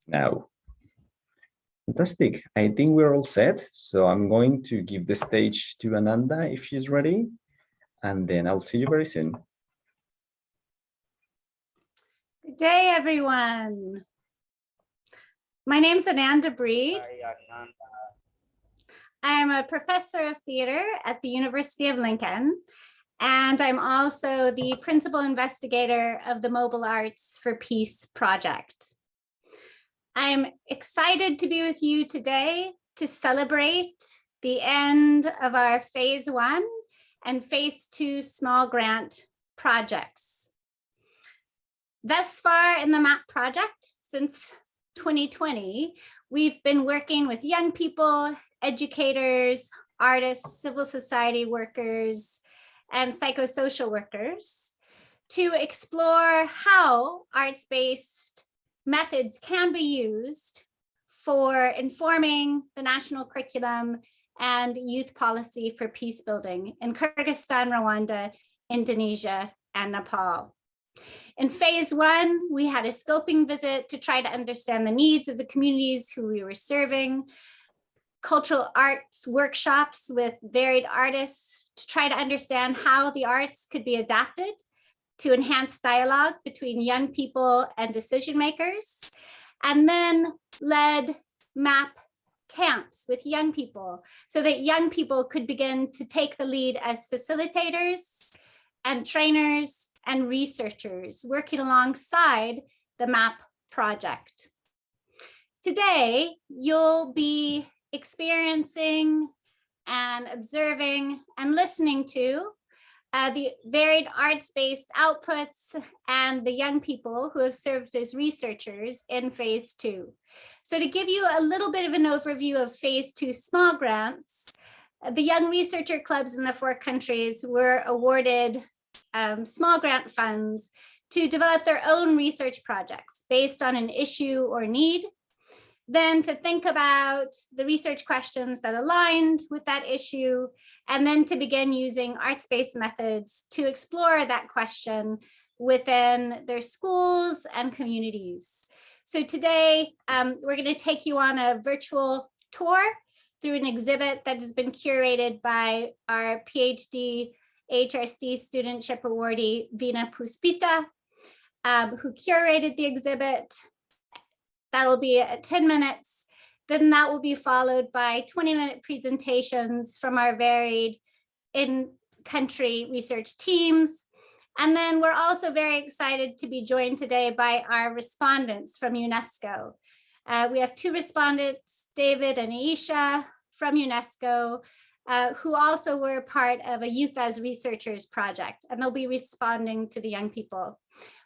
Now. Fantastic. I think we're all set. So I'm going to give the stage to Ananda if she's ready, and then I'll see you very soon. Good day, everyone. My name's Ananda Bree. I'm a professor of theater at the University of Lincoln, and I'm also the principal investigator of the Mobile Arts for Peace project. I'm excited to be with you today to celebrate the end of our phase 1 and phase 2 small grant projects. Thus far in the MAP project, since 2020, we've been working with young people, educators, artists, civil society workers, and psychosocial workers to explore how arts-based methods can be used for informing the national curriculum and youth policy for peace building in Kyrgyzstan, Rwanda, Indonesia, and Nepal. In phase 1, we had a scoping visit to try to understand the needs of the communities who we were serving, cultural arts workshops with varied artists to try to understand how the arts could be adapted to enhance dialogue between young people and decision makers, and then led MAP camps with young people so that young people could begin to take the lead as facilitators and trainers and researchers working alongside the MAP project. Today, you'll be experiencing and observing and listening to the varied arts-based outputs and the young people who have served as researchers in phase 2. So to give you a little bit of an overview of phase 2 small grants, the young researcher clubs in the 4 countries were awarded small grant funds to develop their own research projects based on an issue or need, then to think about the research questions that aligned with that issue, and then to begin using arts-based methods to explore that question within their schools and communities. So today, we're going to take you on a virtual tour through an exhibit that has been curated by our PhD HRSD Studentship Awardee, Vina Puspita, who curated the exhibit. That will be 10 minutes. Then that will be followed by 20-minute presentations from our varied in-country research teams. And then we're also very excited to be joined today by our respondents from UNESCO. We have 2 respondents, David and Aisha from UNESCO, who also were part of a Youth as Researchers project, and they'll be responding to the young people.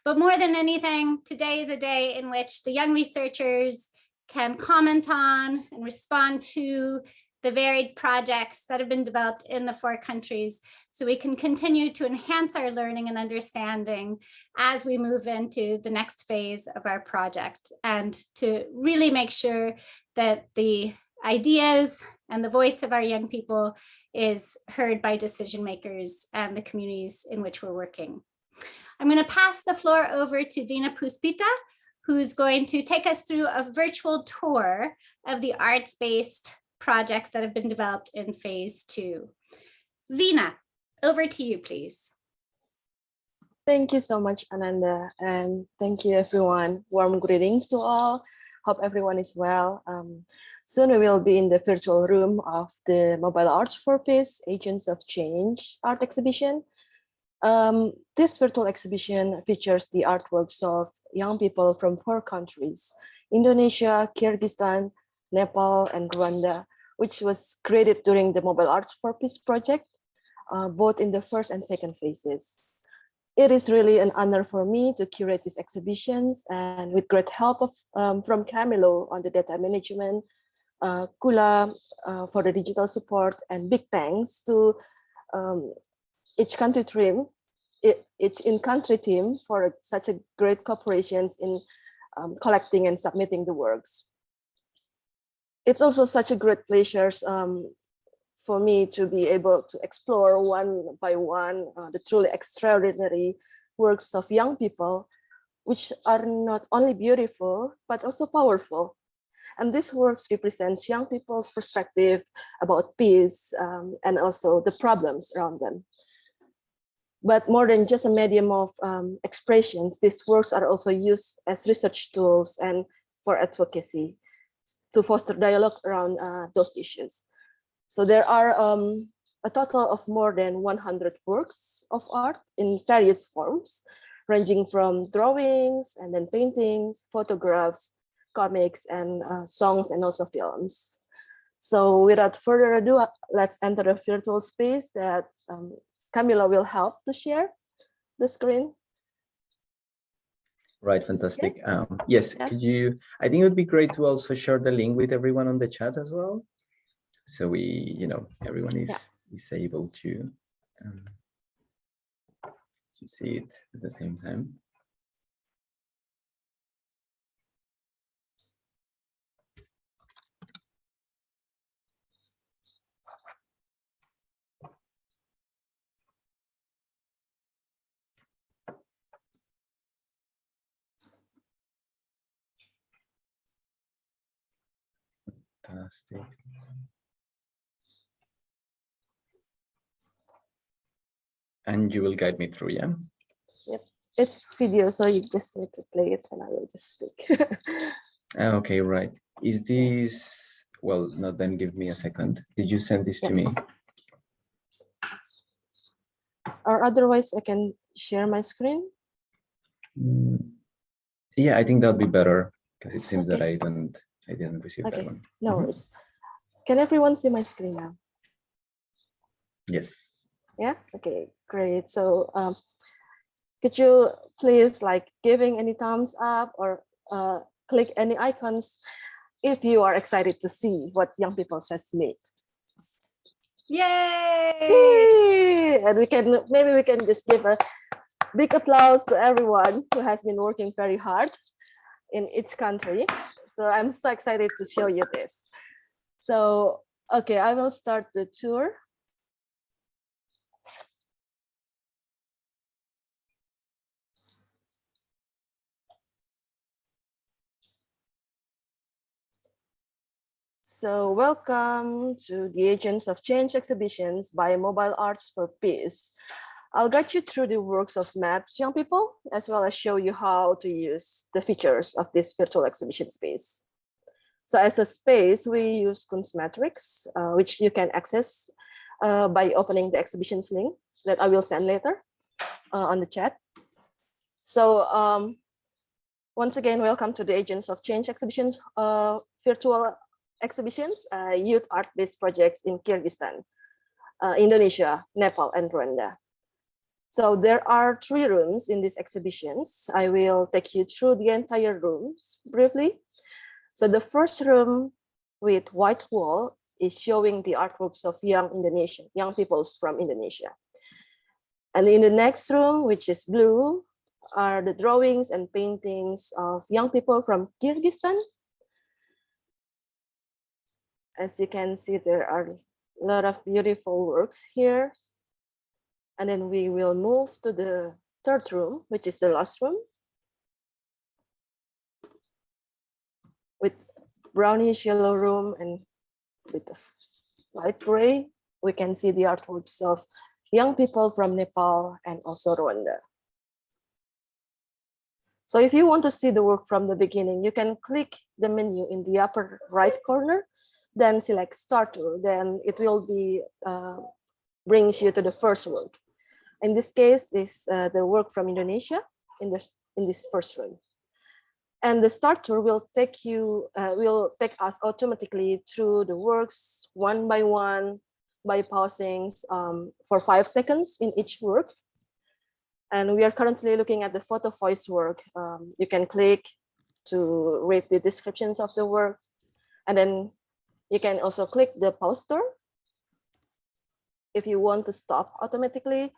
But more than anything, today is a day in which the young researchers can comment on and respond to the varied projects that have been developed in the 4 countries, so we can continue to enhance our learning and understanding as we move into the next phase of our project, and to really make sure that the ideas and the voice of our young people is heard by decision makers and the communities in which we're working. I'm going to pass the floor over to Vina Puspita, who's going to take us through a virtual tour of the arts-based projects that have been developed in phase 2. Vina, over to you, please. Thank you so much, Ananda, and thank you, everyone. Warm greetings to all. Hope everyone is well. Soon we will be in the virtual room of the Mobile Arts for Peace Agents of Change art exhibition. This virtual exhibition features the artworks of young people from 4 countries, Indonesia, Kyrgyzstan, Nepal, and Rwanda, which was created during the Mobile Arts for Peace project, both in the first and second phases. It is really an honor for me to curate these exhibitions, and with great help from Camilo on the data management, Kula for the digital support, and big thanks to each country team, each in-country team for such a great cooperations in collecting and submitting the works. It's also such a great pleasure for me to be able to explore one by one the truly extraordinary works of young people which are not only beautiful, but also powerful. And this works represents young people's perspective about peace and also the problems around them. But more than just a medium of expressions, these works are also used as research tools and for advocacy to foster dialogue around those issues. So there are a total of more than 100 works of art in various forms, ranging from drawings and then paintings, photographs, comics, and songs, and also films. So without further ado, let's enter a virtual space that Camila will help to share the screen. Right, fantastic. Yes, Yeah. could you, I think it would be great to also share the link with everyone on the chat as well. So we, everyone is able to see it at the same time. Fantastic. And you will guide me through, yeah? Yep, it's video, so you just need to play it and I will just speak. Okay, right. Is this, well, no, then give me a second. Did you send this to me? Or otherwise I can share my screen. Yeah, I think that would be better because it seems that I didn't receive that one. No worries. Can everyone see my screen now? Yes. Yeah, okay, great. So could you please giving any thumbs up or click any icons if you are excited to see what young people has made. Yay! Yay! And maybe we can just give a big applause to everyone who has been working very hard in each country. So I'm so excited to show you this. So, okay, I will start the tour. So welcome to the Agents of Change exhibitions by Mobile Arts for Peace. I'll guide you through the works of MAPS young people, as well as show you how to use the features of this virtual exhibition space. So as a space, we use Kunstmatrix, which you can access by opening the exhibitions link that I will send later on the chat. So once again, welcome to the Agents of Change exhibitions, virtual exhibitions, youth art-based projects in Kyrgyzstan, Indonesia, Nepal, and Rwanda. So there are 3 rooms in these exhibitions. I will take you through the entire rooms briefly. So the first room with white wall is showing the artworks of young peoples from Indonesia. And in the next room, which is blue, are the drawings and paintings of young people from Kyrgyzstan. As you can see, there are a lot of beautiful works here. And then we will move to the third room, which is the last room, with brownish yellow room and with the light gray. We can see the artworks of young people from Nepal and also Rwanda. So if you want to see the work from the beginning, you can click the menu in the upper right corner, then select Start Tour. Then it will be brings you to the first work. In this case, is the work from Indonesia in this first room. And the Start Tour will take us automatically through the works one by one by pausing for 5 seconds in each work. And we are currently looking at the photo voice work. You can click to read the descriptions of the work. And then you can also click the pause tour if you want to stop automatically.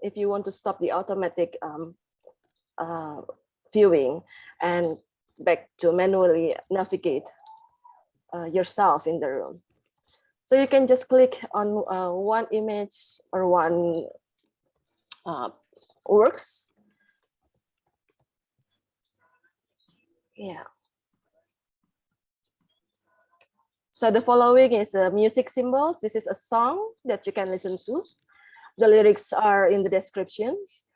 If you want to stop the automatic viewing and back to manually navigate yourself in the room. So you can just click on one image or one works Yeah. So the following is music symbols. This is a song that you can listen to. The lyrics are in the descriptions.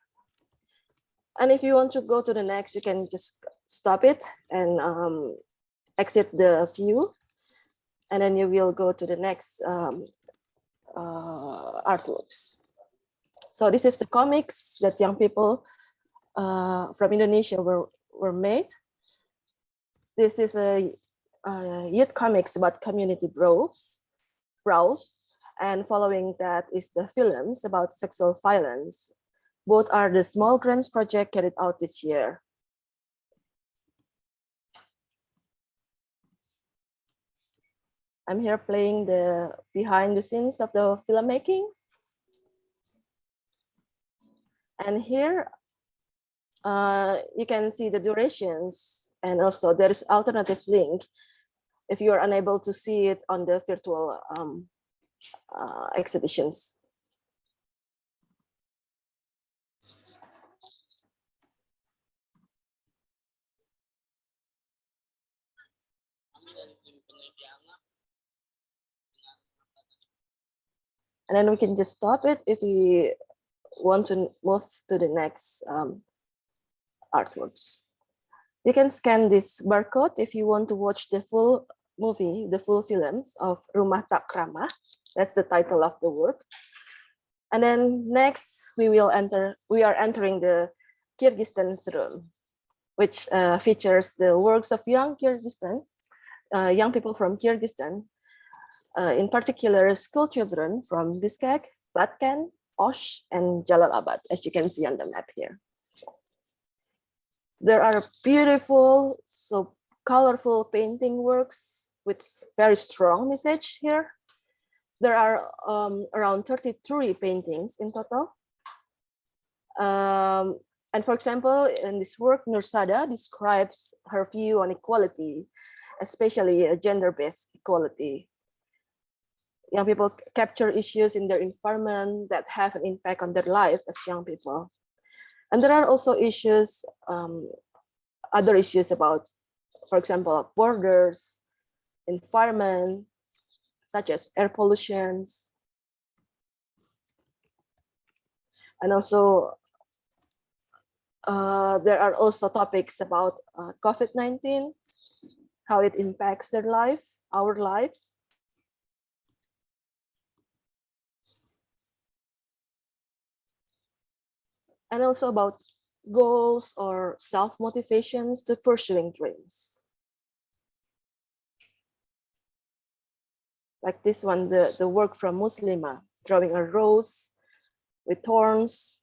And if you want to go to the next, you can just stop it and exit the view. And then you will go to the next artworks. So this is the comics that young people from Indonesia were made. This is a youth comics about community browse, and following that is the films about sexual violence. Both are the small grants project carried out this year. I'm here playing the behind the scenes of the filmmaking. And here you can see the durations, and also there is alternative link if you are unable to see it on the virtual exhibitions. And then we can just stop it if we want to move to the next artworks. You can scan this barcode if you want to watch the full movie, the full films of Rumah Tak Ramah. That's the title of the work. And then next we are entering the Kyrgyzstan's room, which features the works of young people from Kyrgyzstan, in particular school children from Bishkek, Batken, Osh, and Jalalabad, as you can see on the map here. There are beautiful, so colorful painting works with very strong message here. There are around 33 paintings in total. And for example, in this work, Nursada describes her view on equality, especially gender-based equality. Young people capture issues in their environment that have an impact on their life as young people. And there are also issues, other issues about, for example, borders, environment, such as air pollution. And also, there are also topics about COVID-19, how it impacts their life, our lives. And also about goals or self-motivations to pursuing dreams. Like this one, the work from Muslima, drawing a rose with thorns,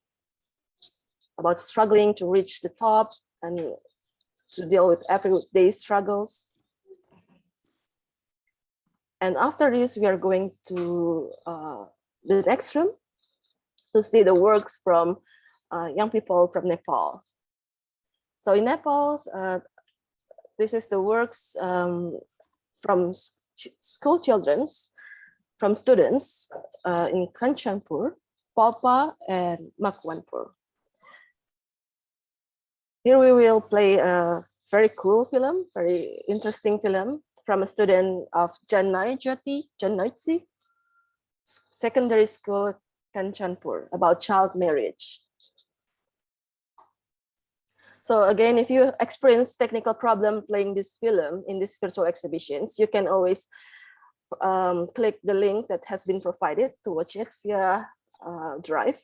about struggling to reach the top and to deal with everyday struggles. And after this, we are going to the next room to see the works from young people from Nepal. So in Nepal, this is the works from school children, from students in Kanchanpur, Palpa, and Makwanpur. Here we will play a very cool film, very interesting film from a student of Janai Jyoti Secondary School, Kanchanpur, about child marriage. So again, if you experience technical problem playing this film in these virtual exhibitions, you can always click the link that has been provided to watch it via Drive.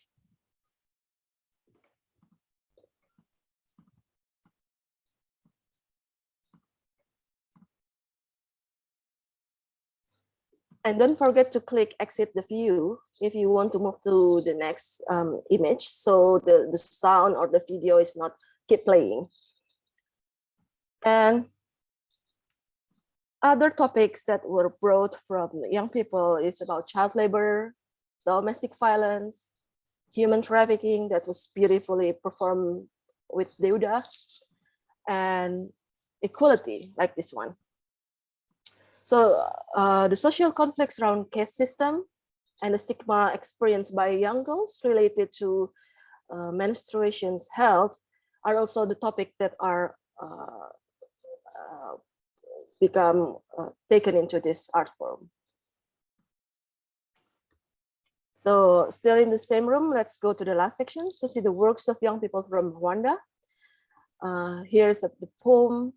And don't forget to click exit the view if you want to move to the next image, so the sound or the video is not keep playing. And other topics that were brought from young people is about child labor, domestic violence, human trafficking that was beautifully performed with Deuda, and equality like this one. So the social conflicts around caste system and the stigma experienced by young girls related to menstruation's health are also the topic that are become taken into this art form. So still in the same room, let's go to the last sections to see the works of young people from Rwanda. Here's the poem.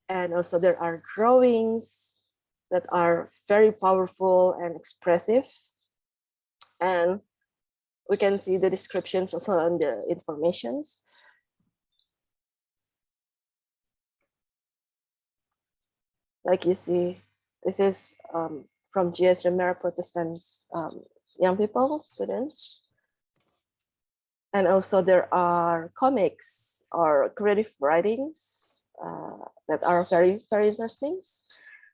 And also there are drawings that are very powerful and expressive. And we can see the descriptions also on the informations. Like you see, this is from GS Remera Protestants, young people, students. And also there are comics or creative writings that are very, very interesting,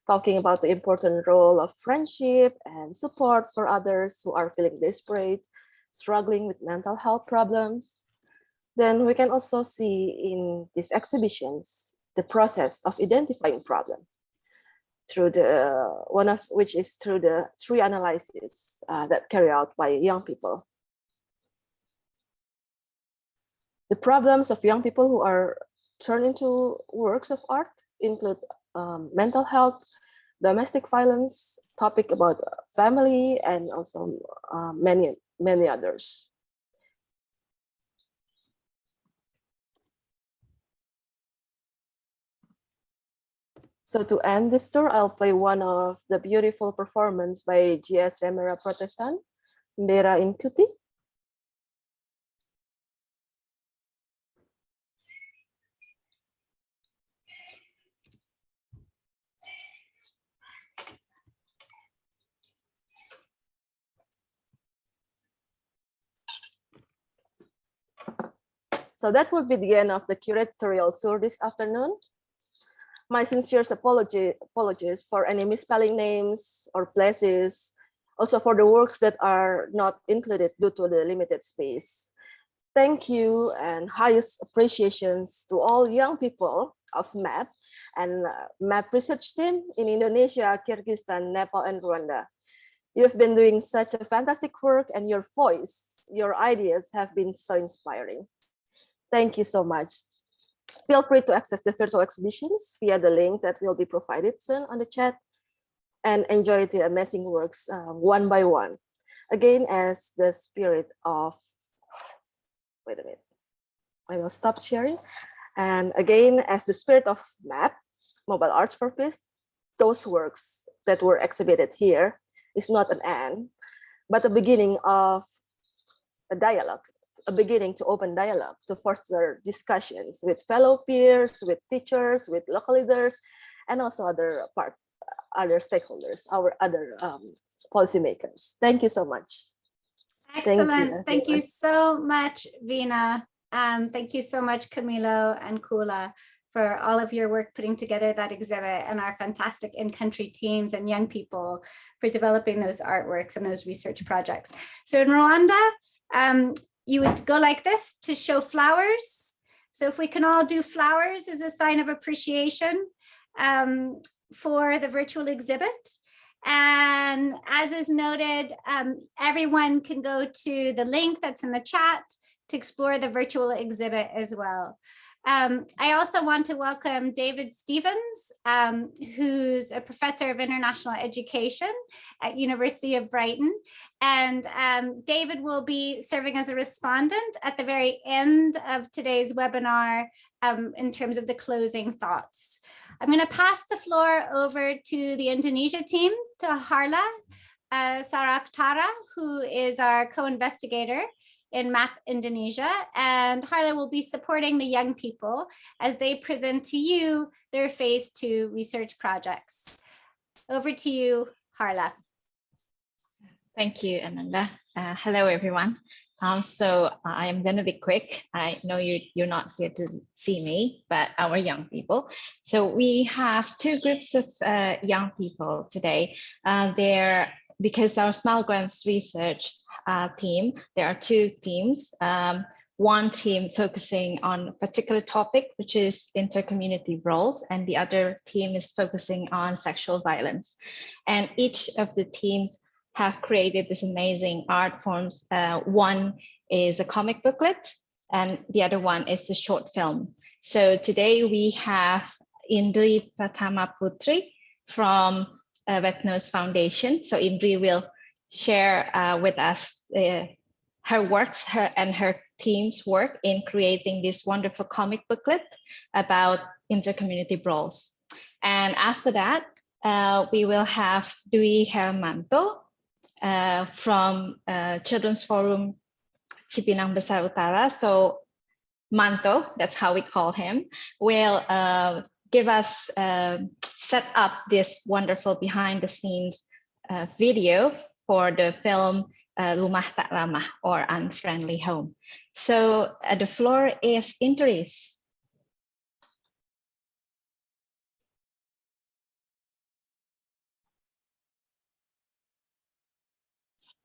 talking about the important role of friendship and support for others who are feeling desperate, struggling with mental health problems. Then we can also see in these exhibitions the process of identifying problem through the one of which is through the tree analysis that carry out by young people. The problems of young people who are turned into works of art include mental health, domestic violence, topic about family, and also many others. So to end this tour, I'll play one of the beautiful performance by GS Remera Protestant, Mbera in Kuti. So that will be the end of the curatorial tour this afternoon. My sincere apologies for any misspelling names or places, also for the works that are not included due to the limited space. Thank you and highest appreciations to all young people of MAP and MAP research team in Indonesia, Kyrgyzstan, Nepal, and Rwanda. You've been doing such a fantastic work, and your voice, your ideas have been so inspiring. Thank you so much. Feel free to access the virtual exhibitions via the link that will be provided soon on the chat, and enjoy the amazing works one by one. Again, as the spirit of, wait a minute, I will stop sharing. And again, as the spirit of MAP, Mobile Arts for Peace, those works that were exhibited here is not an end, but the beginning of a dialogue, a beginning to open dialogue, to foster discussions with fellow peers, with teachers, with local leaders, and also other stakeholders, our other policymakers. Thank you so much. Excellent. Thank you so much, Vina. Thank you so much, Camilo and Kula, for all of your work putting together that exhibit, and our fantastic in-country teams and young people for developing those artworks and those research projects. So in Rwanda, you would go like this to show flowers. So if we can all do flowers as a sign of appreciation for the virtual exhibit. And as is noted, everyone can go to the link that's in the chat to explore the virtual exhibit as well. I also want to welcome David Stevens, who's a professor of international education at University of Brighton. And David will be serving as a respondent at the very end of today's webinar in terms of the closing thoughts. I'm going to pass the floor over to the Indonesia team, to Harla Saraktara, who is our co-investigator in MAP Indonesia, and Harla will be supporting the young people as they present to you their phase 2 research projects. Over to you, Harla. Thank you, Ananda. Hello, everyone. So I am going to be quick. I know you're not here to see me, but our young people. So we have two groups of young people today. Because our Smile Grants research team, there are two teams. One team focusing on a particular topic, which is inter-community roles, and the other team is focusing on sexual violence. And each of the teams have created this amazing art forms. One is a comic booklet, and the other one is a short film. So today we have Indri Pratama Putri from Webnose Foundation. So Indri will share with us her works, and her team's work in creating this wonderful comic booklet about inter-community brawls. And after that, we will have Dwi Hermanto from Children's Forum Cipinang Besar Utara. So Manto, that's how we call him, will give us, set up this wonderful behind the scenes video for the film Rumah Tak Ramah, or Unfriendly Home. So the floor is Indri's.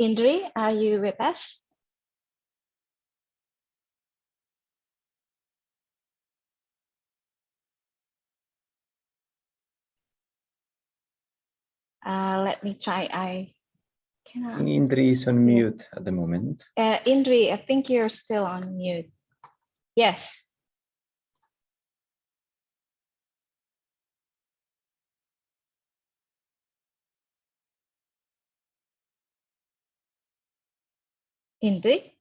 Indri, are you with us? Let me try. I cannot. Indri is on mute at the moment. Indri, I think you're still on mute. Yes. Indri,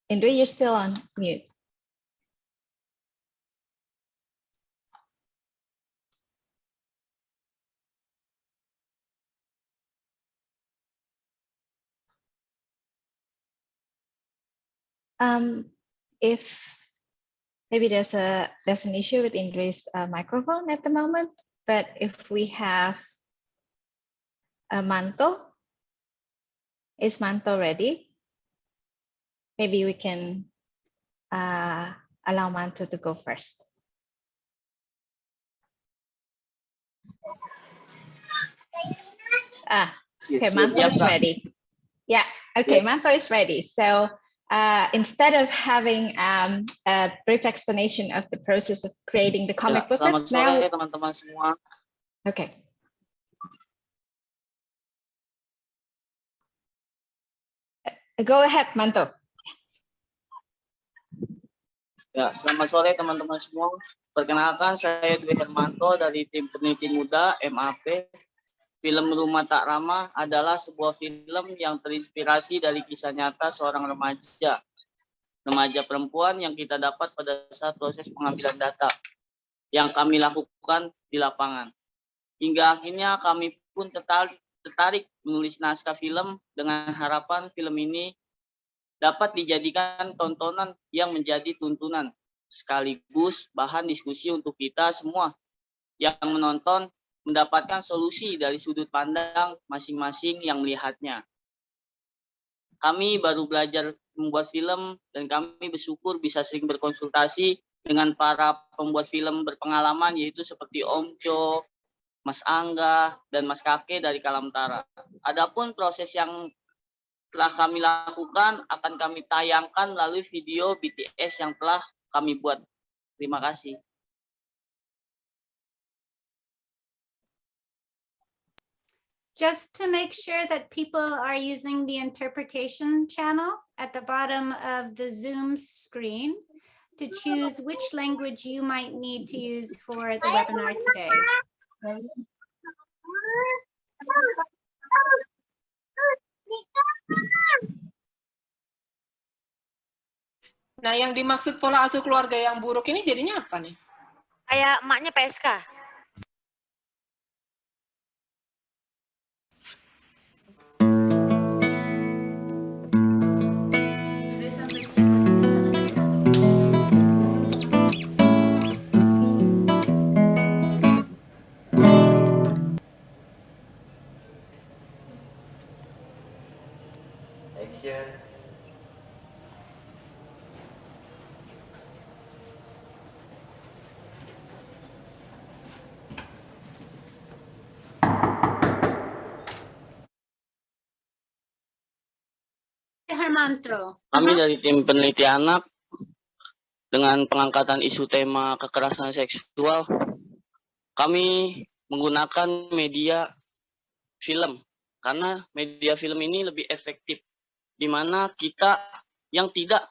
Indri, you're still on mute. If maybe there's an issue with Indri's microphone at the moment, but if we have Manto, is Manto ready? Maybe we can allow Manto to go first. Okay, Manto is ready. Yeah, okay, Manto is ready. So instead of having a brief explanation of the process of creating the comic booklet, selamat sore teman-teman semua. Okay. Go ahead, Manto. Ya, selamat sore teman-teman semua. Perkenalkan, saya Dwi Hermanto dari tim peneliti muda MAP. Film Rumah Tak Ramah adalah sebuah film yang terinspirasi dari kisah nyata seorang remaja perempuan yang kita dapat pada saat proses pengambilan data yang kami lakukan di lapangan. Hingga akhirnya kami pun tertarik menulis naskah film dengan harapan film ini dapat dijadikan tontonan yang menjadi tuntunan sekaligus bahan diskusi untuk kita semua yang menonton mendapatkan solusi dari sudut pandang masing-masing yang melihatnya. Kami baru belajar membuat film dan kami bersyukur bisa sering berkonsultasi dengan para pembuat film berpengalaman yaitu seperti Om Jo, Mas Angga, dan Mas Kake dari Kalamtara. Adapun proses yang telah kami lakukan akan kami tayangkan melalui video BTS yang telah kami buat. Terima kasih. Just to make sure that people are using the interpretation channel at the bottom of the Zoom screen to choose which language you might need to use for the webinar today. Nah, yang dimaksud pola asuh keluarga yang buruk ini jadinya apa nih? Kayak emaknya PSK. Hermanto. Kami dari tim peneliti anak dengan pengangkatan isu tema kekerasan seksual, kami menggunakan media film karena media film ini lebih efektif, di mana kita yang tidak,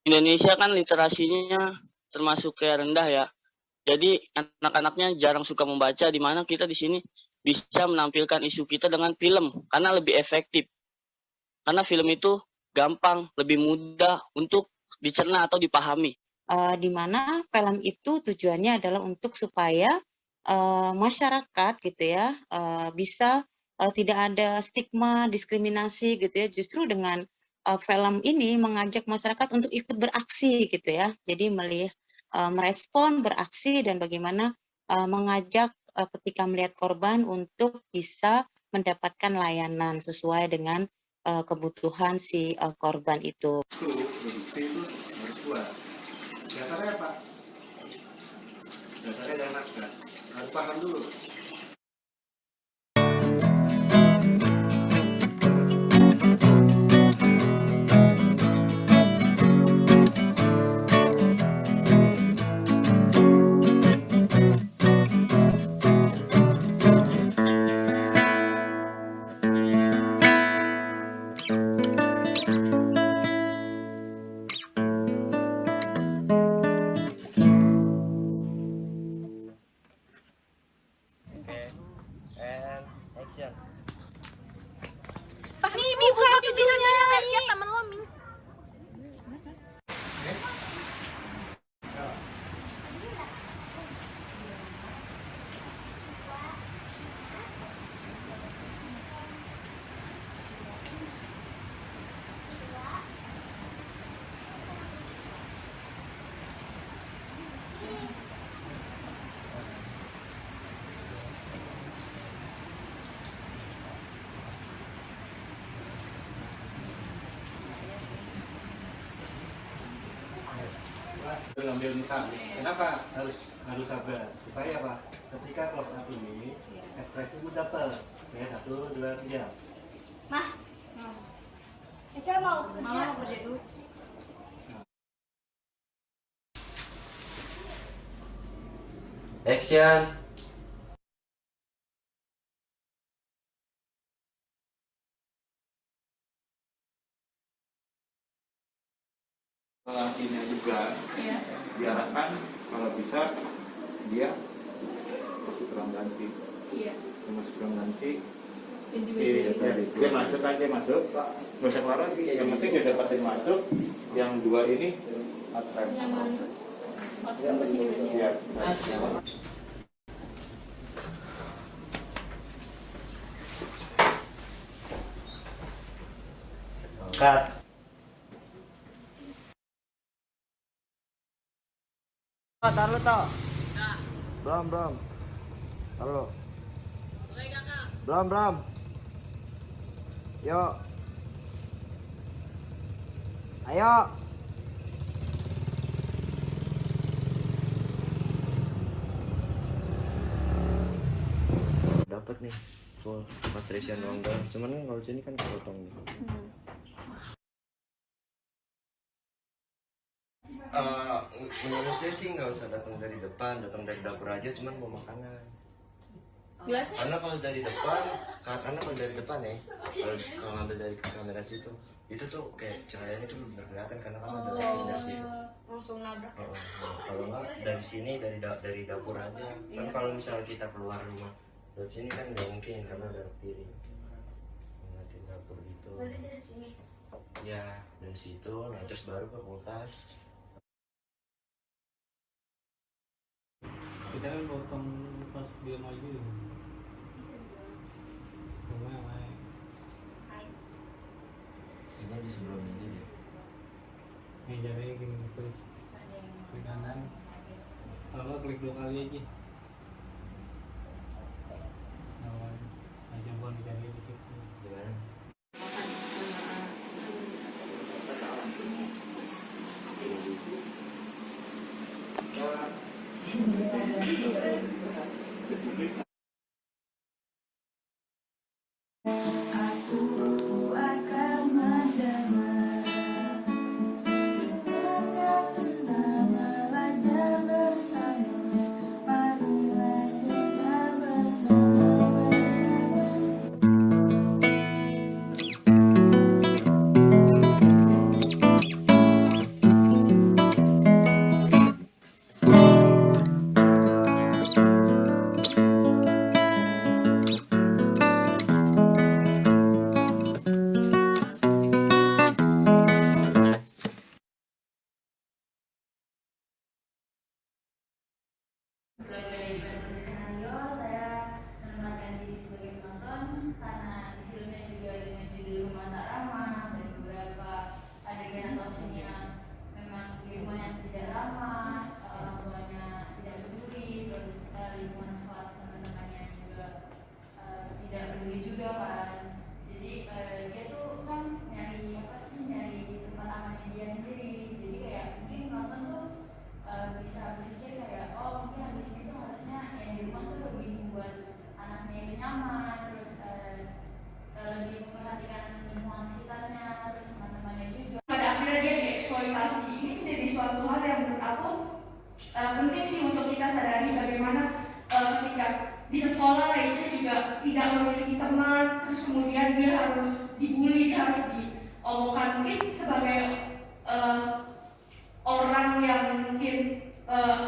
Indonesia kan literasinya termasuk kayak rendah ya, Jadi anak-anaknya jarang suka membaca, di mana kita di sini bisa menampilkan isu kita dengan film karena lebih efektif. Karena film itu gampang, lebih mudah untuk dicerna atau dipahami. Di mana film itu tujuannya adalah untuk supaya masyarakat gitu ya bisa tidak ada stigma, diskriminasi gitu ya. Justru dengan film ini mengajak masyarakat untuk ikut beraksi gitu ya. Jadi merespon, beraksi, dan bagaimana mengajak ketika melihat korban untuk bisa mendapatkan layanan sesuai dengan kebutuhan si korban itu. Itu harus kuat. Dasarnya apa? Dasarnya dari naskah. Harus paham dulu. Ngambil muka. Kenapa harus sabar? Supaya apa? Ketika close up ini ekspresimu dapat. Ya, 1, 2, 3. Mah, Eca mau kerja. Mama mau kerja dulu. Action. Lelaki-nya juga diarahkan kalau bisa dia masuk ruang ganti. Masuk ruang ganti. Dia masuk aja masuk. Nggak usah keluar lagi. Yang penting dia dapatin masuk. Yang 2 ini attract. Iya. Cut. Taruh toh. Bram. Taruh. Bram. Yuk. Ayo. Dapat nih full frustration doang guys. Cuman kan kalau sini kan kepotong nih. Menurut saya sih nggak usah datang dari depan, datang dari dapur aja, cuman mau makanan. Karena kalau dari depan ya, kalau ngambil dari kamera situ, itu tuh kayak cahayanya tuh bener kelihatan karena kan ada lighting dari situ. Langsung nabrak. Kalau nggak dari sini dari dapur aja. Kan kalau misalnya kita keluar rumah dari sini kan nggak mungkin karena ada piring. Ngeliatin dapur gitu. Berarti dari sini. Ya dari situ, nah terus baru ke kulkas. Kita kan potong pas dia maju. Ini di sebelum ini deh. Mejanya gini, klik kanan. Kalau nggak klik 2 kali aja. Nah, aja buat dicari di situ. Gimana? kita sadari bagaimana ketika di sekolah Reisha juga tidak memiliki teman, terus kemudian dia harus dibully, dia harus diomongkan mungkin sebagai orang yang mungkin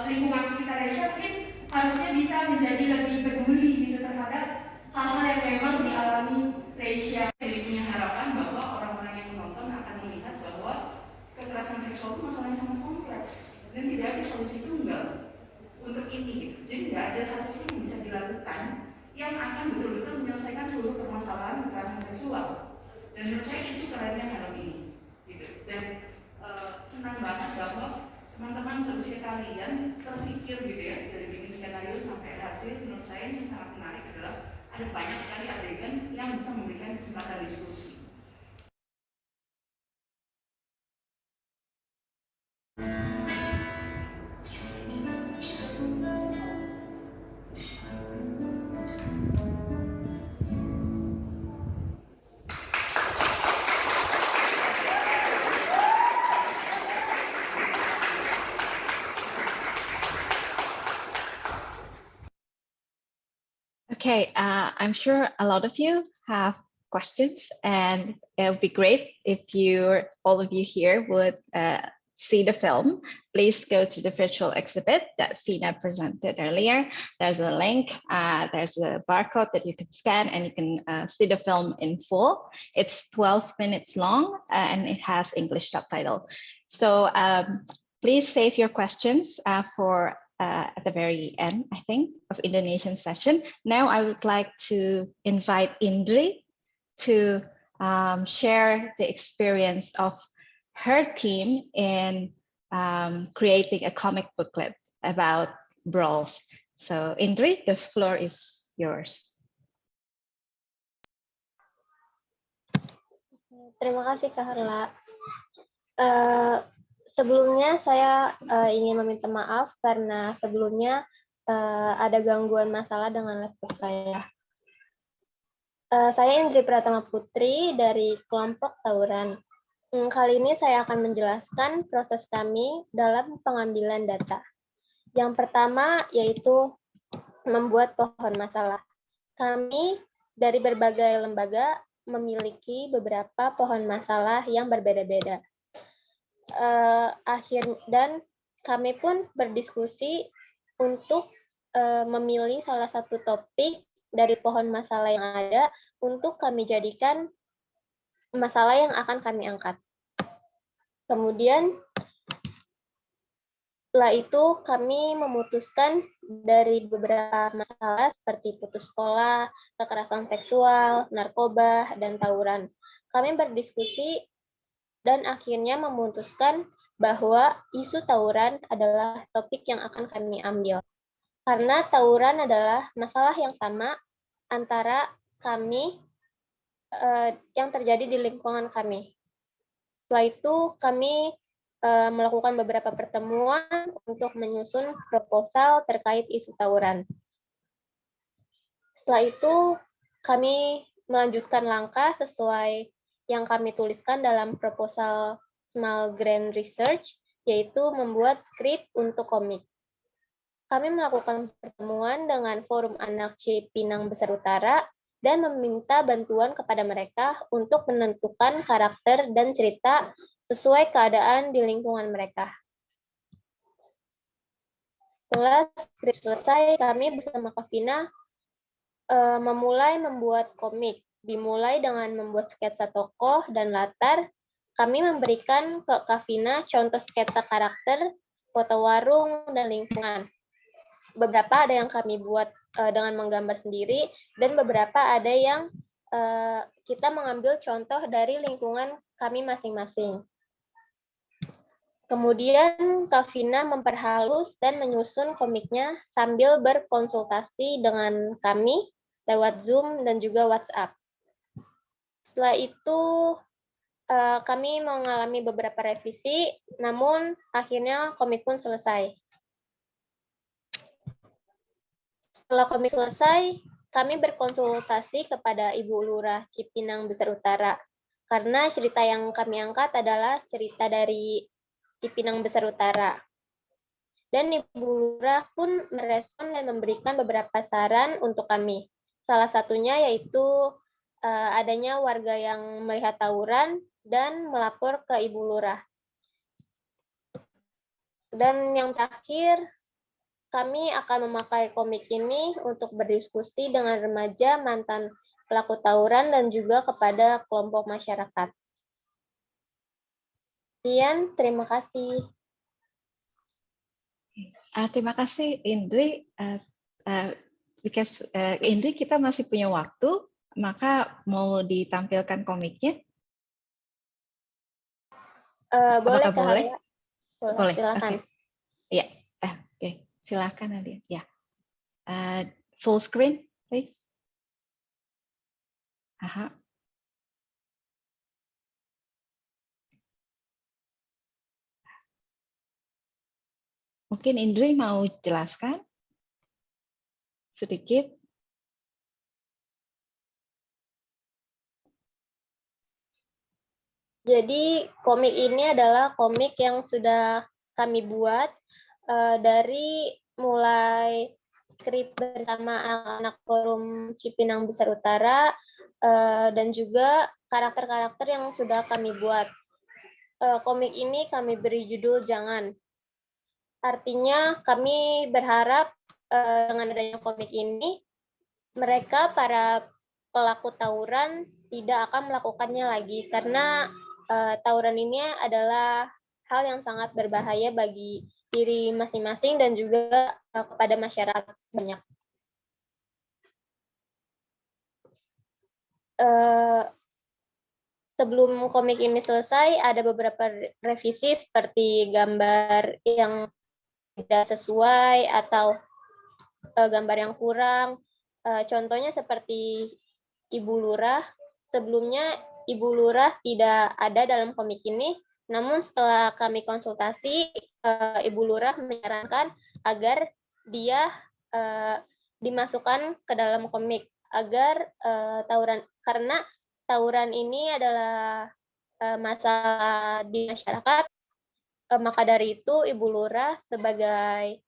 lingkungan sekitar Reisha mungkin harusnya bisa menjadi lebih peduli gitu terhadap hal-hal yang memang dialami Reisha. Jadi punya harapan bahwa orang-orang yang menonton akan melihat bahwa kekerasan seksual itu masalah yang sangat kompleks dan tidak ada solusi tunggal untuk ini gitu. Jadi tidak ada satu pun yang bisa dilakukan yang akan betul-betul menyelesaikan seluruh permasalahan kekerasan seksual. Dan menurut saya itu kerennya film ini gitu. Dan senang banget bahwa teman-teman seusia kalian terpikir gitu ya, dari bikin skenario sampai hasil. Menurut saya yang sangat menarik adalah ada banyak sekali adegan yang bisa memberikan kesempatan diskusi. Okay, I'm sure a lot of you have questions, and it would be great if all of you here would see the film. Please go to the virtual exhibit that Fina presented earlier. There's a link, there's a barcode that you can scan, and you can see the film in full. It's 12 minutes long, and it has English subtitle. So please save your questions for at the very end, I think, of Indonesian session. Now I would like to invite Indri to share the experience of her team in creating a comic booklet about brawls. So Indri, the floor is yours. Terima kasih Kak Harla. Sebelumnya saya ingin meminta maaf karena sebelumnya ada gangguan masalah dengan laptop saya. Saya Indri Pratama Putri dari kelompok Tawuran. Kali ini saya akan menjelaskan proses kami dalam pengambilan data. Yang pertama yaitu membuat pohon masalah. Kami dari berbagai lembaga memiliki beberapa pohon masalah yang berbeda-beda. Dan kami pun berdiskusi untuk memilih salah satu topik dari pohon masalah yang ada untuk kami jadikan masalah yang akan kami angkat. Kemudian setelah itu kami memutuskan dari beberapa masalah seperti putus sekolah, kekerasan seksual, narkoba, dan tawuran. Kami berdiskusi dan akhirnya memutuskan bahwa isu tawuran adalah topik yang akan kami ambil. Karena tawuran adalah masalah yang sama antara kami yang terjadi di lingkungan kami. Setelah itu kami melakukan beberapa pertemuan untuk menyusun proposal terkait isu tawuran. Setelah itu kami melanjutkan langkah sesuai yang kami tuliskan dalam proposal Small Grand Research, yaitu membuat skrip untuk komik. Kami melakukan pertemuan dengan Forum Anak Cipinang Besar Utara dan meminta bantuan kepada mereka untuk menentukan karakter dan cerita sesuai keadaan di lingkungan mereka. Setelah skrip selesai, kami bersama Kak Vina memulai membuat komik. Dimulai dengan membuat sketsa tokoh dan latar, kami memberikan ke Kak Vina contoh sketsa karakter, foto warung, dan lingkungan. Beberapa ada yang kami buat dengan menggambar sendiri, dan beberapa ada yang kita mengambil contoh dari lingkungan kami masing-masing. Kemudian Kak Vina memperhalus dan menyusun komiknya sambil berkonsultasi dengan kami lewat Zoom dan juga WhatsApp. Setelah itu kami mengalami beberapa revisi, namun akhirnya komik pun selesai. Setelah komik selesai, kami berkonsultasi kepada Ibu Lurah Cipinang Besar Utara, karena cerita yang kami angkat adalah cerita dari Cipinang Besar Utara. Dan Ibu Lurah pun merespon dan memberikan beberapa saran untuk kami. Salah satunya yaitu adanya warga yang melihat tawuran dan melapor ke Ibu Lurah. Dan yang terakhir, kami akan memakai komik ini untuk berdiskusi dengan remaja mantan pelaku tawuran dan juga kepada kelompok masyarakat. Sekian, terima kasih. Terima kasih Indri. Indri, kita masih punya waktu, maka mau ditampilkan komiknya? Boleh, Apakah boleh? Boleh, silakan. Ya, oke, silakan Nadia. Ya, full screen, please. Aha. Mungkin Indri mau jelaskan sedikit. Jadi komik ini adalah komik yang sudah kami buat dari mulai skrip bersama anak-anak forum Cipinang Besar Utara dan juga karakter-karakter yang sudah kami buat. Komik ini kami beri judul Jangan. Artinya kami berharap dengan adanya komik ini, mereka para pelaku tawuran tidak akan melakukannya lagi karena tawuran ini adalah hal yang sangat berbahaya bagi diri masing-masing dan juga kepada masyarakat banyak. Sebelum komik ini selesai, ada beberapa revisi seperti gambar yang tidak sesuai atau gambar yang kurang. Contohnya seperti Ibu Lurah. Sebelumnya Ibu Lurah tidak ada dalam komik ini, namun setelah kami konsultasi, Ibu Lurah menyarankan agar dia dimasukkan ke dalam komik agar tawuran, karena tawuran ini adalah masalah di masyarakat. Maka dari itu Ibu Lurah sebagai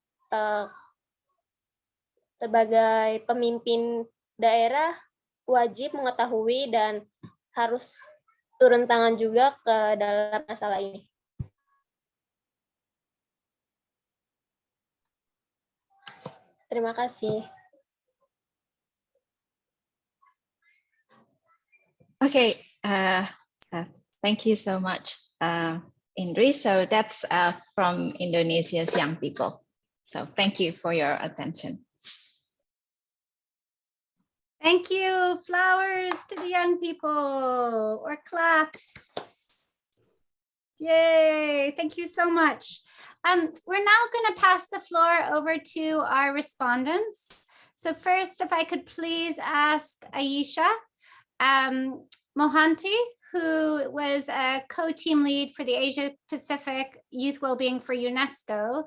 pemimpin daerah wajib mengetahui dan harus turun tangan juga ke dalam masalah ini. Terima kasih. Okay, thank you so much, Indri. So that's from Indonesia's young people. So thank you for your attention. Thank you. Flowers to the young people, or claps. Yay, thank you so much. We're now going to pass the floor over to our respondents. So first, if I could please ask Aisha Mohanty, who was a co-team lead for the Asia Pacific Youth Wellbeing for UNESCO,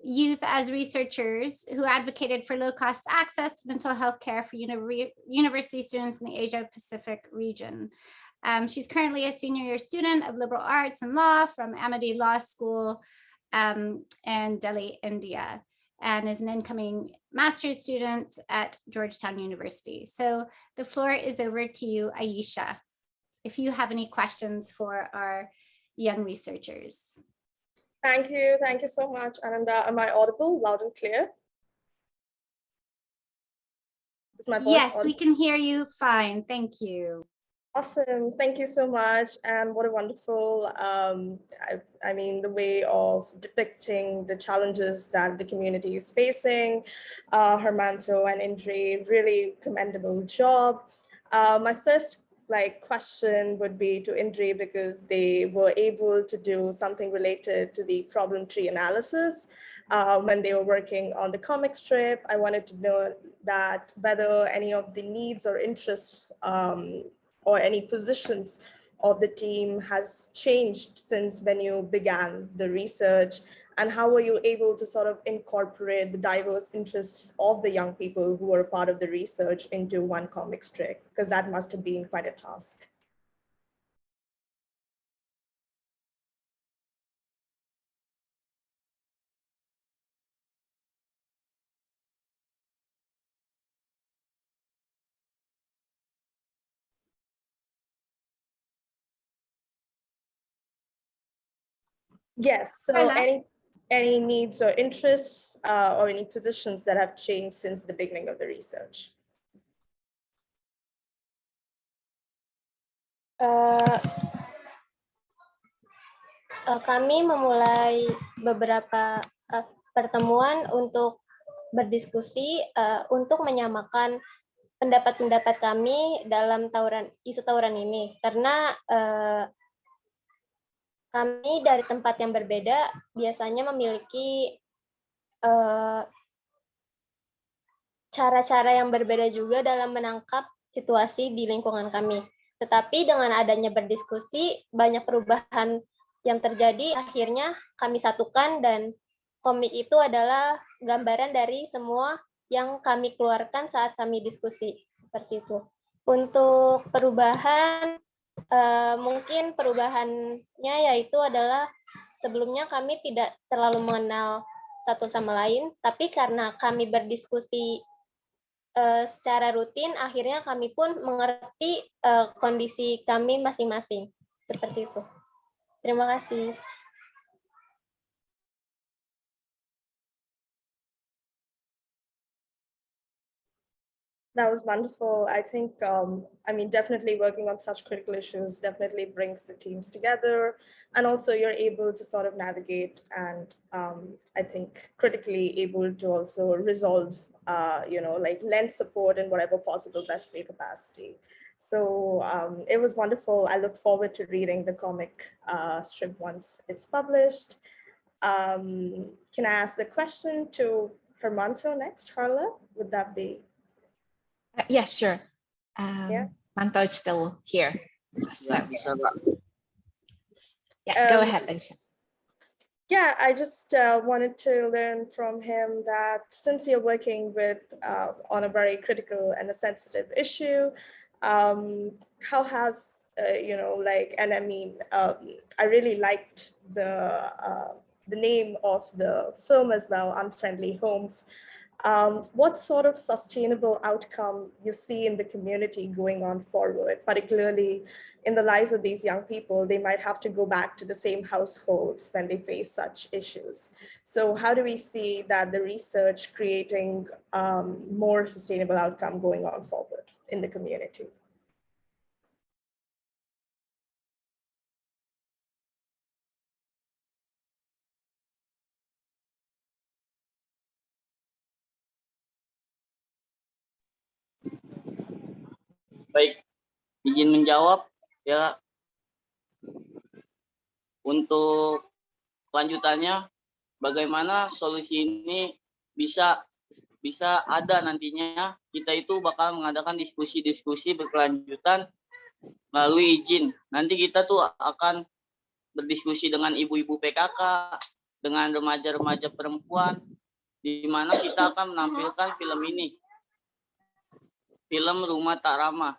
youth as researchers who advocated for low-cost access to mental health care for university students in the Asia Pacific region. She's currently a senior year student of liberal arts and law from Amity Law School in Delhi, India, and is an incoming master's student at Georgetown University. So the floor is over to you, Aisha, if you have any questions for our young researchers. Thank you so much, Ananda. Am I audible, loud and clear? Is my voice yes, audible? We can hear you fine, thank you. Awesome, thank you so much. And what a wonderful, I mean, the way of depicting the challenges that the community is facing. Hermanto and Indri, really commendable job. My first question would be to Indri, because they were able to do something related to the problem tree analysis when they were working on the comic strip. I wanted to know that whether any of the needs or interests or any positions of the team has changed since when you began the research, and how were you able to sort of incorporate the diverse interests of the young people who were part of the research into one comic strip? Because that must have been quite a task. Yes, so Carla? any needs or interests or any positions that have changed since the beginning of the research? Kami memulai beberapa pertemuan untuk berdiskusi untuk menyamakan pendapat-pendapat kami dalam isu tawuran ini, karena kami dari tempat yang berbeda biasanya memiliki cara-cara yang berbeda juga dalam menangkap situasi di lingkungan kami. Tetapi dengan adanya berdiskusi, banyak perubahan yang terjadi, akhirnya kami satukan dan komik itu adalah gambaran dari semua yang kami keluarkan saat kami diskusi. Seperti itu. Untuk perubahan, mungkin perubahannya yaitu adalah sebelumnya kami tidak terlalu mengenal satu sama lain, tapi karena kami berdiskusi secara rutin, akhirnya kami pun mengerti kondisi kami masing-masing. Seperti itu. Terima kasih. That was wonderful. I think, I mean, definitely working on such critical issues definitely brings the teams together. And also you're able to sort of navigate and I think critically able to also resolve, like lend support in whatever possible best way capacity. So it was wonderful. I look forward to reading the comic strip once it's published. Can I ask the question to Hermanto next, Harla? Would that be? Yeah, sure. Manto is still here. So. Yeah, go ahead, Alicia. Yeah, I just wanted to learn from him that since you're working with on a very critical and a sensitive issue, how has and I mean, I really liked the name of the film as well, Unfriendly Homes. What sort of sustainable outcome you see in the community going on forward, particularly in the lives of these young people? They might have to go back to the same households when they face such issues. So how do we see that the research creating more sustainable outcome going on forward in the community? Baik, izin menjawab ya. Untuk lanjutannya, bagaimana solusi ini bisa ada nantinya. Kita itu bakal mengadakan diskusi-diskusi berkelanjutan melalui izin. Nanti kita tuh akan berdiskusi dengan ibu-ibu PKK, dengan remaja-remaja perempuan, di mana kita akan menampilkan film ini. Film Rumah Tak Ramah.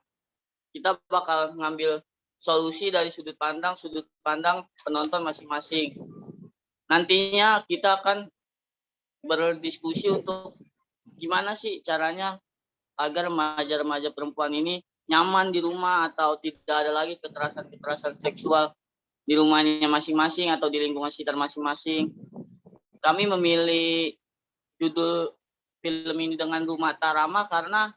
Kita bakal ngambil solusi dari sudut pandang penonton masing-masing. Nantinya kita akan berdiskusi untuk gimana sih caranya agar remaja-remaja perempuan ini nyaman di rumah atau tidak ada lagi kekerasan seksual di rumahnya masing-masing atau di lingkungan sekitar masing-masing. Kami memilih judul film ini dengan Rumah Tak Ramah karena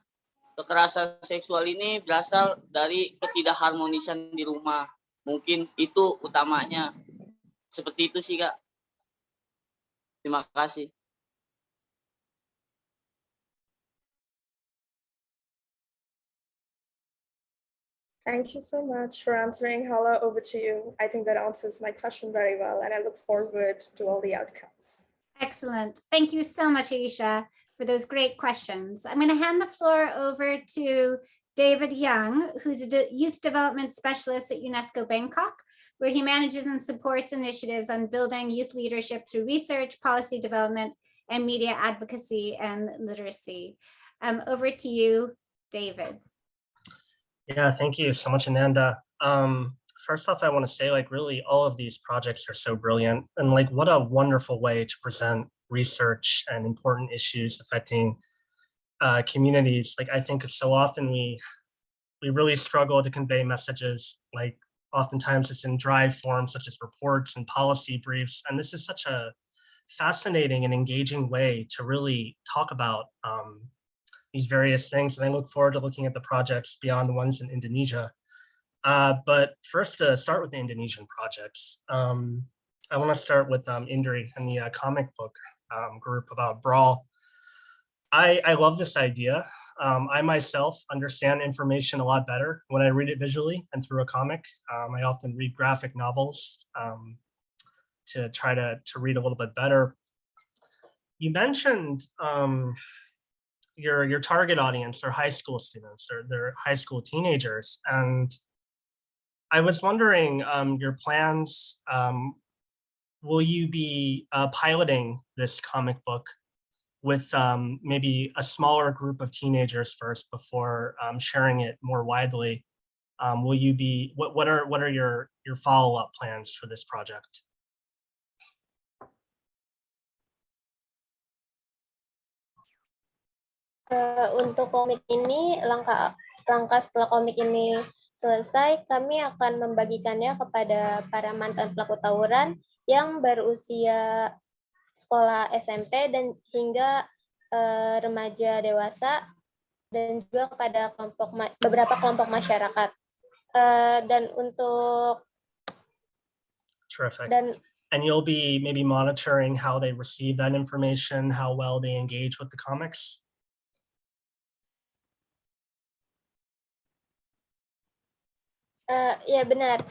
kekerasan seksual ini berasal dari ketidakharmonisan di rumah. Mungkin itu utamanya. Seperti itu sih, Kak. Terima kasih. Thank you so much for answering. Hala, over to you. I think that answers my question very well, and I look forward to all the outcomes. Excellent. Thank you so much, Aisha, for those great questions. I'm going to hand the floor over to David Young, who's a youth development specialist at UNESCO Bangkok, where he manages and supports initiatives on building youth leadership through research, policy development, and media advocacy and literacy. Over to you, David. Yeah, thank you so much, Ananda. First off, I want to say, like, really all of these projects are so brilliant, and like what a wonderful way to present research and important issues affecting communities. Like, I think so often we really struggle to convey messages like oftentimes it's in dry form, such as reports and policy briefs. And this is such a fascinating and engaging way to really talk about these various things. And I look forward to looking at the projects beyond the ones in Indonesia. But first, to start with the Indonesian projects, I want to start with Indri and the comic book group about Brawl. I love this idea. I myself understand information a lot better when I read it visually and through a comic. I often read graphic novels to try to read a little bit better. You mentioned your target audience are high school students, or they're high school teenagers, and I was wondering your plans. Will you be piloting this comic book with maybe a smaller group of teenagers first before sharing it more widely? Will you be, what are your follow-up plans for this project? Untuk komik ini, langkah setelah komik ini selesai, kami akan membagikannya kepada para mantan pelaku tawuran yang berusia sekolah SMP dan hingga remaja dewasa, dan juga kepada beberapa kelompok masyarakat. Dan untuk Terrific. And you'll be maybe monitoring how they receive that information, how well they engage with the comics? Ya benar.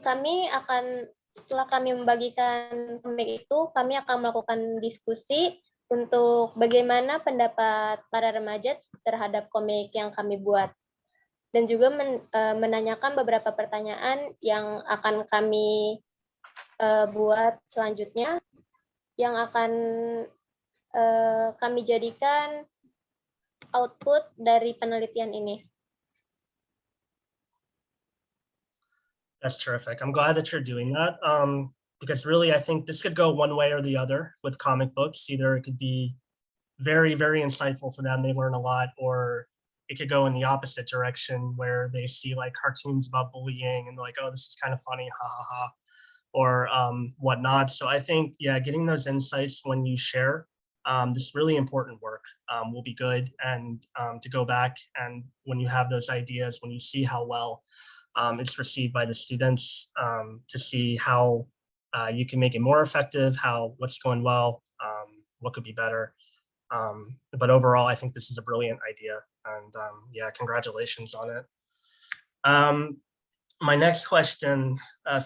Kami akan, setelah kami membagikan komik itu, kami akan melakukan diskusi untuk bagaimana pendapat para remaja terhadap komik yang kami buat. Dan juga menanyakan beberapa pertanyaan yang akan kami buat selanjutnya, yang akan kami jadikan output dari penelitian ini. That's terrific. I'm glad that you're doing that, because really I think this could go one way or the other with comic books. Either it could be very, very insightful for them, they learn a lot, or it could go in the opposite direction where they see like cartoons about bullying and like, oh, this is kind of funny, ha ha ha, or whatnot. So I think, yeah, getting those insights when you share this really important work will be good. And to go back and when you have those ideas, when you see how well it's received by the students, to see how you can make it more effective, what's going well, what could be better. But overall, I think this is a brilliant idea, and yeah, congratulations on it. My next question,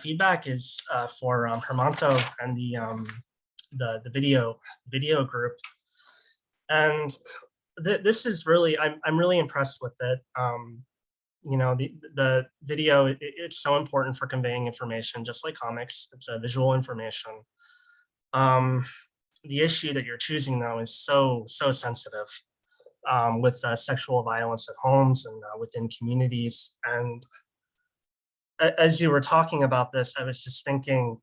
feedback is for Hermanto and the video group, and this is really, I'm really impressed with it. You know, the video, it's so important for conveying information, just like comics. It's a visual information. The issue that you're choosing, though, is so sensitive with sexual violence at homes and within communities. And as you were talking about this, I was just thinking,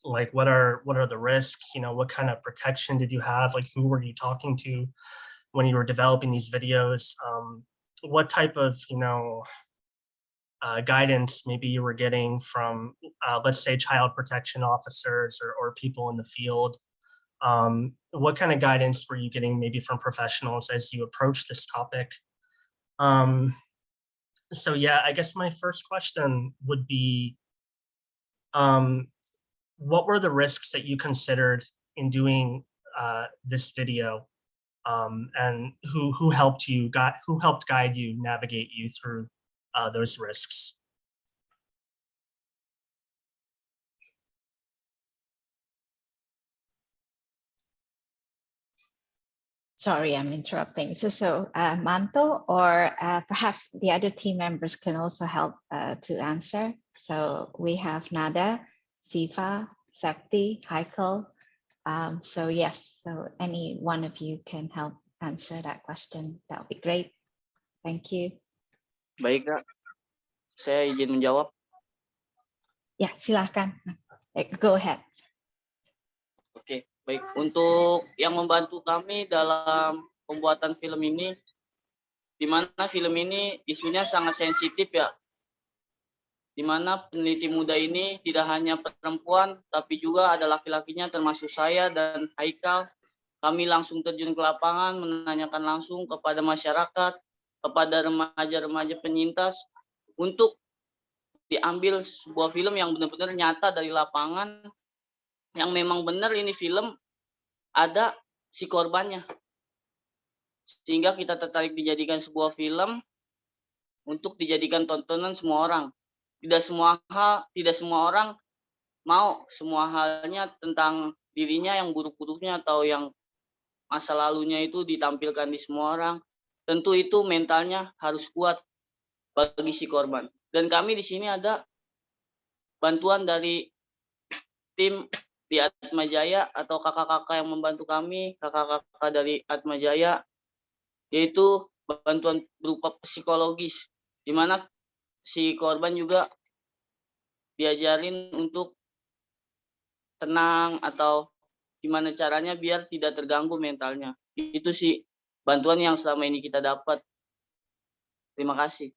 like, what are the risks? You know, what kind of protection did you have? Like, who were you talking to when you were developing these videos? What type of, you know, guidance maybe you were getting from, let's say, child protection officers or people in the field? What kind of guidance were you getting maybe from professionals as you approach this topic? So yeah, I guess my first question would be, what were the risks that you considered in doing this video? And who helped guide you, navigate you through those risks? Sorry, I'm interrupting. So Manto or perhaps the other team members can also help to answer. So we have Nada, Siva, Sakti, Heikel. So yes, so any one of you can help answer that question. That would be great. Thank you. Baik, Kak. Saya izin menjawab. Ya, silakan. Go ahead. Oke, baik. Untuk yang membantu kami dalam pembuatan film ini, di mana film ini isunya sangat sensitif ya. di mana peneliti muda ini tidak hanya perempuan, tapi juga ada laki-lakinya termasuk saya dan Haikal. Kami langsung terjun ke lapangan, menanyakan langsung kepada masyarakat, kepada remaja-remaja penyintas, untuk diambil sebuah film yang benar-benar nyata dari lapangan, yang memang benar ini film ada si korbannya. Sehingga kita tertarik dijadikan sebuah film untuk dijadikan tontonan semua orang. Tidak semua orang mau semua halnya tentang dirinya yang buruk-buruknya atau yang masa lalunya itu ditampilkan di semua orang. Tentu itu mentalnya harus kuat bagi si korban. Dan kami di sini ada bantuan dari tim di Atmajaya atau kakak-kakak yang membantu kami, kakak-kakak dari Atmajaya, yaitu bantuan berupa psikologis, di mana si korban juga diajarin untuk tenang atau gimana caranya biar tidak terganggu mentalnya. Itu sih bantuan yang selama ini kita dapat. Terima kasih.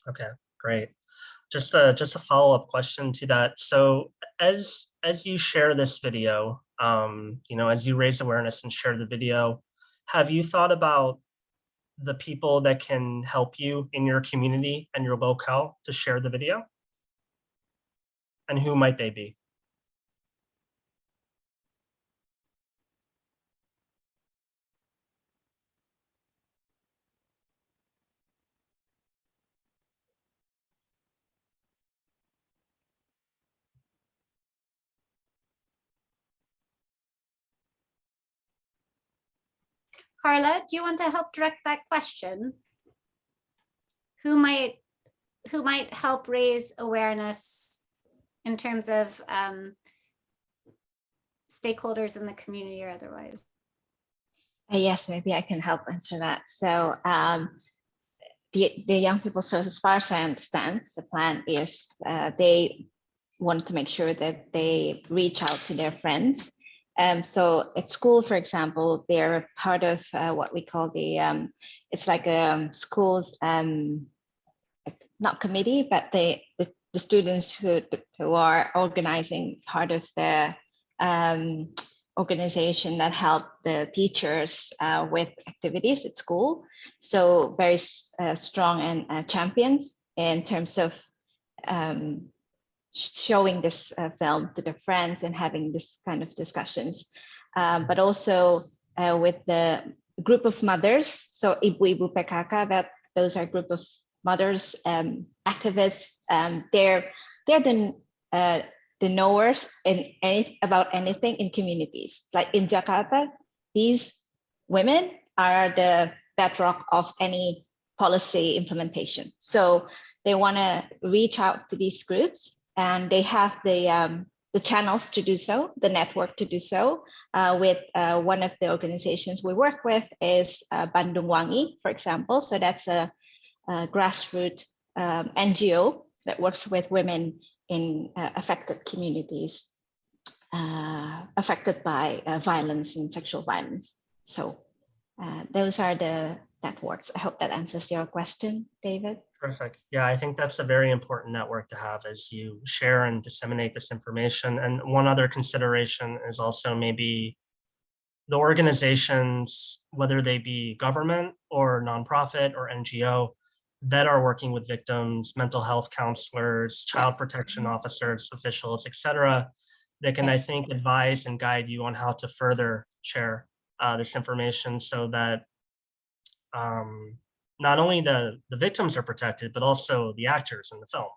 Okay, great. Just a follow-up question to that. So as you share this video, you know, as you raise awareness and share the video, have you thought about the people that can help you in your community and your locale to share the video? And who might they be? Carla, do you want to help direct that question? Who might help raise awareness in terms of stakeholders in the community or otherwise? Yes, maybe I can help answer that. So the young people, so as far as I understand, the plan is they want to make sure that they reach out to their friends. So at school, for example, they're part of what we call the, it's like a school's, not committee, but the students who are organizing part of the organization that help the teachers with activities at school. So very strong and champions in terms of showing this film to their friends and having this kind of discussions, but also with the group of mothers. So Ibu-Ibu PKK, that those are a group of mothers, activists. They're the knowers about anything in communities. Like in Jakarta, these women are the bedrock of any policy implementation. So they want to reach out to these groups, and they have the channels to do so, the network to do so. With one of the organizations we work with is Bandung Wangi, for example. So that's a grassroots NGO that works with women in affected communities affected by violence and sexual violence. So those are the networks. I hope that answers your question, David. Perfect. Yeah, I think that's a very important network to have as you share and disseminate this information. And one other consideration is also maybe the organizations, whether they be government or nonprofit or NGO, that are working with victims, mental health counselors, child protection officers, officials, etc., that can, I think, advise and guide you on how to further share this information so that not only the victims are protected, but also the actors in the film,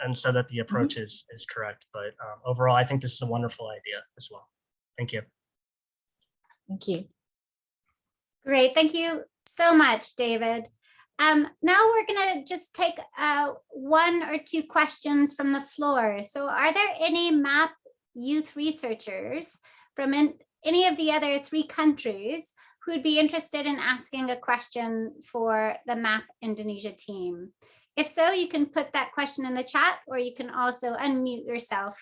and so that the approach is correct. But overall, I think this is a wonderful idea as well. Thank you. Thank you. Great, thank you so much, David. Now we're gonna just take one or two questions from the floor. So are there any MAP youth researchers from any of the other 3 countries who would be interested in asking a question for the MAP Indonesia team? If so, you can put that question in the chat, or you can also unmute yourself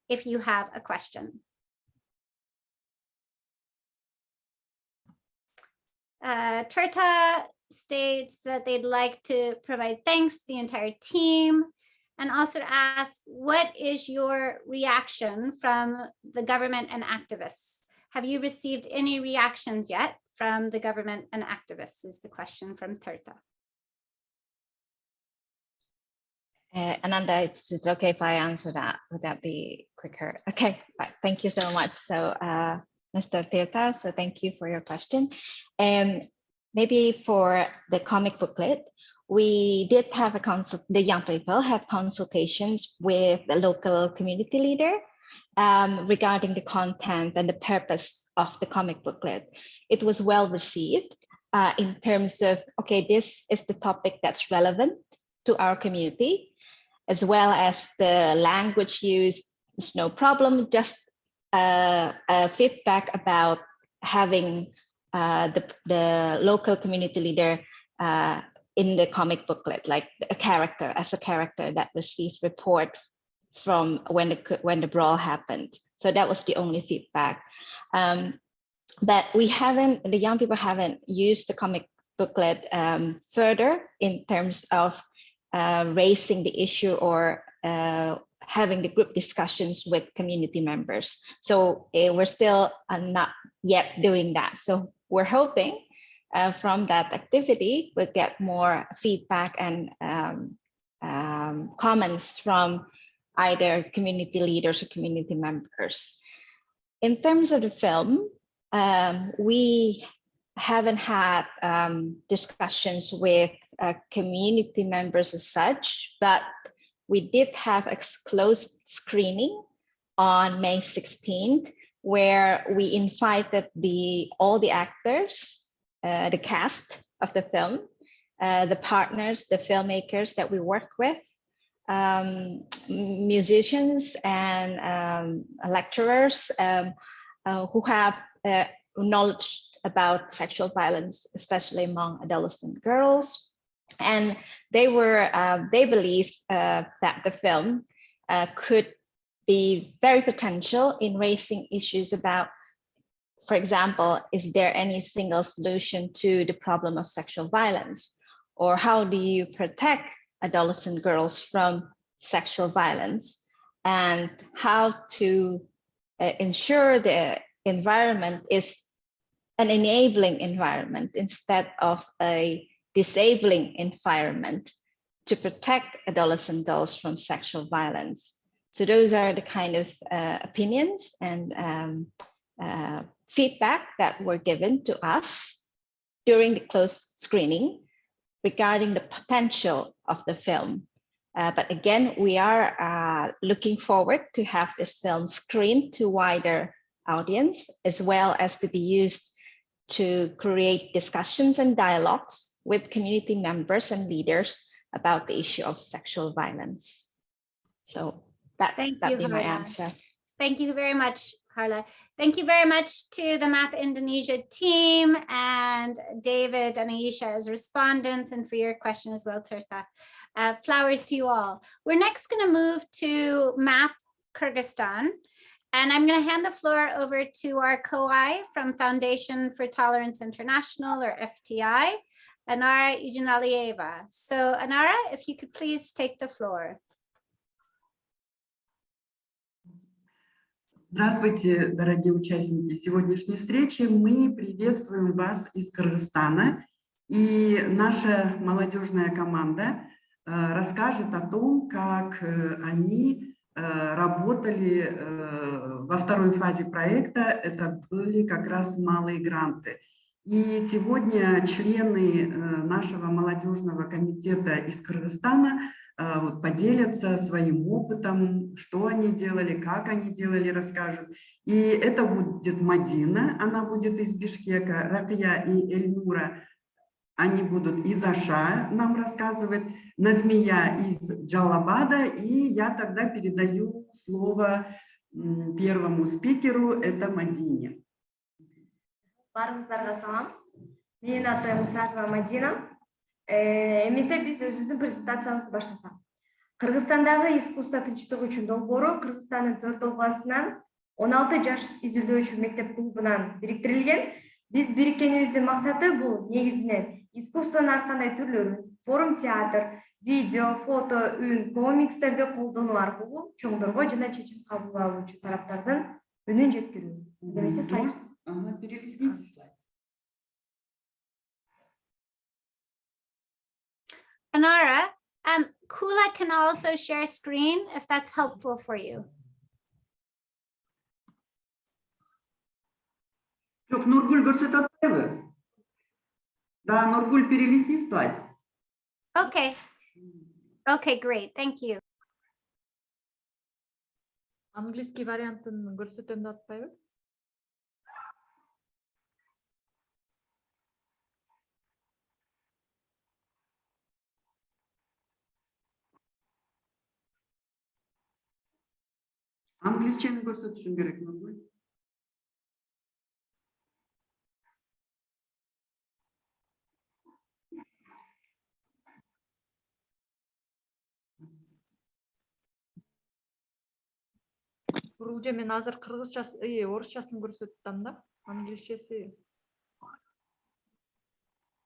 if you have a question. Tirta states that they'd like to provide thanks to the entire team, and also to ask, what is your reaction from the government and activists? Have you received any reactions yet from the government and activists, is the question from Tirtha. Ananda, it's okay if I answer that. Would that be quicker? Okay, thank you so much. So Mr. Tirtha, so thank you for your question. Maybe for the comic booklet, we did have the young people had consultations with the local community leader regarding the content and the purpose of the comic booklet. It was well received in terms of, okay, this is the topic that's relevant to our community, as well as the language used is no problem, just feedback about having the local community leader in the comic booklet, like a character that receives report from when the brawl happened. So that was the only feedback. But the young people haven't used the comic booklet further in terms of raising the issue or having the group discussions with community members. So we're still not yet doing that. So we're hoping from that activity, we'll get more feedback and comments from either community leaders or community members. In terms of the film, we haven't had discussions with community members as such, but we did have a closed screening on May 16th, where we invited all the actors, the cast of the film, the partners, the filmmakers that we work with, musicians and lecturers who have knowledge about sexual violence, especially among adolescent girls. And they believe that the film could be very potential in raising issues about, for example, is there any single solution to the problem of sexual violence? Or how do you protect adolescent girls from sexual violence? And how to ensure the environment is an enabling environment instead of a disabling environment to protect adolescent girls from sexual violence. So those are the kind of opinions and feedback that were given to us during the closed screening regarding the potential of the film. But again, we are looking forward to have this film screened to wider audience, as well as to be used to create discussions and dialogues with community members and leaders about the issue of sexual violence. So that'd be my answer. Thank you very much, Harla. Thank you very much to the MAP Indonesia team and David and Aisha as respondents, and for your question as well, Tirtha. Flowers to you all. We're next going to move to MAP Kyrgyzstan. And I'm going to hand the floor over to our co-I from Foundation for Tolerance International, or FTI, Anara Ijanalieva. So Anara, if you could please take the floor. Здравствуйте, дорогие участники сегодняшней встречи. Мы приветствуем вас из Кыргызстана. И наша молодежная команда расскажет о том, как они работали во второй фазе проекта. Это были как раз малые гранты. И сегодня члены нашего молодежного комитета из Кыргызстана поделятся своим опытом, что они делали, как они делали, расскажут. И это будет Мадина, она будет из Бишкека, Ракия и Эльнура, они будут из Аша нам рассказывать, Назмия из Джалабада, и я тогда передаю слово первому спикеру, это Мадине. Барыңыздарға салам. Менің атым Сатова Мадина. Эмесе биз өзүбүздүн презентациябызды баштасак. Кыргызстандагы искусство тынчтык үчүн долбоору Кыргызстандын 4 областынан 16 жаш изилдөөчү мектеп клубунан бириктирилген. Биз бириккенибиздин максаты бул негизинен искусствонун ар кандай түрлөрүн, форум театр, видео, фото, үн, комикстерди колдонуу аркылуу чоңдорго жана чечим кабыл алуучу тараптардын үнүн жеткирүү. Немесе слайд. Перелистните слайд. Anara, Kula can also share screen if that's helpful for you. Yok, Nurgul көрсөтүп атпайбы? Да, Nurgul перелистни слайд. Okay. Okay, great. Thank you. Английский вариантын көрсөтөм деп атпайбы? Англисчени көрсөтүшүм керек, Nurgul. Бурулже мен азыр кыргызчасы, орусчасын көрсөттүм да, англисчеси.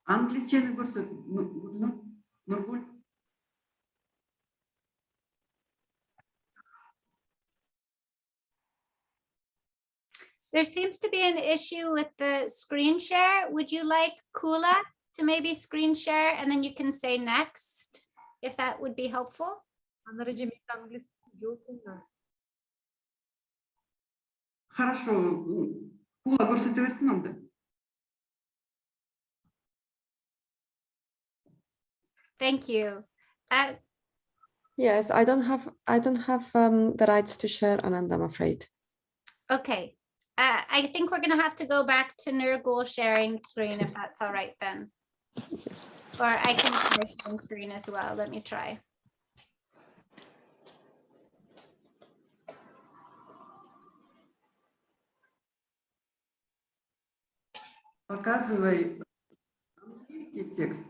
Англисчени көрсөт, Nurgul. There seems to be an issue with the screen share. Would you like Kula to maybe screen share and then you can say next, if that would be helpful? Хорошо, Кула көрсөтө берсин анда. Thank you. Yes, I don't have the rights to share, Ananda, I'm afraid. Okay. I think we're going to have to go back to Nurgul sharing screen if that's all right then. Or I can share screen as well. Let me try. Показывай английский текст.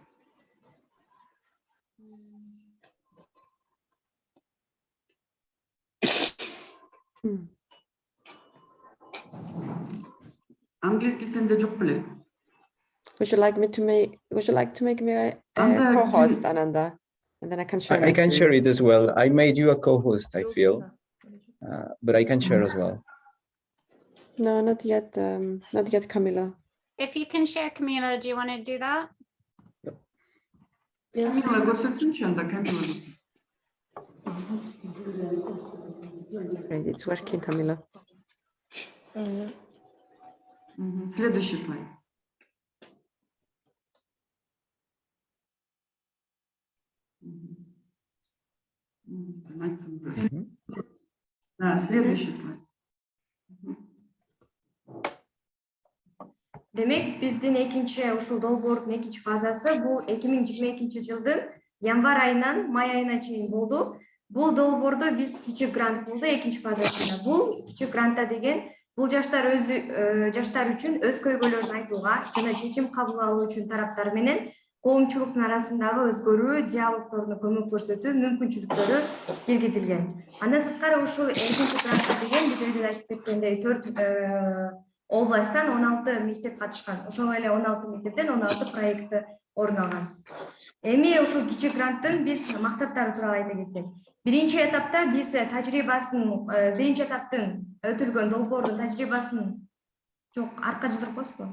Английский сенде жок беле. Would you like to make me a co-host, Ananda? And then I can share. I can share it as well. I made you a co-host, I feel, but I can share as well. No, not yet, Camila. If you can share, Camila, do you want to do that? Camila көрсөтсүнчү анда, Camila. Great, it's working, Camila. Следующий слайд. Да, следующий слайд. Демек, биздин ушул долбоордун экинчи фазасы бул 2022 жылдын январь айынан май айына чейин болду. Бул долбоордо биз кичи грант болду экинчи фазасында. Бул кичи грантта деген бул жаштар үчүн өз көйгөйлөрүн айтууга жана чечим кабыл алуу үчүн тараптар менен коомчулуктун арасындагы өзгөрүү диалогдоруна көмөк көрсөтүү мүмкүнчүлүктөрү киргизилген. Андан сырткары ушул экинчи грантта деген биз өзү айтып кеткендей 4 областтан 16 мектеп катышкан. Ошол эле 16 мектептен 16 проекти орун алган. Эми ушул кичи гранттын биз максаттары тууралуу айта кетсек, биринчи этапта биз биринчи этаптын өтүлгөн долбоордун тажрыйбасын артка жылдырып коесузбу?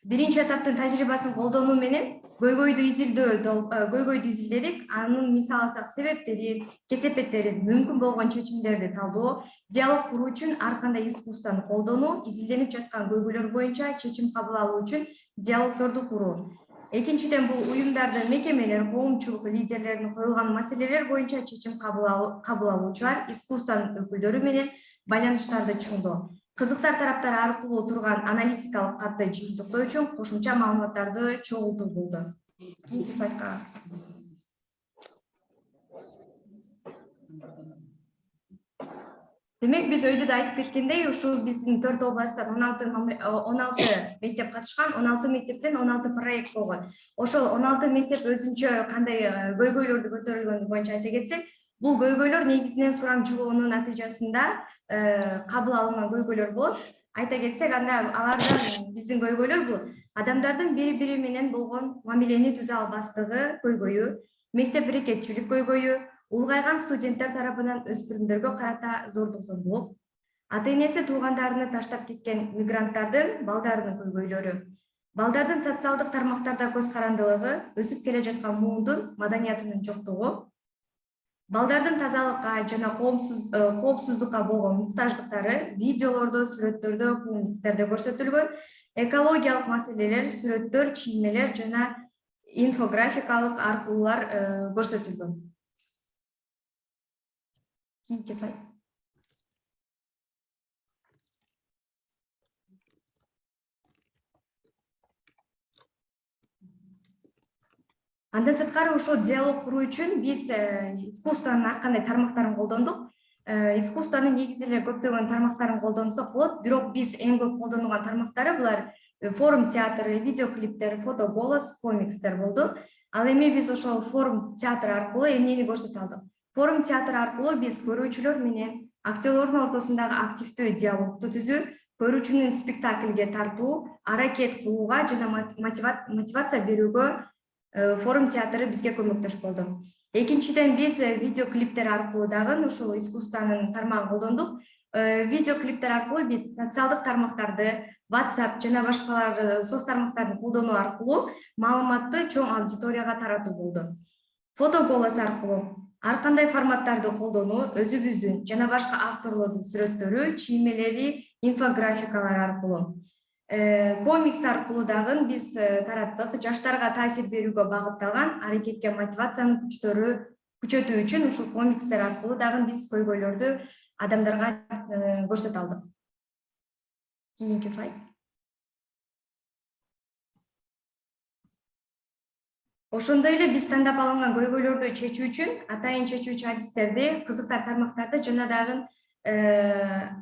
Биринчи этаптын тажрыйбасын колдонуу менен көйгөйдү изилдедик, анын мисал алсак себептери, кесепеттери, мүмкүн болгон чечимдерди талдоо, диалог куруу үчүн ар кандай искусствону колдонуу, изилденип жаткан көйгөйлөр боюнча чечим кабыл алуу үчүн диалогдорду куруу. Экинчиден бул уюмдардын, мекемелер, коомчулук лидерлеринин коюлган маселелер боюнча чечим кабыл алуучулар, искусствонун өкүлдөрү менен байланыштарды чыңдоо. Кызыктар тараптар аркылуу турган аналитикалык катты жыйынтыктоо үчүн кошумча маалыматтарды чогултуу болду. Кийинки слайдка. Демек, биз өйдө да айтып кеткендей, ушул биздин 4 областтан 16 мектеп катышкан, 16 мектептен 16 проект болгон. Ошол 16 мектеп өзүнчө кандай көйгөйлөрдү көтөрүлгөнү боюнча айта кетсек, Бул көйгөйлөр негизинен сурамчылоонун натыйжасында кабыл алынган көйгөйлөр болот. Айта кетсек, анда алардан биздин көйгөйлөр бул адамдардын бири-бири менен болгон мамилени түзө албастыгы көйгөйү, мектеп берекетчилик көйгөйү, улгайган студенттер тарапынан өспүрүмдөргө карата зордук зомбулук, ата-энеси туугандарыны таштап кеткен мигранттардын балдарынын көйгөйлөрү, балдардын социалдык тармактарда көз карандылыгы, өсүп келе жаткан муундун маданиятынын жоктугу, балдардын тазалыкка жана коопсуздукка болгон муктаждыктары видеолордо, сүрөттөрдө, комикстерде көрсөтүлгөн, экологиялык маселелер, сүрөттөр, чиймелер жана инфографикалык аркылуулар көрсөтүлгөн. Кийинки слайд. Андан сырткары ошол диалог куруу үчүн биз искусствонун ар кандай тармактарын колдондук. Искусствонун негизи эле көптөгөн тармактарын колдонсок болот, бирок биз эң көп колдонулган тармактары булар форум театры, видеоклиптер, фото голос, комикстер болду. Ал эми биз ошол форум театр аркылуу эмнени көрсөтө алдык? Форум театр аркылуу биз көрүүчүлөр менен актерлордун ортосундагы активдүү диалогду түзүү, көрүүчүнүн спектакльге тартуу, аракет кылууга жана мотивация берүүгө форум театры бизге көмөктөш болду. Экинчиден биз видеоклиптер аркылуу дагы ушул искусствонун тармагын колдондук. Видеоклиптер аркылуу биз социалдык тармактарды, WhatsApp жана башкалар соц тармактарын колдонуу аркылуу маалыматты чоң аудиторияга таратуу болду. Фото голос аркылуу ар кандай форматтарды колдонуу, өзүбүздүн жана башка авторлордун сүрөттөрү, чиймелери, инфографикалар аркылуу. Комикс аркылуу дагы биз тараттык. Жаштарга таасир берүүгө багытталган аракетке мотивациянын күчөтүү үчүн ушул комикстер аркылуу дагы биз көйгөйлөрдү адамдарга көрсөтө алдык. Кийинки слайд. Ошондой эле биз тандап алынган көйгөйлөрдү чечүү үчүн атайын чечүүчү адистерди, кызыктар тармактарды жана дагы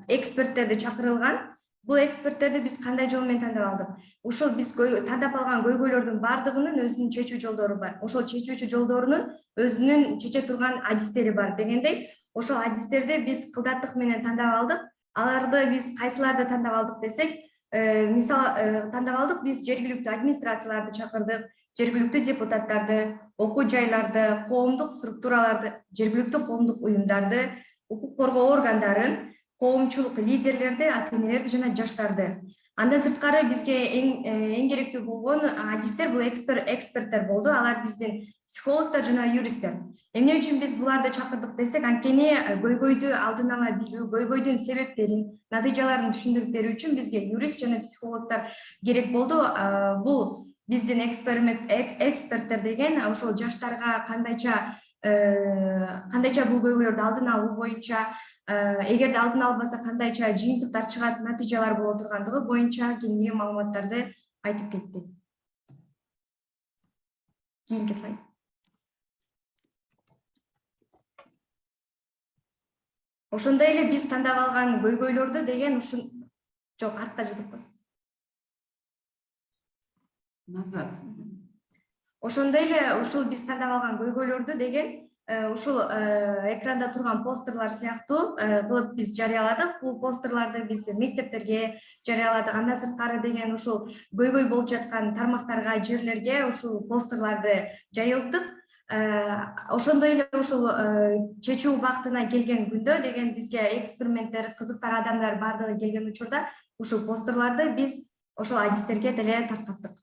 эксперттерди чакырылган. Бул эксперттерди биз кандай жол менен тандап алдык? Ушул биз тандап алган көйгөйлөрдүн бардыгынын өзүнүн чечүү жолдору бар. Ошол чечүүчү жолдорунун өзүнүн чече турган адистери бар дегендей, ошол адистерди биз кылдаттык менен тандап алдык. Аларды биз кайсыларды тандап алдык десек, мисалы тандап алдык, биз жергиликтүү администрацияларды чакырдык, жергиликтүү депутаттарды, окуу жайларды, коомдук структураларды, жергиликтүү коомдук уюмдарды, укук коргоо органдарын, коомчулук лидерлерди, ата-энелерди жана жаштарды. Андан сырткары бизге эң керектүү болгон адистер бул эксперттер болду. Алар биздин психологдор жана юристтер. Эмне үчүн биз буларды чакырдык десек, анткени көйгөйдү алдын ала билүү, көйгөйдүн себептерин, натыйжаларын түшүндүрүп берүү үчүн бизге юрист жана психологдор керек болду. Бул биздин эксперттер деген ошол жаштарга кандайча бул көйгөйлөрдү алдын алуу боюнча, эгерде алдын албаса кандайча жыйынтыктар чыгат, натыйжалар боло тургандыгы боюнча кеңири маалыматтарды айтып кетти. Кийинки слайд. Ошондой эле биз тандап алган көйгөйлөрдү деген жок, артка жыдыкпыз. Назад. Ошондой эле ушул биз тандап алган көйгөйлөрдү деген ушул экранда турган постерлар сыяктуу кылып биз жарыяладык. Бул постерларды биз мектептерге жарыяладык. Андан сырткары деген ушул көйгөй болуп жаткан тармактарга, жерлерге ушул постерларды жайылттык. Ошондой эле ушул чечүү убактына келген күндө деген бизге эксперименттер, кызыктар адамдар бардыгы келген учурда ушул постерларды биз ошол адистерге деле таркаттык.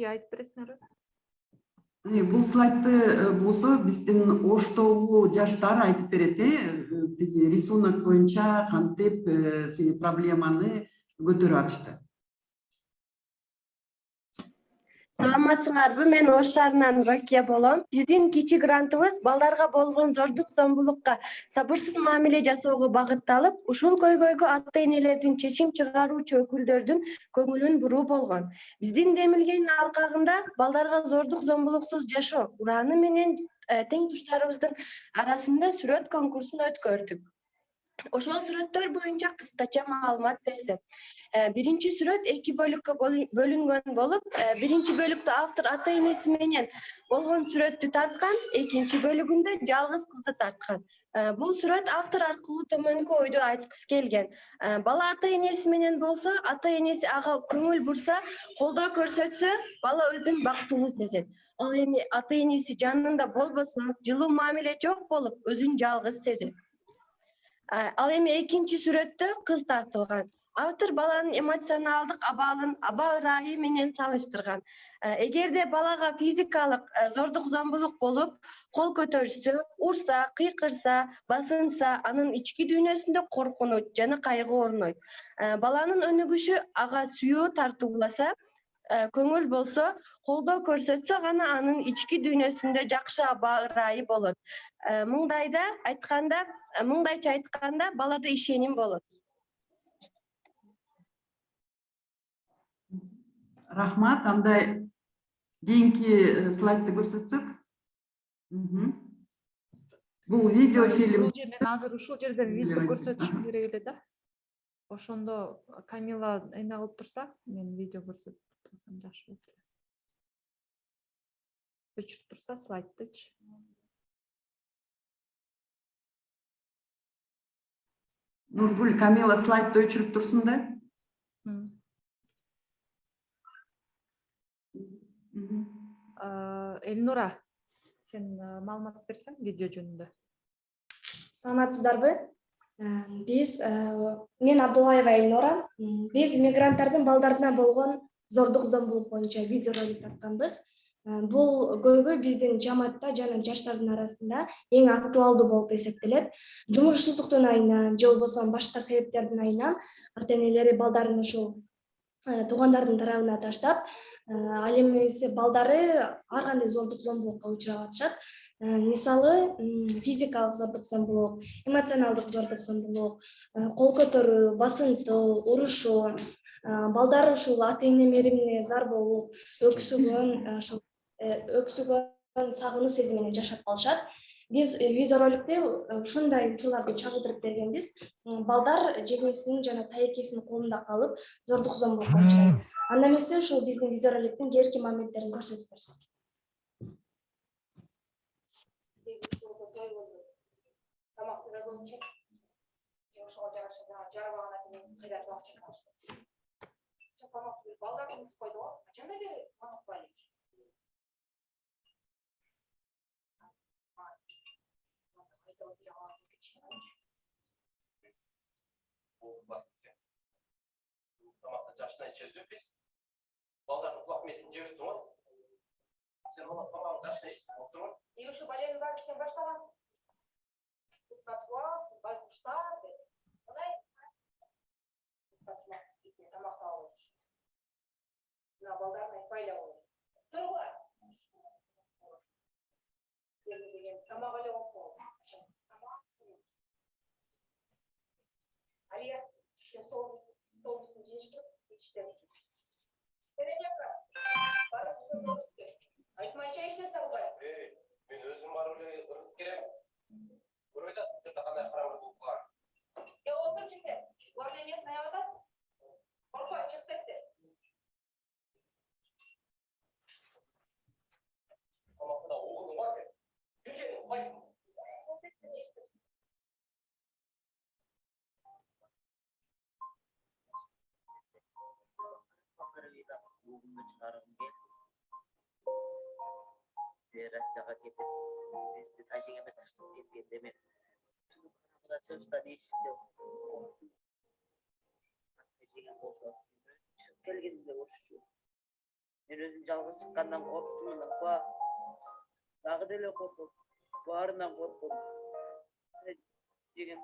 Айтып бересиңерби? Бул слайдты болсо биздин Оштогу жаштар айтып берет, тиги рисунок боюнча кантип тиги проблеманы көтөрүп атышты. Саламатсыңарбы? Мен Ош шаарынан Рокия болом. Биздин кичи грантыбыз балдарга болгон зордук зомбулукка сабырсыз мамиле жасоого багытталып, ушул көйгөйгө ата-энелердин чечим чыгаруучу өкүлдөрдүн көңүлүн буруу болгон. Биздин демилгенин аркагында балдарга зордук зомбулуксуз жашоо ураны менен тең туштарыбыздын арасында сүрөт конкурсун өткөрдүк. Ошол сүрөттөр боюнча кыскача маалымат берсем. Биринчи сүрөт 2 бөлүккө бөлүнгөн болуп, биринчи бөлүктө автор ата энеси менен болгон сүрөттү тарткан, экинчи бөлүгүндө жалгыз кызды тарткан. Бул сүрөт автор аркылуу төмөнкү ойду айткысы келген. Бала ата энеси менен болсо, ата энеси ага көңүл бурса, колдоо көрсөтсө, бала өзүн бактылуу сезет. Ал эми ата энеси жанында болбосо, жылуу мамиле жок болуп, өзүн жалгыз сезет. Ал эми экинчи сүрөттө кыз тартылган. Автор баланын эмоционалдык абалын аба ырайы менен салыштырган. Эгерде балага физикалык зордук зомбулук болуп, кол көтөрүшсө, урса, кыйкырса, басынса, анын ички дүйнөсүндө коркунуч жана кайгы орнойт. Баланын өнүгүшү ага сүйүү тартууласа, көңүл болсо, колдоо көрсөтсө гана анын ички дүйнөсүндө жакшы аба ырайы болот. Мындайча айтканда, балада ишеним болот. Рахмат, андай кийинки слайдты көрсөтсөк. Бул видеофильм. Мен азыр ушул жерде видео көрсөтүшүм керек эле да. Ошондо Камила эме кылып турса, мен видео көрсөтүп турсам жакшы болот эле. Өчүрүп турса слайдтычы. Нургүл, Камила слайдты өчүрүп турсун да. Элнура, сен маалымат берсең видео жөнүндө. Саламатсыздарбы? Мен Абдуллаева Элнура. Биз мигранттардын балдарына болгон зордук зомбулук боюнча видео ролик тартканбыз. Бул көйгөй биздин жамаатта жана жаштардын арасында эң актуалдуу болуп эсептелет. Жумушсуздуктун айынан же болбосо башка себептердин айынан ата энелери балдарын ушул туугандардын тарабына таштап, ал эми балдары ар кандай зордук зомбулукка учурап атышат. Мисалы, физикалык зордук зомбулук, эмоционалдык зордук зомбулук, кол көтөрүү, басынтуу, урушуу, балдар ушул ата эне мээримине зар болуп, өксүгөн, сагынуу сезими менен жашап калышат. Биз видеороликте ушундай учурларды чагылдырып бергенбиз. Балдар жеңесинин жана тайекесинин колунда калып, зордук зомбулукка учурайт. Анда эмесе ушул биздин видеороликтин кээинки моменттерин көрсөтүп берсек. Тамақты жашына ішіп өпес. Балдардың құлақ месін жеп өттің ғой. Сен оны тамағын жашына ішсің отырмын. И еще болезнь бар, сен баштаған. Тұтқатуа, байқұштар, қалай? Тұтқатуа, тамақты алып жүр. Мына балдарын айтпайлы ғой. Тұр ғой. Тамақ әлі оқу. Алия, сен сол Столбусын жештіп, ішті. Тереңеп раз. Барып, сөз өтті. Айтмайынша ішті талбай. Мен өзім барып ұрыс керемін. Бір ойдасың, сен тақандай қарамыр тұтылған. Отыр жүрсе, олардың емесін аяғатасың. Қорқой, шықтайсың. Тамақта оқыдың ғой сен. Білгенің ұқпайсың. Россияға кетіп, бізді тәжіңеме таштып кеткенде мен бұда шығыштан ешінде тәжіңем болса, шығып келгенімде орысшы. Мен өзім жалғыз шыққаннан қорқтым, тағы деле қорқып, барынан қорқып. Деген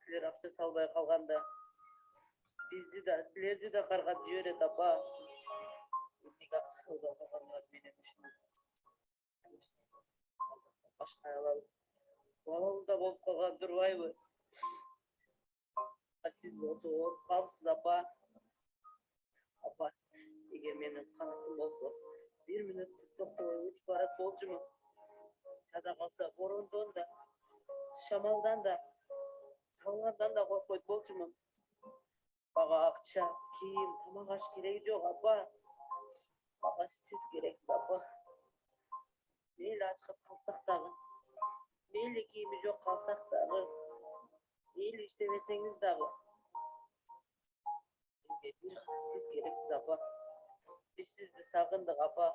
сілер ақша салбай қалғанда, сілерді де қарғап жібереді, апа. Неге ақша салбай қалғандар менен үшін. Башқа алалып, балалы да болып қалған дұрбайбы. Сіз болса орып қалыпсыз, апа. Апа, егер менің қанатым болса, 1 минут тоқтабай өтіп барады болчуму. Сада қалса, борындан да, шамалдан да, Таңlardan da korkuyt bolчумун. Baga akça, kiyim, tamак aş keregi jok apa. Baga siz kereksiz apa. Meyli açkap kalsak dagı. Meyli kiyimi jok kalsak dagı. Meyli işlemeseniz dagı. Bizge bir siz kereksiz apa. Biz sizdi sagındık apa.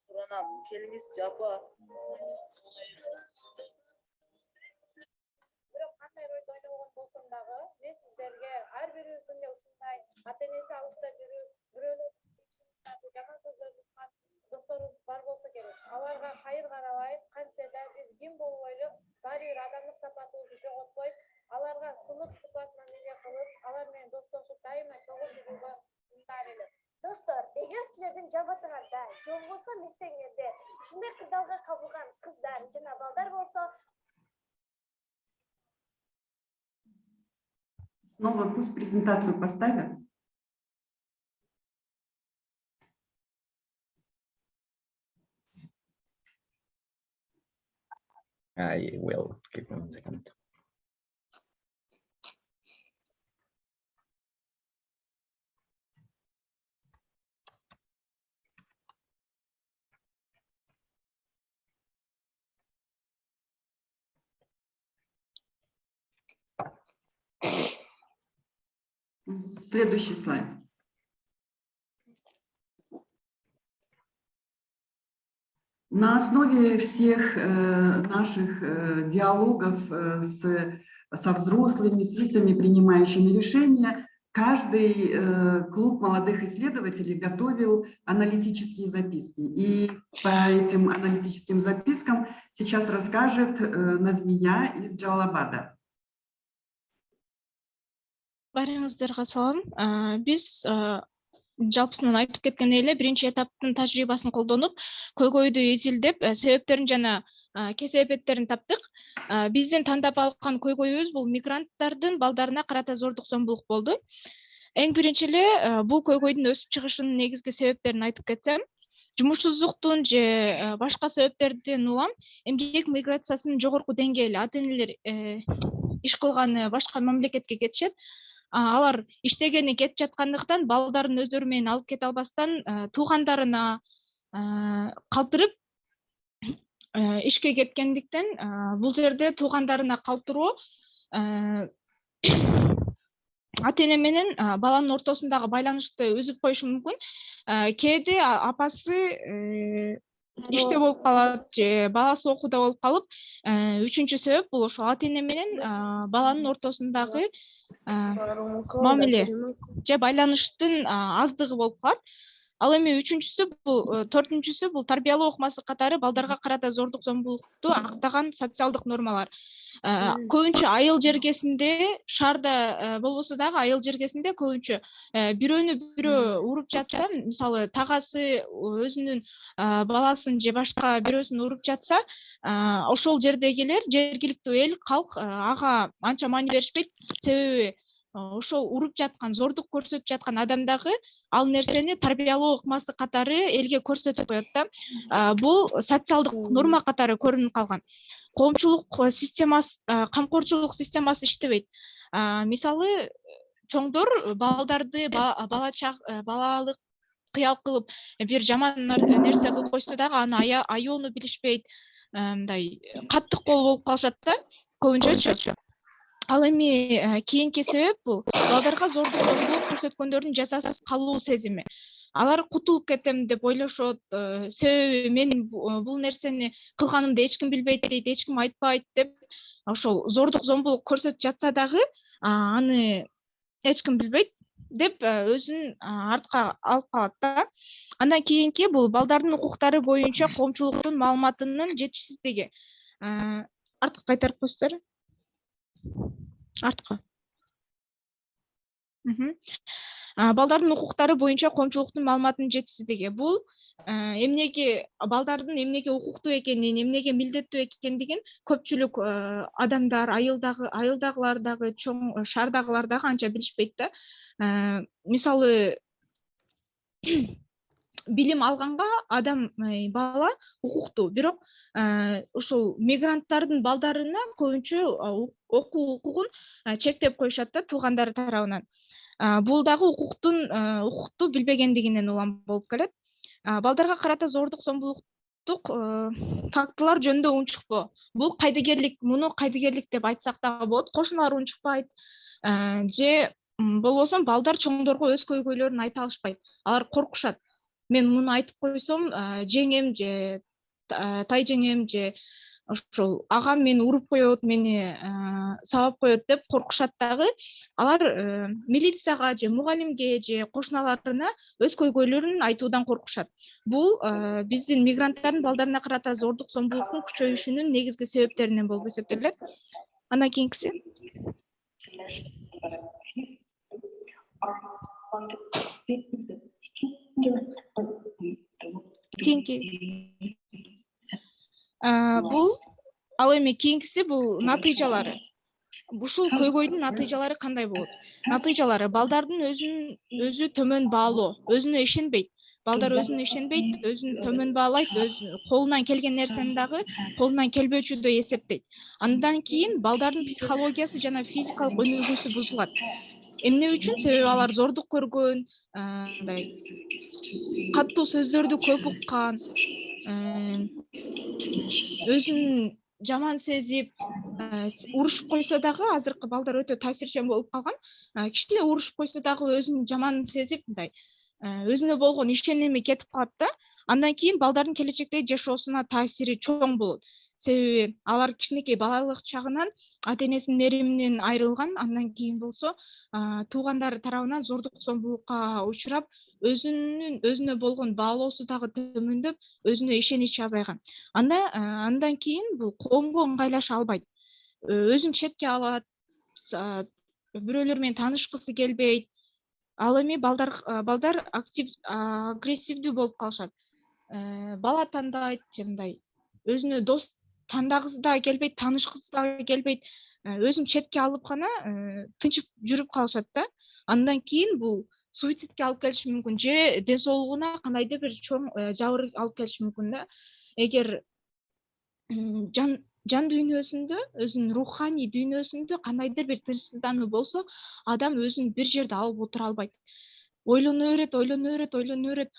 Suranam kelingizçi apa. Бирок кандай ролду ойногон болсом дагы, мен сиздерге ар бирибиздин эле ушундай ата энеси алыста жүрүп, бирөөнүн жаман сөздөр уткан досторубуз бар болсо керек. Аларга кайыр карабай, кантсе да биз ким болуп ойлоп, баары бир адамдык сапатыбызды жоготпой, аларга сынып сыпатынан эле кылып, алар менен достошуп дайыма чогуу жүрүүгө ынтаар элем. Достор, эгер силердин жабатыңарда же болбосо мектебиңерде ушундай кырдаалга кабылган кыздар жана балдар болсо, Снова пусть презентацию поставят. I will. Give me 1 second. Следующий слайд. На основе всех наших диалогов со взрослыми, с лицами, принимающими решения, каждый клуб молодых исследователей готовил аналитические записки. И по этим аналитическим запискам сейчас расскажет Назмия из Джалалабада. Барыңыздарга салам. Биз жалпысынан айтып кеткен эле биринчи этаптын тажрыйбасын колдонуп, көйгөйдү изилдеп, себептерин жана кесепеттерин таптык. Биздин тандап алган көйгөйүбүз бул мигранттардын балдарына карата зордук зомбулук болду. Эң биринчи эле бул көйгөйдүн өсүп чыгышынын негизги себептерин айтып кетсем, жумушсуздуктун же башка себептерден улам эмгек миграциясынын жогорку деңгээли, ата энелер иш кылганы башка мамлекетке кетишет. Алар иштегени кетип жаткандыктан балдарын өздөрү менен алып кете албастан туугандарына калтырып ишке кеткендиктен бул жерде туугандарына калтыруу ата эне менен баланын ортосундагы байланышты үзүп коюшу мүмкүн. Кээде апасы иште болуп калат же баласы окууда болуп калып, үчүнчү себеп бул ошол ата эне менен баланын ортосундагы мамиле же байланыштын аздыгы болуп калат. Ал эми төртүнчүсү бул тарбиялоо ыкмасы катары балдарга карата зордук зомбулукту актаган социалдык нормалар. Көбүнчө айыл жергесинде, шаарда болбосо дагы айыл жергесинде көбүнчө бирөөнү бирөө уруп жатса, мисалы тагасы өзүнүн баласын же башка бирөөсүн уруп жатса, ошол жердегилер, жергиликтүү эл, калк ага анча маани беришпейт. Себеби ошол уруп жаткан, зордук көрсөтүп жаткан адам дагы ал нерсени тарбиялоо ыкмасы катары элге көрсөтүп коет да. Бул социалдык норма катары көрүнүп калган. Коомчулук системасы, камкорчулук системасы иштебейт. Мисалы, чоңдор балдарды балалык кыял кылып бир жаман нерсе кылып койсо дагы аны аябууну билишпейт. Мындай каттык кол болуп калышат да, көбүнчөчү. Ал эми кийинки себеп бул балдарга зордук зомбулук көрсөткөндөрдүн жазасыз калуу сезими. Алар кутулуп кетем деп ойлошот. Себеби мен бул нерсени кылганымды эч ким билбейт дейт, эч ким айтпайт деп ошол зордук зомбулук көрсөтүп жатса дагы аны эч ким билбейт деп өзүн артка алып калат да. Андан кийинки бул балдардын укуктары боюнча коомчулуктун маалыматынын жетишсиздиги. Артка кайтарып койсуздар. Артка. Балдардын укуктары боюнча коомчулуктун маалыматынын жетишсиздиги. Бул эмнеге балдардын эмнеге укуктуу экенин, эмнеге милдеттүү экендигин көпчүлүк адамдар, айылдагылар дагы, чоң шаардагылар дагы анча билишпейт да. Мисалы билим алганга адам бала укуктуу, бирок ушул мигранттардын балдарына көбүнчө окуу укугун чектеп коюшат да туугандары тарабынан. Бул дагы укукту билбегендигинен улам болуп келет. Балдарга карата зордук зомбулуктук фактылар жөнүндө унчукпо. Бул кайдыгерлик, муну кайдыгерлик деп айтсак дагы болот. Кошуналар унчукпайт же болбосо балдар чоңдорго өз көйгөйлөрүн айта алышпайт. Алар коркушат. Мен муну айтып койсом, жеңем же тай жеңем же ошол агам мени уруп коет, мени сабап коет деп коркушат дагы. Алар милицияга же мугалимге же кошуналарына өз көйгөйлөрүн айтуудан коркушат. Бул биздин мигранттардын балдарына карата зордук зомбулуктун күчөйүшүнүн негизги себептеринен болуп эсептелет. Андан кийинкиси. Бул ал эми кийинкиси бул натыйжалары. Ушул көйгөйдүн натыйжалары кандай болот? Натыйжалары балдардын өзү төмөн баалоо, өзүнө ишенбейт. Балдар өзүнө ишенбейт, өзүн төмөн баалайт, өз колунан келген нерсени дагы колунан келбөөчүдөй эсептейт. Андан кийин балдардын психологиясы жана физикалык өнүгүүсү бузулат. Эмне үчүн? Себеби алар зордук көргөн, мындай каттуу сөздөрдү көп уккан, өзүн жаман сезип, урушуп койсо дагы, азыркы балдар өтө таасирчен болуп калган. Кичине эле урушуп койсо дагы өзүн жаман сезип, мындай өзүнө болгон ишеними кетип калат да. Андан кийин балдардын келечектеги жашоосуна таасири чоң болот. Себеби алар кичинекей балалык чагынан ата-энесинин мериминен айрылган, андан кийин болсо туугандары тарабынан зордук зомбулукка учурап, өзүнө болгон баалоосу дагы төмөндөп, өзүнө ишеничи азайган. Андан кийин бул коомго ыңгайлаша албайт. Өзүн четке алат, бирөөлөр менен таанышкысы келбейт. Ал эми балдар агрессивдүү болуп калышат. Бала тандайт, же мындай өзүнө дос тандагысы дагы келбейт, таанышкысы дагы келбейт. Өзүн четке алып гана тынчып жүрүп калышат да. Андан кийин бул суицидке алып келиши мүмкүн, же ден соолугуна кандайдыр бир чоң жабыр алып келиши мүмкүн да. Эгер жан дүйнөсүндө, өзүнүн руханий дүйнөсүндө кандайдыр бир тынчсыздануу болсо, адам өзүн бир жерде алып отура албайт. Ойлоно берет.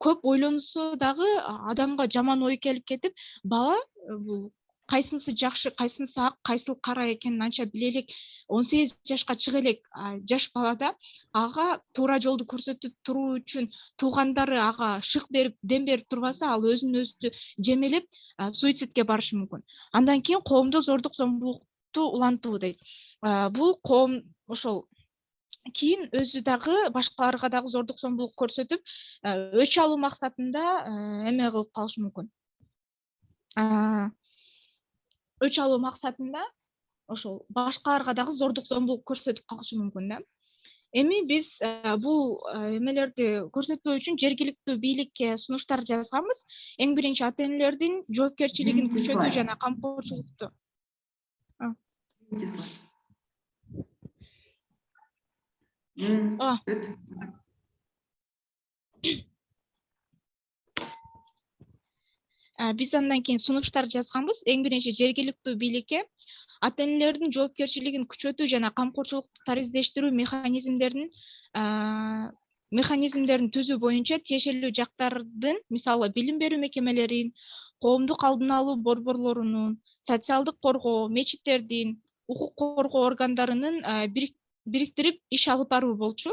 Көп ойлонсо дагы адамга жаман ой келип кетип, бала бул кайсынысы жакшы, кайсынысы ак, кайсыл кара экенин анча биле элек, 18 жашка чыга элек жаш балада ага туура жолду көрсөтүп туруу үчүн туугандары ага шык берип, дем берип турбаса, ал өзүн өзү жемелеп суицидке барышы мүмкүн. Андан кийин коомдо зордук зомбулукту улантуу дейт. Бул коом ошол кийин өзү дагы башкаларга дагы зордук зомбулук көрсөтүп, өч алуу максатында эме кылып калышы мүмкүн. Өч алуу максатында ошол башкаларга дагы зордук зомбулук көрсөтүп калышы мүмкүн да. Эми биз бул эмелерди көрсөтпөө үчүн жергиликтүү бийликке сунуштар жазганбыз. Эң биринчи ата-энелердин жоопкерчилигин күчөтүү жана камкорчулукту. Биз андан кийин сунуштар жазганбыз. Эң биринчи жергиликтүү бийликке ата-энелердин жоопкерчилигин күчөтүү жана камкорчулукту тариздештирүү механизмдерин түзүү боюнча тиешелүү жактардын, мисалы билим берүү мекемелерин, коомдук алдын алуу борборлорунун, социалдык коргоо, мечиттердин, укук коргоо органдарынын бириктирип иш алып баруу болчу.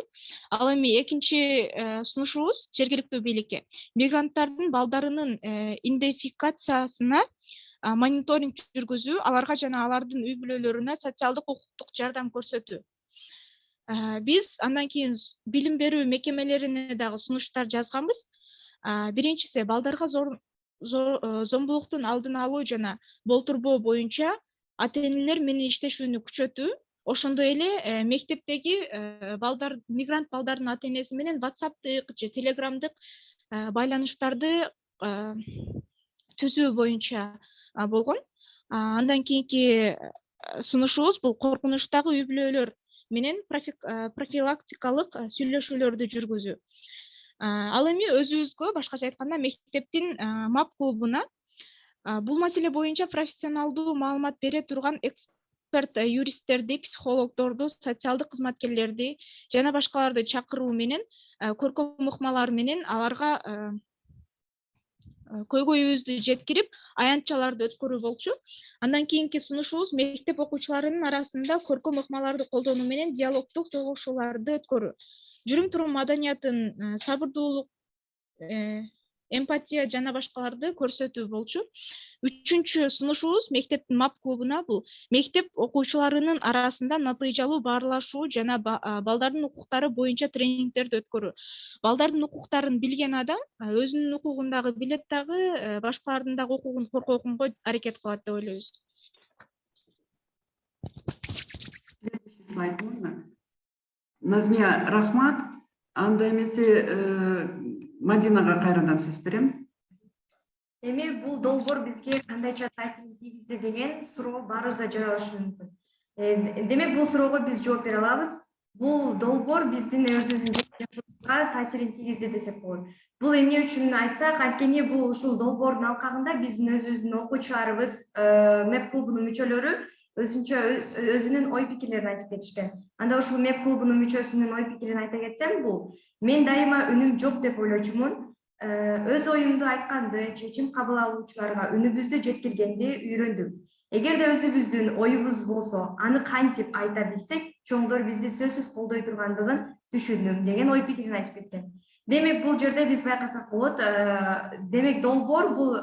Ал эми экинчи сунушубуз жергиликтүү бийликке мигранттардын балдарынын идентификациясына мониторинг жүргүзүү, аларга жана алардын үй бүлөлөрүнө социалдык укуктук жардам көрсөтүү. Биз андан кийин билим берүү мекемелерине дагы сунуштар жазганбыз. Биринчиси балдарга зомбулуктун алдын алуу жана болтурбоо боюнча ата-энелер менен иштешүүнү күчөтүү. Ошондой эле мектептеги мигрант балдардын ата-энеси менен WhatsApp-тык же Telegram-дык байланыштарды түзүү боюнча болгон. Андан кийинки сунушубуз бул коркунучтагы үй бүлөлөр менен профилактикалык сүйлөшүүлөрдү жүргүзүү. Ал эми өзүбүзгө башкача айтканда мектептин мап клубуна бул маселе боюнча профессионалдуу маалымат бере турган эксперт юристтерди, психологдорду, социалдык кызматкерлерди жана башкаларды чакыруу менен көркөм ыкмалар менен аларга көйгөйүбүздү жеткирип, аянтчаларды өткөрүү болчу. Андан кийинки сунушубуз мектеп окуучуларынын арасында көркөм ыкмаларды колдонуу менен диалогдук жолугушууларды өткөрүү. Жүрүм-турум маданиятын, сабырдуулук, эмпатия жана башкаларды көрсөтүү болчу. Үчүнчү сунушубуз мектептин мап клубуна бул мектеп окуучуларынын арасында натыйжалуу баарлашуу жана балдардын укуктары боюнча тренингдерди өткөрүү. Балдардын укуктарын билген адам өзүнүн укугун дагы билет дагы, башкалардын дагы укугун коргогонго аракет кылат деп ойлойбуз. Слайд можно? Назмия, рахмат. Анда эмесе Мадинага кайрадан сөз берем. Эми бул долбоор бизге кандайча таасирин тийгизди деген суроо баарыбызда жаралышы мүмкүн. Демек бул суроого биз жооп бере алабыз. Бул долбоор биздин өзүбүздүн жашообузга таасирин тийгизди десек болот. Бул эмне үчүн айтсак, анткени бул ушул долбоордун алкагында биздин өзүбүздүн окуучуларыбыз, МЭП клубунун мүчөлөрү өзүнүн ой пикирлерин айтып кетишкен. Анда ушул МЭП клубунун мүчөсүнүн ой пикирин айта кетсем, бул мен дайыма үнүм жок деп ойлочумун. Өз оюмду айтканды, чечим кабыл алуучуларга үнүбүздү жеткиргенди үйрөндүм. Эгерде өзүбүздүн оюбуз болсо, аны кантип айта билсек, чоңдор бизди сөзсүз колдой тургандыгын түшүндүм деген ой пикирин айтып кеткен. Демек бул жерде биз байкасак болот, демек долбоор бул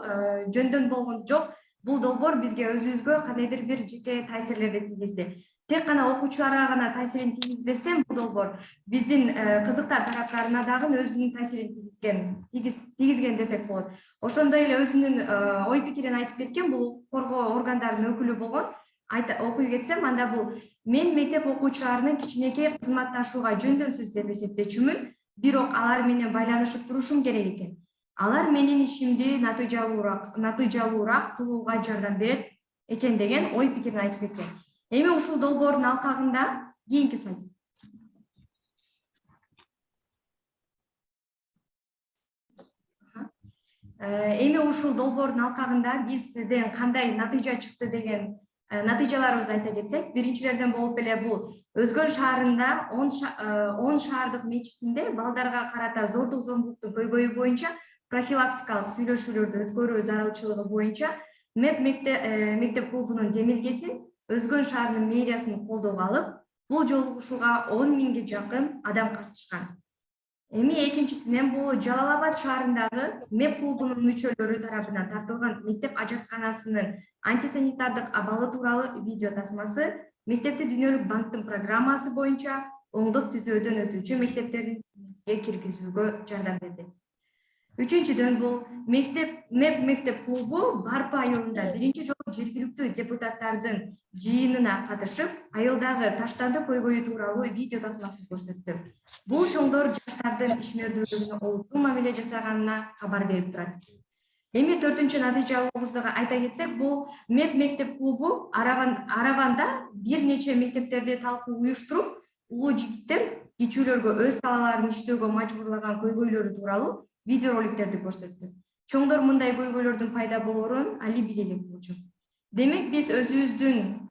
жөндөн болгон жок. Бул долбоор бизге өзүбүзгө кандайдыр бир жеке таасирлерди тийгизди. Тек гана окуучуларга гана таасирин тийгизбестен, бул долбоор биздин кызыктар тараптарына дагы өзүнүн таасирин тийгизген десек болот. Ошондой эле өзүнүн ой пикирин айтып кеткен бул коргоо органдарынын өкүлү болгон. Окуй кетсем, анда бул мен мектеп окуучуларынын кичинекей кызматташууга жөндөмсүз деп эсептечүмүн, бирок алар менен байланышып турушум керек экен. Алар менин ишимди натыйжалуураак кылууга жардам берет экен деген ой пикирин айтып кеткен. Эми ушул долбоордун алкагында кийинки слайд. Эми ушул долбоордун алкагында бизден кандай натыйжа чыкты деген натыйжаларыбызды айта кетсек, биринчилерден болуп эле бул Өзгөн шаарында 10 шаардык мечитинде балдарга карата зордук зомбулуктун көйгөйү боюнча профилактикалык сүйлөшүүлөрдү өткөрүү зарылчылыгы боюнча МЭП мектеп клубунун демилгесин Өзгөн шаарынын мэриясынын колдоого алып, бул жолугушууга 10 миңге жакын адам катышкан. Эми экинчисинен бул Жалал-Абад шаарындагы МЭП клубунун мүчөлөрү тарабынан тартылган мектеп ажатканасынын антисанитардык абалы тууралуу видео тасмасы мектепти Дүйнөлүк банктын программасы боюнча оңдоп түзөөдөн өтүүчү мектептердин тизимине киргизүүгө жардам берди. Үчүнчүдөн бул МЭП мектеп клубу Барпа айылында биринчи жолу жергиликтүү депутаттардын жыйынына катышып, айылдагы таштанды көйгөйү тууралуу видео тасмасын көрсөттү. Бул чоңдор жаштардын ишмердүүлүгүнө олуттуу мамиле жасаганына кабар берип турат. Эми 4-чү натыйжалуубузду айта кетсек, бул МЭП мектеп клубу Араванда бир нече мектептерде талкуу уюштуруп, улуу жигиттер кичүүлөргө өз талааларын иштөөгө мажбурлаган көйгөйлөрү тууралуу видеороликтерди көрсөттү. Чоңдор мындай көйгөйлөрдүн пайда болоорун али биле элек болчу. Демек биз өзүбүздүн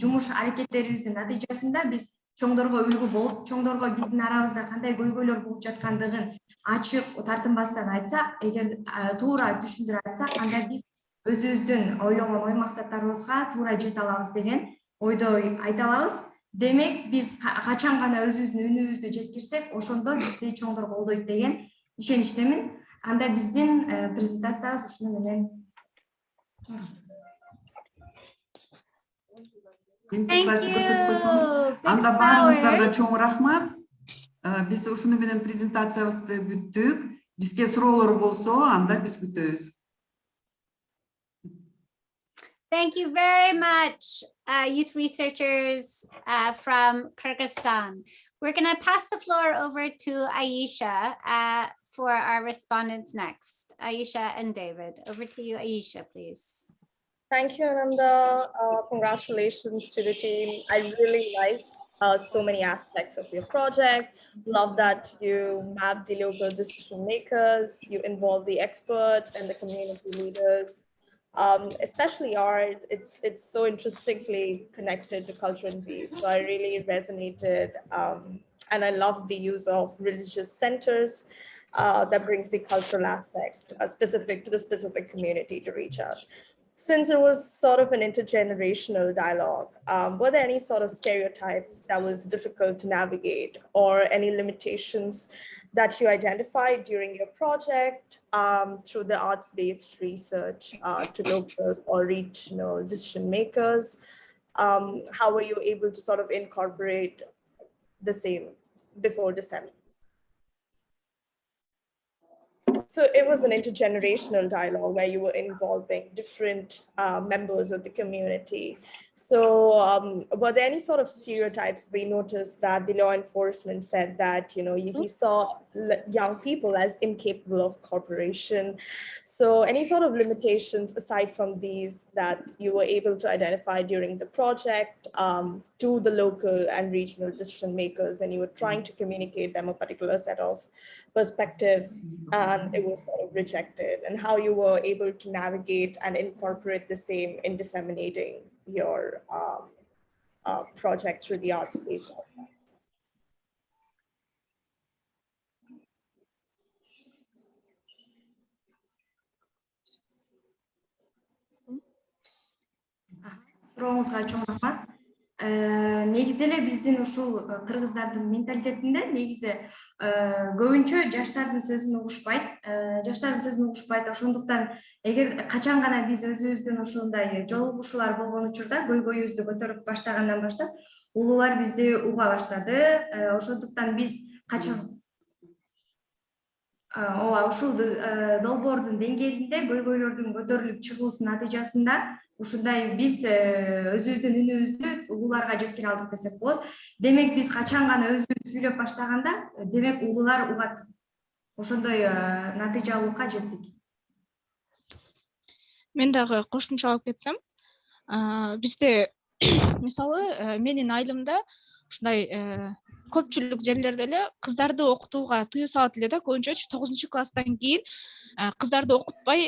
жумуш аракеттерибиздин натыйжасында биз чоңдорго үлгү болуп, чоңдорго биздин арабызда кандай көйгөйлөр болуп жаткандыгын ачык, тартынбастан айтсак, эгер туура түшүндүрө айтсак, анда биз өзүбүздүн ойлогон ой максаттарыбызга туура жете алабыз деген ойдо айта алабыз. Демек биз качан гана өзүбүздүн үнүбүздү жеткирсек, ошондо бизди чоңдор колдойт деген ишеничтемин. Анда биздин презентациябыз ушуну менен. Анда баарыңыздарга чоң рахмат. Биз ушуну менен презентациябызды бүттүк. Бизге суроолор болсо, анда биз күтөбүз. Thank you very much, youth researchers from Kyrgyzstan. We're going to pass the floor over to Aisha for our respondents next. Aisha and David. Over to you, Aisha, please. Thank you, Ananda. Congratulations to the team. I really like so many aspects of your project. Love that you map the local decision makers, you involve the expert and the community leaders. Especially art, it's so interestingly connected to culture and peace. So I really resonated, and I love the use of religious centers that brings the cultural aspect specific to the specific community to reach out. Since it was sort of an intergenerational dialogue, were there any sort of stereotypes that was difficult to navigate, or any limitations that you identified during your project through the arts-based research to local or regional decision makers? How were you able to sort of incorporate the same before December? So it was an intergenerational dialogue where you were involving different members of the community. So were there any sort of stereotypes? We noticed that the law enforcement said that, you know, he saw young people as incapable of cooperation. So any sort of limitations aside from these that you were able to identify during the project to the local and regional decision makers when you were trying to communicate them a particular set of perspective, and it was sort of rejected, and how you were able to navigate and incorporate the same in disseminating your project through the arts-based outlet? Сурооңузга чоң рахмат. Негизи эле биздин ушул кыргыздардын менталитетинде негизи көбүнчө жаштардын сөзүн угушпайт. Ошондуктан эгер качан гана биз өзүбүздүн ушундай жолугушуулар болгон учурда көйгөйүбүздү көтөрүп баштагандан баштап улуулар бизди уга баштады. Ошондуктан биз качан ооба ушул долбоордун деңгээлинде көйгөйлөрдүн көтөрүлүп чыгуусунун натыйжасында ушундай биз өзүбүздүн үнүбүздү улууларга жеткире алдык десек болот. Демек биз качан гана өзүбүз сүйлөп баштаганда, демек улуулар угат. Ошондой натыйжалуулукка жеттик. Мен дагы кошумчалап кетсем, бизде мисалы менин айылымда ушундай көпчүлүк жерлерде эле кыздарды окутууга тыюу салат эле да, көбүнчө 9 класстан кийин кыздарды окутпай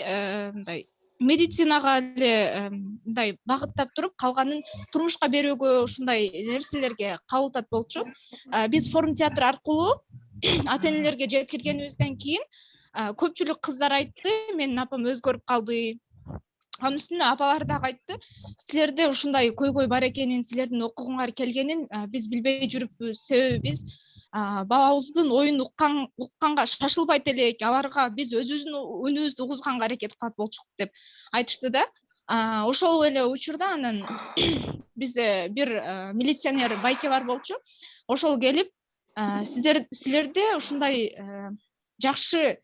мындай медицинага эле мындай багыттап туруп, калганын турмушка берүүгө ушундай нерселерге кабылтат болчу. Биз форум театр аркылуу ата-энелерге жеткиргенибизден кийин көпчүлүк кыздар айтты, менин апам өзгөрүп калды. Анын үстүнө апалар дагы айтты, силерде ушундай көйгөй бар экенин, силердин окугуңар келгенин биз билбей жүрүппүз. Себеби биз балабыздын оюн укканга шашылбайт элек, аларга биз өзүбүздүн үнүбүздү угузганга аракет кылат болчук деп айтышты да. Ошол эле учурда анан бизде бир милиционер байке бар болчу. Ошол келип, силерде ушундай жакшы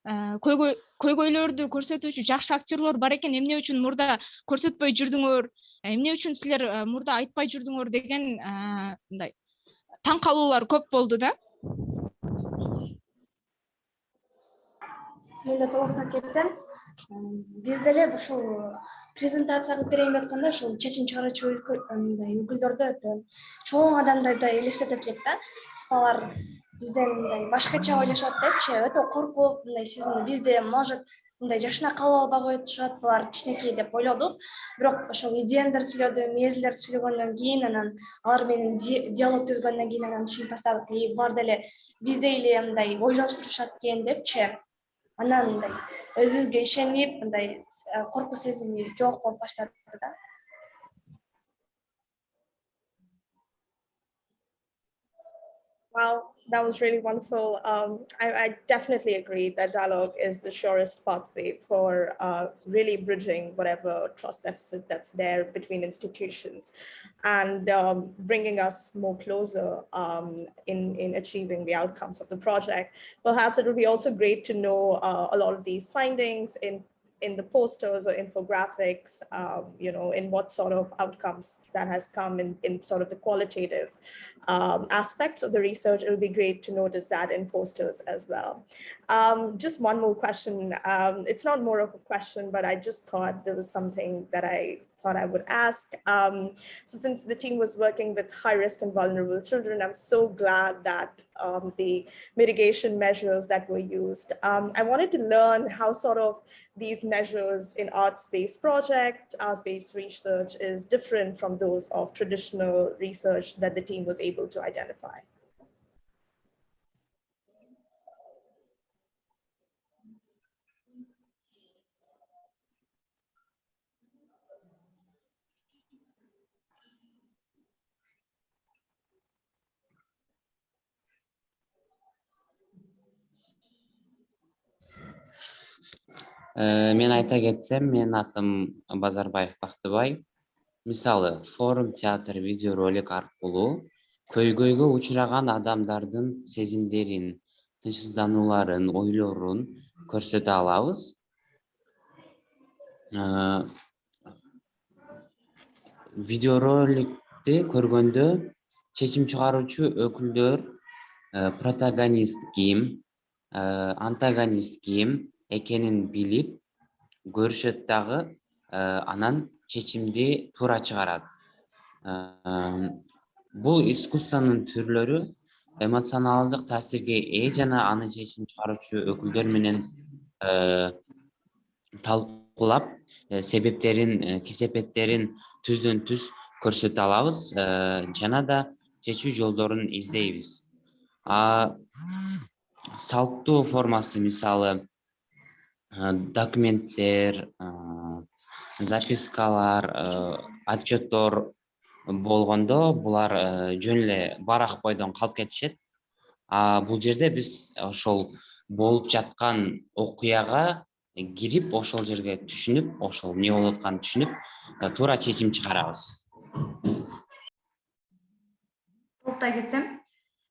көйгөйлөрдү көрсөтүүчү жакшы актерлор бар экен, эмне үчүн мурда көрсөтпөй жүрдүңөр, эмне үчүн силер мурда айтпай жүрдүңөр деген мындай таң калуулар көп болду да. Мен да толуктап кетсем, биз деле ушул презентация кылып берейин деп атканда ушул чечим чыгаруучу өкүлдөрдү чоң адамдарды элестетет элек да. Алар бизден мындай башкача ойлошот депчи, өтө коркуп, мындай сезим бизде может мындай жашына кабыл албай коюшат, булар кичинекей деп ойлодук. Бирок ошол идеяндыр сүйлөдүм, мээрлер сүйлөгөндөн кийин, анан алар менен диалог түзгөндөн кийин анан түшүнүп баштадык. Булар деле биздей эле мындай ойлоштурушат экен депчи. Анан мындай өзүбүзгө ишенип, мындай коркуу сезими жок болуп баштады да. Wow, that was really wonderful. I definitely agree that dialogue is the surest pathway for really bridging whatever trust deficit that's there between institutions and bringing us more closer in achieving the outcomes of the project. Perhaps it would be also great to know a lot of these findings in the posters or infographics, you know, in what sort of outcomes that has come in sort of the qualitative aspects of the research. It would be great to notice that in posters as well. Just one more question. It's not more of a question, but I just thought there was something that I thought I would ask. So since the team was working with high-risk and vulnerable children, I'm so glad that the mitigation measures that were used. I wanted to learn how sort of these measures in arts-based project, arts-based research is different from those of traditional research that the team was able to identify. Мен айта кетсем, менин атым Базарбаев Бактыбай. Мисалы, форум, театр, видеоролик аркылуу көйгөйгө учураган адамдардын сезимдерин, тынчсызданууларын, ойлорун көрсөтө алабыз. Видеороликти көргөндө чечим чыгаруучу өкүлдөр протагонист ким, антагонист ким экенин билип көрүшөт дагы, анан чечимди туура чыгарат. Бул искусствонун түрлөрү эмоционалдык таасирге ээ жана аны чечим чыгаруучу өкүлдөр менен талкуулап, себептерин, кесепеттерин түздөн түз көрсөтө алабыз, жана да чечүү жолдорун издейбиз. Салттуу формасы, мисалы, документтер, запискалар, отчеттор болгондо булар жөн эле барак бойдон калып кетишет. Бул жерде биз ошол болуп жаткан окуяга кирип, ошол жерге түшүнүп, ошол эмне болуп атканын түшүнүп, туура чечим чыгарабыз. Толуктай кетсем,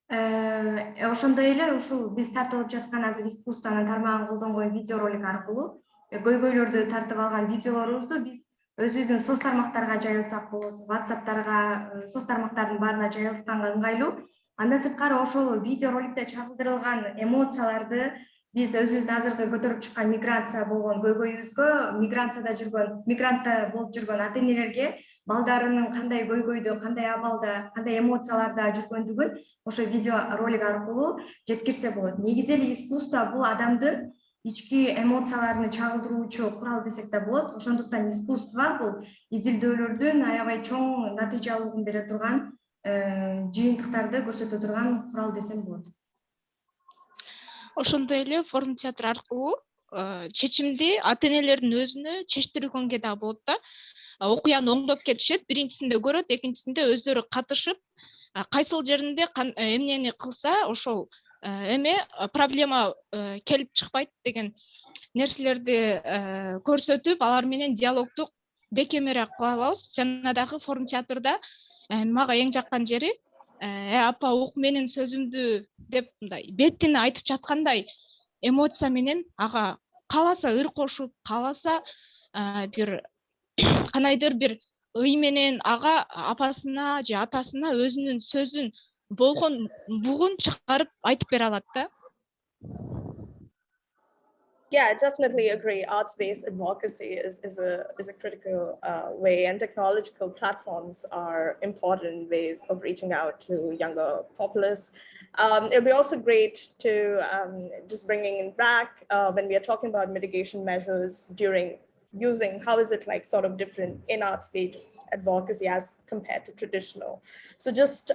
ошондой эле ушул биз тартып алып жаткан азыр искусствонун тармагын колдонгон видеоролик аркылуу көйгөйлөрдү тартып алган видеолорубузду биз өзүбүздүн соц тармактарга жайылтсак болот, WhatsApp'тарга, соц тармактардын баарына жайылтканга ыңгайлуу. Андан сырткары ошол видеороликте чагылдырылган эмоцияларды биз өзүбүздүн азыркы көтөрүп чыккан миграция болгон көйгөйүбүзгө, мигрантта болуп жүргөн ата-энелерге балдарынын кандай көйгөйдө, кандай абалда, кандай эмоцияларда жүргөндүгүн ошо видеоролик аркылуу жеткирсе болот. Негизи эле искусство бул адамдын ички эмоцияларын чагылдыруучу курал десек да болот. Ошондуктан искусство бул изилдөөлөрдүн аябай чоң натыйжалуулугун бере турган, жыйынтыктарды көрсөтө турган курал десем болот. Ошондой эле форум театр аркылуу чечимди ата-энелердин өзүнө чечтиргөнгө да болот да. Окуяны оңдоп кетишет, биринчисинде көрөт, экинчисинде өздөрү катышып, кайсыл жеринде эмнени кылса ошол эме проблема келип чыкпайт деген нерселерди көрсөтүп, алар менен диалогдук бекемирээк кыла алабыз. Жана дагы форум театрда мага эң жаккан жери апа ук менин сөзүмдү деп мындай бетин айтып жаткандай эмоция менен ага кааласа ыр кошуп, кааласа бир кандайдыр бир ый менен ага апасына же атасына өзүнүн сөзүн болгон бугун чыгарып айтып бере алат да. Yeah, I definitely agree. Arts-based advocacy is a critical way, and technological platforms are important ways of reaching out to younger populace. It'll be also great to just bringing in back when we are talking about mitigation measures during using, how is it like sort of different in arts-based advocacy as compared to traditional? So just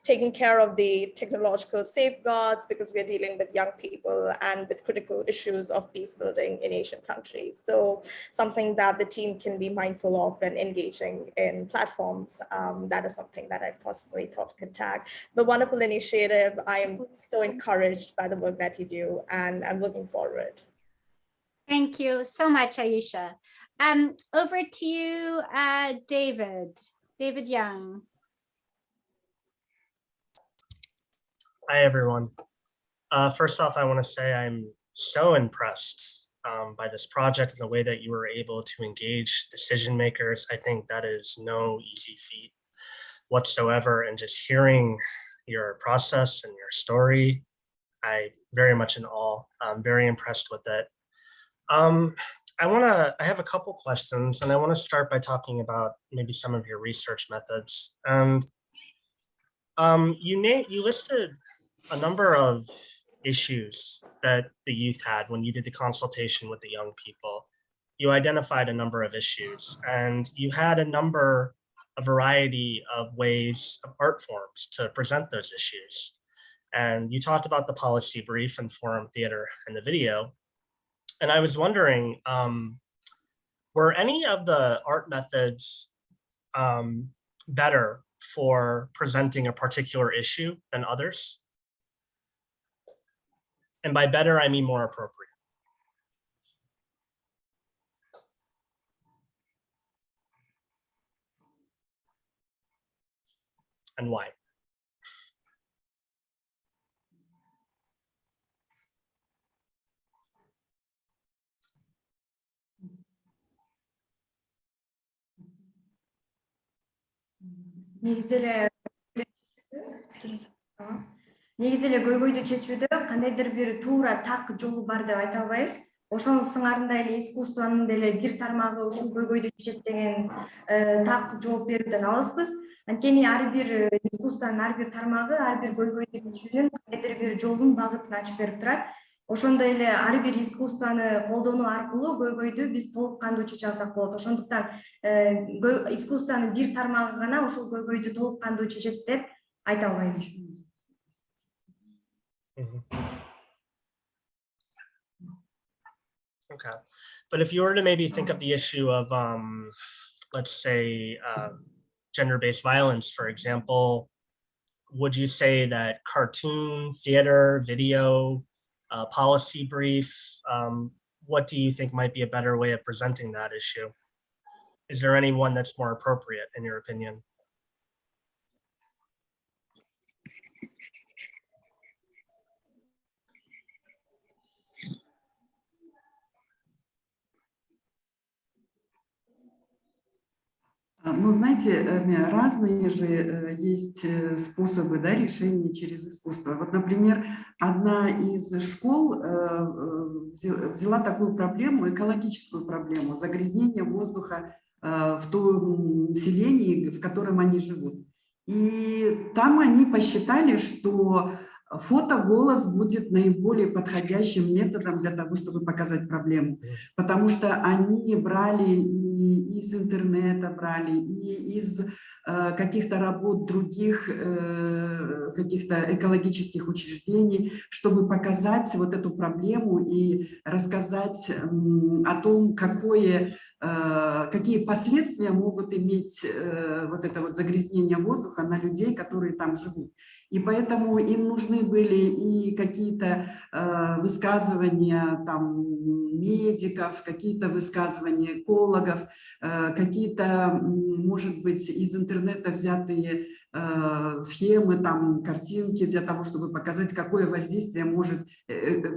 taking care of the technological safeguards, because we are dealing with young people and with critical issues of peace building in Asian countries. So something that the team can be mindful of when engaging in platforms, that is something that I possibly thought could tag. But wonderful initiative. I am so encouraged by the work that you do, and I'm looking forward. Thank you so much, Aisha. Over to you, David Young. Hi, everyone. First off, I want to say I'm so impressed by this project and the way that you were able to engage decision makers. I think that is no easy feat whatsoever. And just hearing your process and your story, I'm very much in awe. I'm very impressed with it. I have a couple questions, and I want to start by talking about maybe some of your research methods. And you listed a number of issues that the youth had when you did the consultation with the young people. You identified a number of issues, and you had a variety of ways of art forms to present those issues. And you talked about the policy brief and forum theater in the video. And I was wondering, were any of the art methods better for presenting a particular issue than others? And by better, I mean more appropriate. And why? Негизи эле көйгөйдү чечүүдө кандайдыр бир туура так жолу бар деп айта албайбыз. Ошонун сыңарында эле искусствонун деле бир тармагы ушул көйгөйдү чечет деген так жооп берүүдөн алыспыз. Анткени ар бир искусствонун ар бир тармагы ар бир көйгөйдү чечүүнүн кандайдыр бир жолун багытын ачып берип турат. Ошондой эле ар бир искусствону колдонуу аркылуу көйгөйдү биз толук кандуу чече алсак болот. Ошондуктан искусствонун бир тармагы гана ушул көйгөйдү толук кандуу чечет деп айта албайбыз. Okay, but if you were to maybe think of the issue of, let's say, gender-based violence, for example, would you say that cartoon, theater, video, policy brief, what do you think might be a better way of presenting that issue? Is there any one that's more appropriate in your opinion? Ну, знаете, разные же есть способы, да, решения через искусство. Вот, например, одна из школ взяла такую проблему, экологическую проблему, загрязнение воздуха в том селении, в котором они живут. И там они посчитали, что фото-голос будет наиболее подходящим методом для того, чтобы показать проблему. Потому что они брали и из интернета, брали и из каких-то работ других, каких-то экологических учреждений, чтобы показать вот эту проблему и рассказать о том, какие последствия могут иметь вот это вот загрязнение воздуха на людей, которые там живут. И поэтому им нужны были и какие-то высказывания там медиков, какие-то высказывания экологов, какие-то, может быть, из интернета взятые схемы, там, картинки для того, чтобы показать, какое воздействие может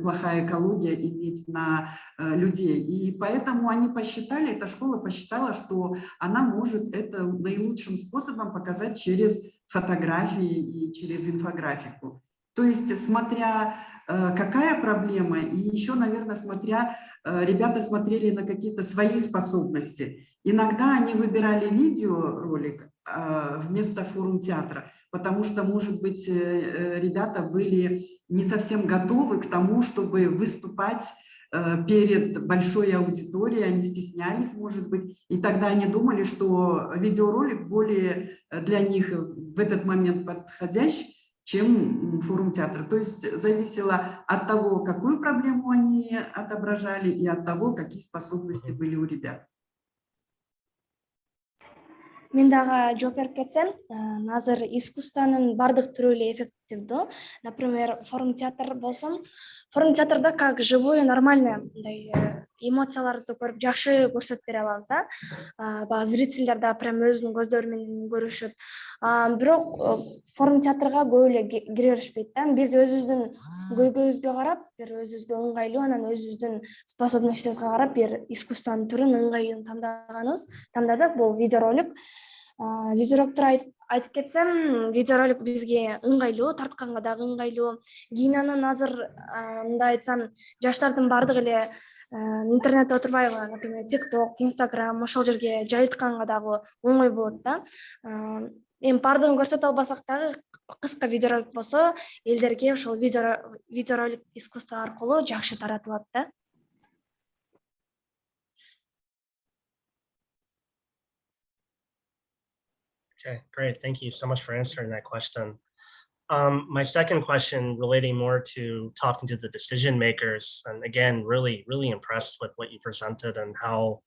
плохая экология иметь на людей. И поэтому они посчитали, эта школа посчитала, что она может это наилучшим способом показать через фотографии и через инфографику. То есть, смотря какая проблема, и еще, наверное, ребята смотрели на какие-то свои способности. Иногда они выбирали видеоролик вместо форум-театра, потому что, может быть, ребята были не совсем готовы к тому, чтобы выступать перед большой аудиторией, они стеснялись, может быть, и тогда они думали, что видеоролик более для них в этот момент подходящий, чем форум-театр. То есть зависело от того, какую проблему они отображали, и от того, какие способности были у ребят. Мен дагы жооп берип кетсем, азыр искусствонун бардык түрү эле эффективдүү. Например, форум театр болсом, форум театрда как живое, нормальное эмоцияларыбызды көрүп жакшы көрсөтүп бере алабыз да. Баягы зрительдер да прям өзүнүн көздөрү менен көрүшүп. Бирок форум театрга көп эле кире беришпейт да. Биз өзүбүздүн көйгөйүбүзгө карап, бир өзүбүзгө ыңгайлуу, анан өзүбүздүн способностьябызга карап бир искусствонун түрүн ыңгайын тандадык. Бул видеоролик. Видеороликтер айтып кетсем, видеоролик бизге ыңгайлуу, тартканга дагы ыңгайлуу. Кийин анан азыр мындай айтсам, жаштардын баардыгы эле интернетте отурбайбы, например, TikTok, Instagram ошол жерге жайылтканга дагы оңой болот да. Эми баардыгын көрсөтө албасак дагы кыска видеоролик болсо, элдерге ошол видеоролик искусство аркылуу жакшы таратылат да. Okay, great. Thank you so much for answering that question. My second question relating more to talking to the decision makers, and again, really impressed with what you presented and how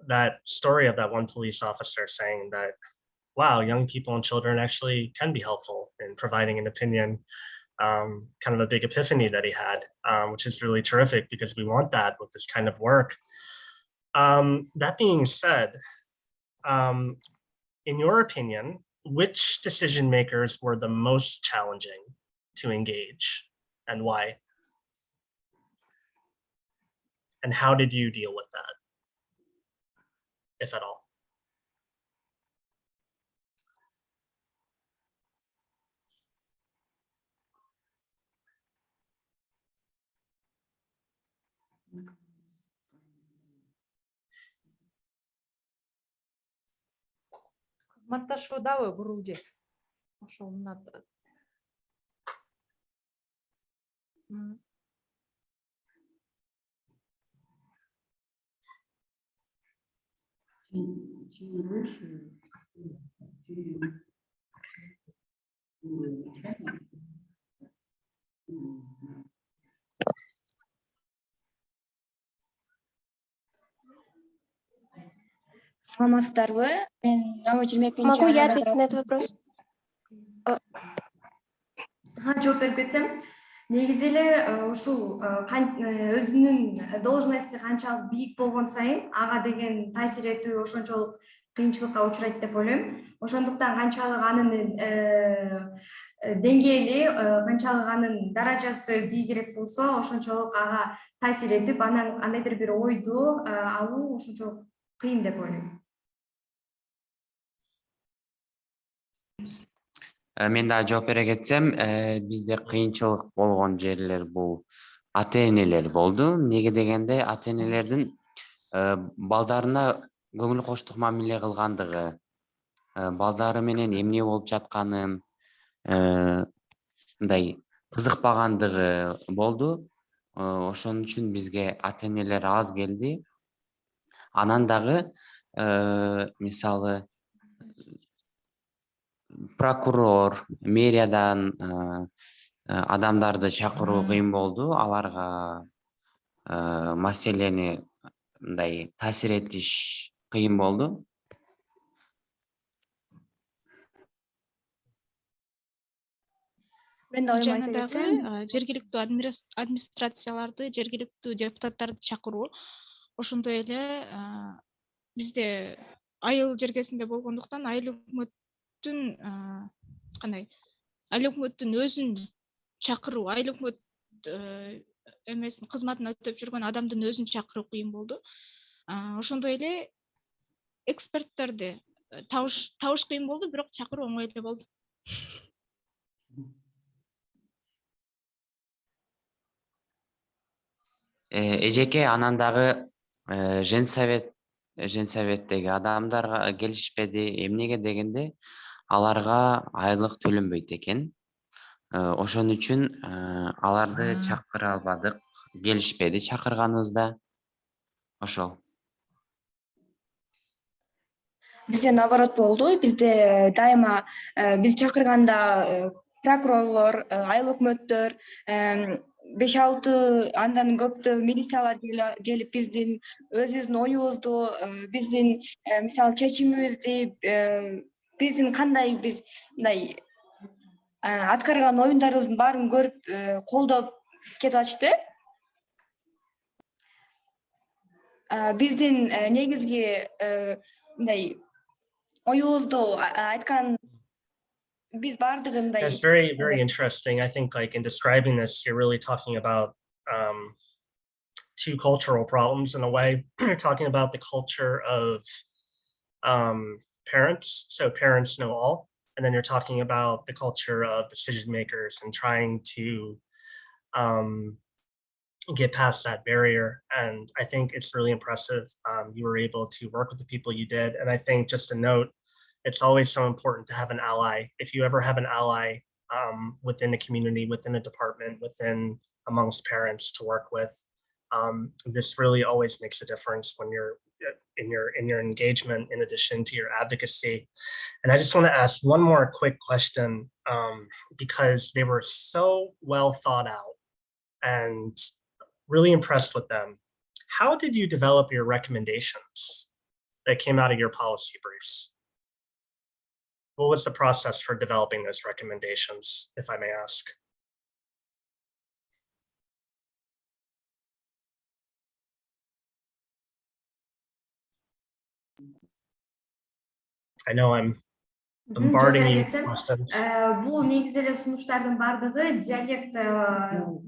that story of that one police officer saying that, wow, young people and children actually can be helpful in providing an opinion, kind of a big epiphany that he had, which is really terrific because we want that with this kind of work. That being said, in your opinion, which decision makers were the most challenging to engage and why? And how did you deal with that, if at all? Кызматташуудабы бурул же? Ошол мына Саламатсыздарбы? Мен номер 22. Могу я ответить на этот вопрос? Жооп берип кетсем, негизи эле ушул өзүнүн должности канчалык бийик болгон сайын ага деген таасир этүү ошончолук кыйынчылыкка учурайт деп ойлойм. Ошондуктан канчалык анын деңгээли, канчалык анын даражасы бийигирээк болсо, ошончолук ага таасир этип, анан кандайдыр бир ойду алуу ошончолук кыйын деп ойлойм. Мен да жооп бере кетсем, бизде кыйынчылык болгон жерлер бул ата-энелер болду. Неге дегенде ата-энелердин балдарына көңүл коштук мамиле кылгандыгы, балдары менен эмне болуп жатканын мындай кызыкпагандыгы болду. Ошон үчүн бизге ата-энелер аз келди. Анан дагы мисалы прокурор, мэриядан адамдарды чакыруу кыйын болду. Аларга маселени мындай таасир этиш кыйын болду. Жана дагы жергиликтүү администрацияларды, жергиликтүү депутаттарды чакыруу. Ошондой эле бизде айыл жергесинде болгондуктан айыл өкмөттүн кандай? Айыл өкмөттүн өзүн чакыруу, айыл өкмөт эмесин кызматын өтөп жүргөн адамдын өзүн чакыруу кыйын болду. Ошондой эле эксперттерди табыш кыйын болду, бирок чакыруу оңой эле болду. Эжеке, анан дагы женсоветтеги адамдарга келишпеди. Эмнеге дегенде аларга айлык төлөнбөйт экен. Ошон үчүн аларды чакыра албадык, келишпеди чакырганыбызда. Ошол. Бизде наоборот болду. Бизде дайыма биз чакырганда прокурорлор, айыл өкмөттөр, 5-6 андан көптөө милициялар келип биздин өзүбүздүн оюбузду, биздин мисалы чечимибизди, биздин кандай биз мындай аткарган оюндарыбыздын баарын көрүп колдоп кетип атышты. Биздин негизги мындай оюбузду айткан biz bardığında That's very interesting. I think like in describing this, you're really talking about two cultural problems in a way. You're talking about the culture of parents, so parents know all. And then you're talking about the culture of decision makers and trying to get past that barrier. And I think it's really impressive. You were able to work with the people you did. And I think, just a note, it's always so important to have an ally. If you ever have an ally within the community, within a department, amongst parents to work with, this really always makes a difference when you're in your engagement, in addition to your advocacy. And I just want to ask one more quick question, because they were so well thought out and really impressed with them. How did you develop your recommendations that came out of your policy briefs? What was the process for developing those recommendations, if I may ask? I know I'm bombarding you with questions. Бул негизи эле сунуштардын бардыгы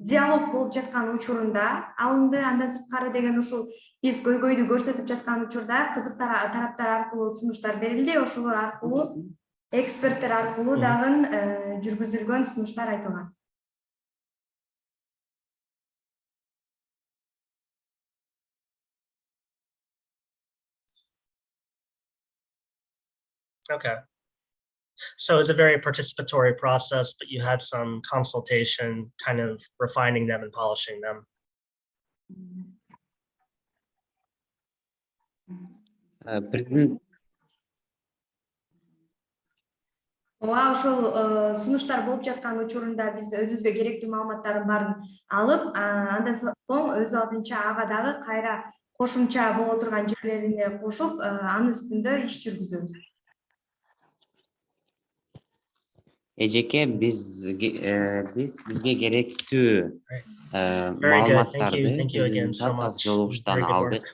диалог болуп жаткан учурунда алынды. Андан сырткары деген ушул биз көйгөйдү көрсөтүп жаткан учурда кызыктар тараптар аркылуу сунуштар берилди. Ошолор аркылуу эксперттер аркылуу дагы жүргүзүлгөн сунуштар айтылган. Okay. So it's a very participatory process, but you had some consultation, kind of refining them and polishing them. Ооба, ошол сунуштар болуп жаткан учурунда биз өзүбүзгө керектүү маалыматтардын баарын алып, андан соң өз алдынча ага дагы кайра кошумча боло турган жерлерине кошуп, анын үстүндө иш жүргүзөбүз. Эжеке, бизге керектүү маалыматтарды презентациялык жолугуштан алдык.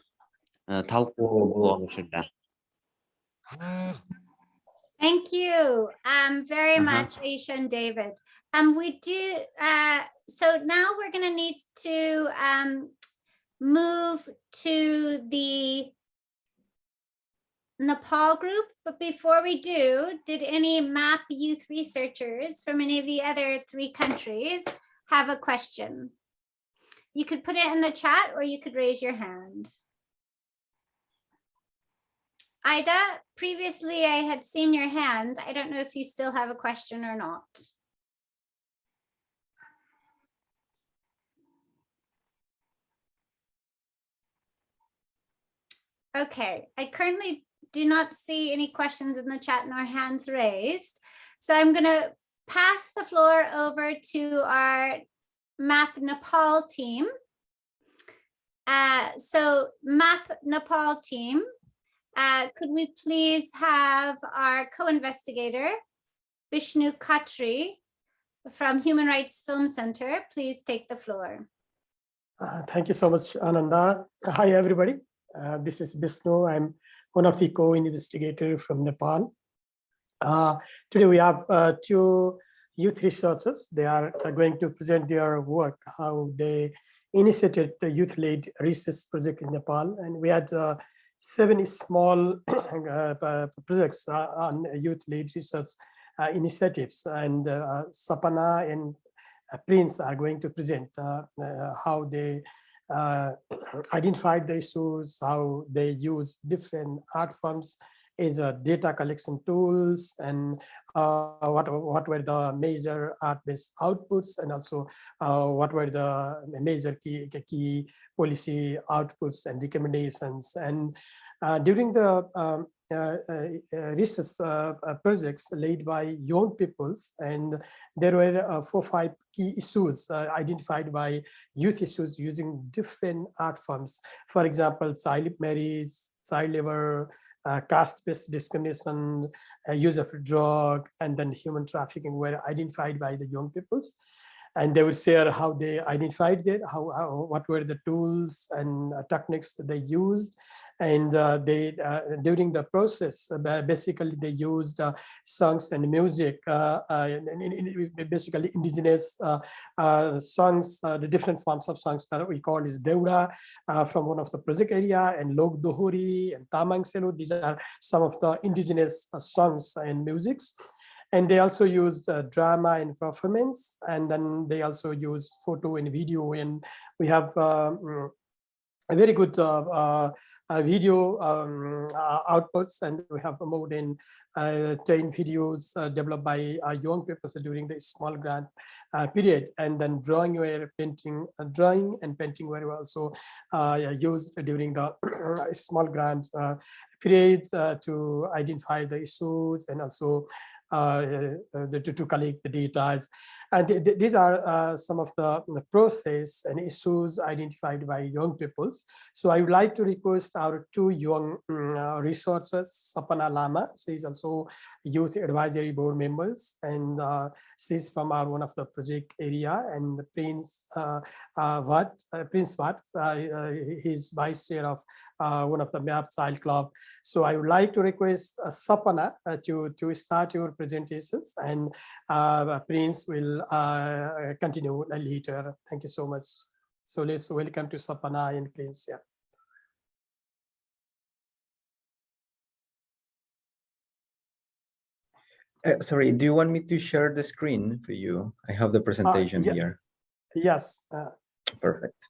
Талкуу болгон учурда. Thank you very much, Aisha and David. We do, so now we're going to need to move to the Nepal group. But before we do, did any MAP youth researchers from any of the other 3 countries have a question? You could put it in the chat or you could raise your hand. Ida, previously I had seen your hand. I don't know if you still have a question or not. Okay, I currently do not see any questions in the chat nor hands raised. So I'm going to pass the floor over to our MAP Nepal team. So MAP Nepal team, could we please have our co-investigator, Vishnu Khatri from Human Rights Film Center, please take the floor. Thank you so much, Ananda. Hi, everybody. This is Vishnu. I'm one of the co-investigators from Nepal. Today we have 2 youth researchers. They are going to present their work, how they initiated the youth-led research project in Nepal. And we had 7 small projects on youth-led research initiatives. And Sapana and Prince are going to present how they identified the issues, how they use different art forms as data collection tools, and what were the major art-based outputs, and also what were the major key policy outputs and recommendations. And during the research projects led by young peoples, and there were 4 or 5 key issues identified by youth issues using different art forms. For example, child marriage, child labor, caste-based discrimination, use of drug, and then human trafficking were identified by the young peoples. And they would share how they identified it, what were the tools and techniques that they used, And during the process, basically they used songs and music, basically indigenous songs, the different forms of songs that we call is Deura from one of the project area, and Lok Dohori and Tamang Selo. These are some of the indigenous songs and musics. And they also used drama and performance, and then they also use photo and video. And we have a very good video outputs, and we have more than 10 videos developed by young people during the small grant period. And then drawing and painting were also used during the small grant period to identify the issues and also to collect the data. And these are some of the process and issues identified by young peoples. So I would like to request our two young resources, Sapana Lama. She's also Youth Advisory Board members, and she's from our one of the project area, and Prince Wat, he's vice chair of one of the MAP Child Club. So I would like to request Sapana to start your presentations, and Prince will continue later. Thank you so much. So let's welcome to Sapana and Prince. Yeah. Sorry, do you want me to share the screen for you? I have the presentation here. Yes. Perfect.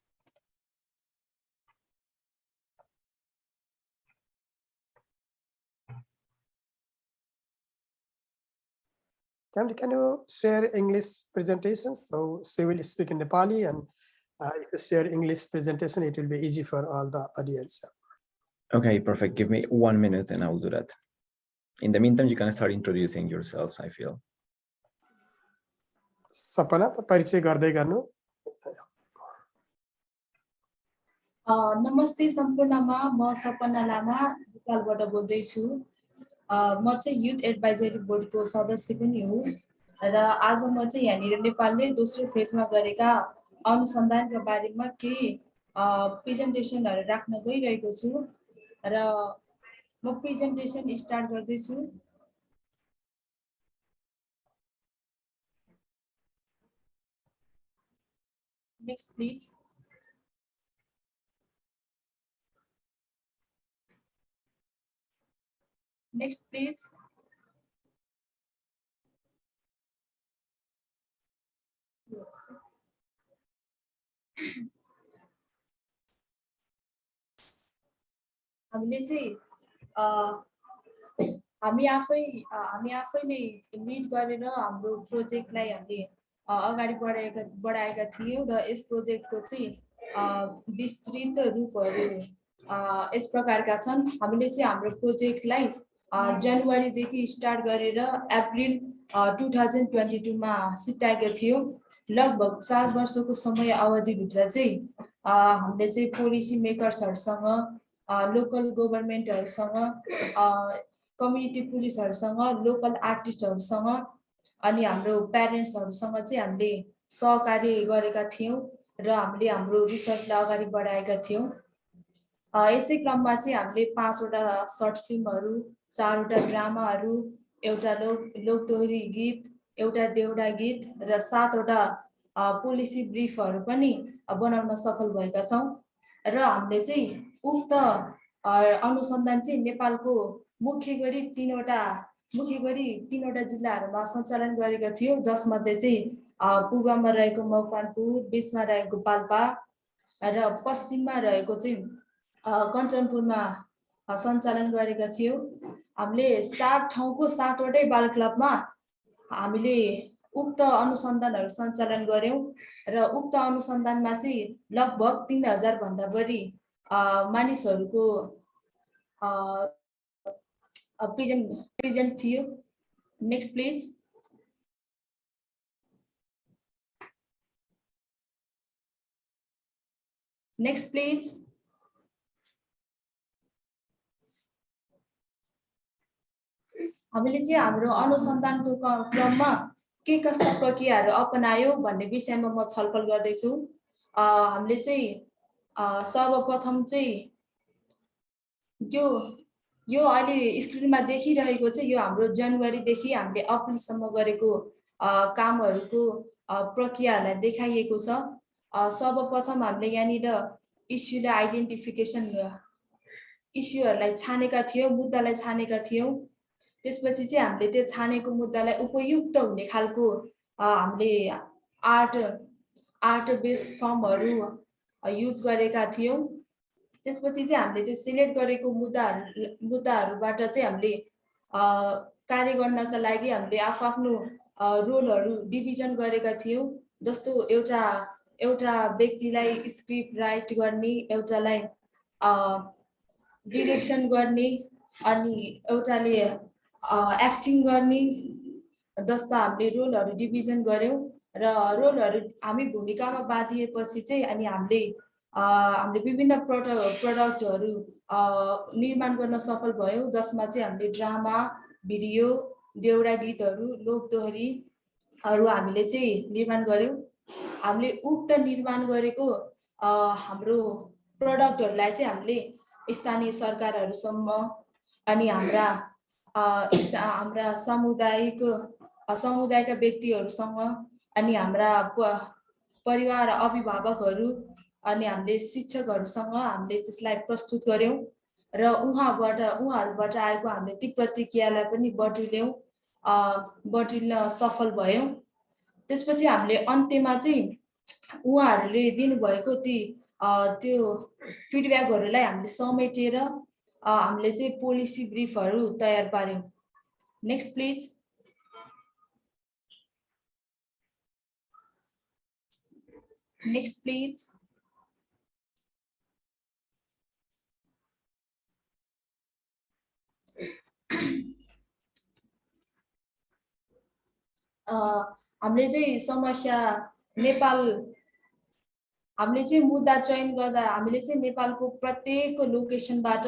Can you share English presentations? So she will speak in Nepali, and if you share English presentation, it will be easy for all the audience. Okay, perfect. Give me 1 minute and I will do that. In the meantime, you can start introducing yourselves, I feel. Sapana, परिचय गर्दै गर्नु. नमस्ते सम्पूर्णमा, म सपना लामा नेपालबाट बोल्दैछु. म चाहिँ युथ एडभाइजरी बोर्डको सदस्य पनि हुँ र आज म चाहिँ यहाँनिर नेपालले दोस्रो फेजमा गरेका अनुसन्धानका बारेमा केही प्रेजेन्टेसनहरू राख्न गइरहेको छु र म प्रेजेन्टेसन स्टार्ट गर्दैछु. Next please. Next, please. हामीले चाहिँ हामी आफैले लिड गरेर हाम्रो प्रोजेक्टलाई हामीले अगाडि बढाएका थियौँ र यस प्रोजेक्टको चाहिँ विस्तृत रूपहरू यस प्रकारका छन्. हामीले चाहिँ हाम्रो प्रोजेक्टलाई जनवरीदेखि स्टार्ट गरेर अप्रिल 2022 मा सिद्ध्याएका थियौँ. लगभग 4 वर्षको समय अवधिभित्र चाहिँ हामीले चाहिँ पोलिसी मेकर्सहरूसँग, लोकल गभर्नमेन्टहरूसँग, कम्युनिटी पुलिसहरूसँग, लोकल आर्टिस्टहरूसँग अनि हाम्रो प्यारेन्ट्सहरूसँग चाहिँ हामीले सहकार्य गरेका थियौँ र हामीले हाम्रो रिसर्चलाई अगाडि बढाएका थियौँ. यसै क्रममा चाहिँ हामीले 5 वटा सर्ट फिल्महरू, 4 वटा ड्रामाहरू, एउटा लोकदोहोरी गीत, एउटा देउडा गीत र 7 वटा पोलिसी ब्रिफहरू पनि बनाउन सफल भएका छौँ. र हामीले चाहिँ उक्त अनुसन्धान चाहिँ नेपालको मुख्य गरी 3 वटा जिल्लाहरूमा सञ्चालन गरेका थियौँ, जसमध्ये चाहिँ पूर्वमा रहेको मकवानपुर, बीचमा रहेको पाल्पा र पश्चिममा रहेको चाहिँ कञ्चनपुरमा सञ्चालन गरेका थियौँ. हामीले 7 ठाउँको 7 वटै बाल क्लबमा हामीले उक्त अनुसन्धानहरू सञ्चालन गर्यौं र उक्त अनुसन्धानमा चाहिँ लगभग 3000 भन्दा बढी मानिसहरूको प्रेजेन्ट थियो. Next please. Next please. हामीले चाहिँ हाम्रो अनुसन्धानको क्रममा के कस्ता प्रक्रियाहरू अपनायो भन्ने विषयमा म छलफल गर्दैछु. हामीले चाहिँ सर्वप्रथम चाहिँ यो अहिले स्क्रिनमा देखिरहेको चाहिँ यो हाम्रो जनवरीदेखि हामीले अप्रिलसम्म गरेको कामहरूको प्रक्रियाहरूलाई देखाइएको छ। सर्वप्रथम हामीले यहाँनिर इस्युलाई आइडेन्टिफिकेसन इस्युहरूलाई छानेका थियौँ, मुद्दालाई छानेका थियौँ। त्यसपछि चाहिँ हामीले त्यो छानेको मुद्दालाई उपयुक्त हुने खालको हामीले आर्ट बेस्ड फर्महरू युज गरेका थियौँ। त्यसपछि चाहिँ हामीले त्यो सिलेक्ट गरेको मुद्दाहरूबाट चाहिँ हामीले कार्य गर्नका लागि हामीले आफ्नो रोलहरू डिभिजन गरेका थियौँ। जस्तो एउटा व्यक्तिलाई स्क्रिप्ट राइट गर्ने, एउटालाई डिरेक्सन गर्ने, अनि एउटाले एक्टिङ गर्ने जस्ता हामीले रोलहरू डिभिजन गऱ्यौँ। र रोलहरू हामी भूमिकामा बाँधिएपछि चाहिँ अनि हामीले विभिन्न प्रडक्टहरू निर्माण गर्न सफल भयौँ, जसमा चाहिँ हामीले ड्रामा, भिडियो, देउडा गीतहरू, लोकदोहोरीहरू हामीले चाहिँ निर्माण गऱ्यौँ। हामीले उक्त निर्माण गरेको हाम्रो प्रडक्टहरूलाई चाहिँ हामीले स्थानीय सरकारहरूसम्म अनि हाम्रा समुदायका व्यक्तिहरूसँग अनि हाम्रा परिवार अभिभावकहरू अनि हामीले शिक्षकहरूसँग हामीले त्यसलाई प्रस्तुत गऱ्यौँ र उहाँहरूबाट आएको हामीले ती प्रतिक्रियालाई पनि बटुल्न सफल भयौँ। त्यसपछि हामीले अन्त्यमा चाहिँ उहाँहरूले दिनुभएको त्यो फिडब्याकहरूलाई हामीले समेटेर हामीले चाहिँ पोलिसी ब्रिफहरू तयार पार्यौँ। Next please. Next please. हामीले चाहिँ समस्या हामीले चाहिँ मुद्दा चयन गर्दा हामीले चाहिँ नेपालको प्रत्येक लोकेसनबाट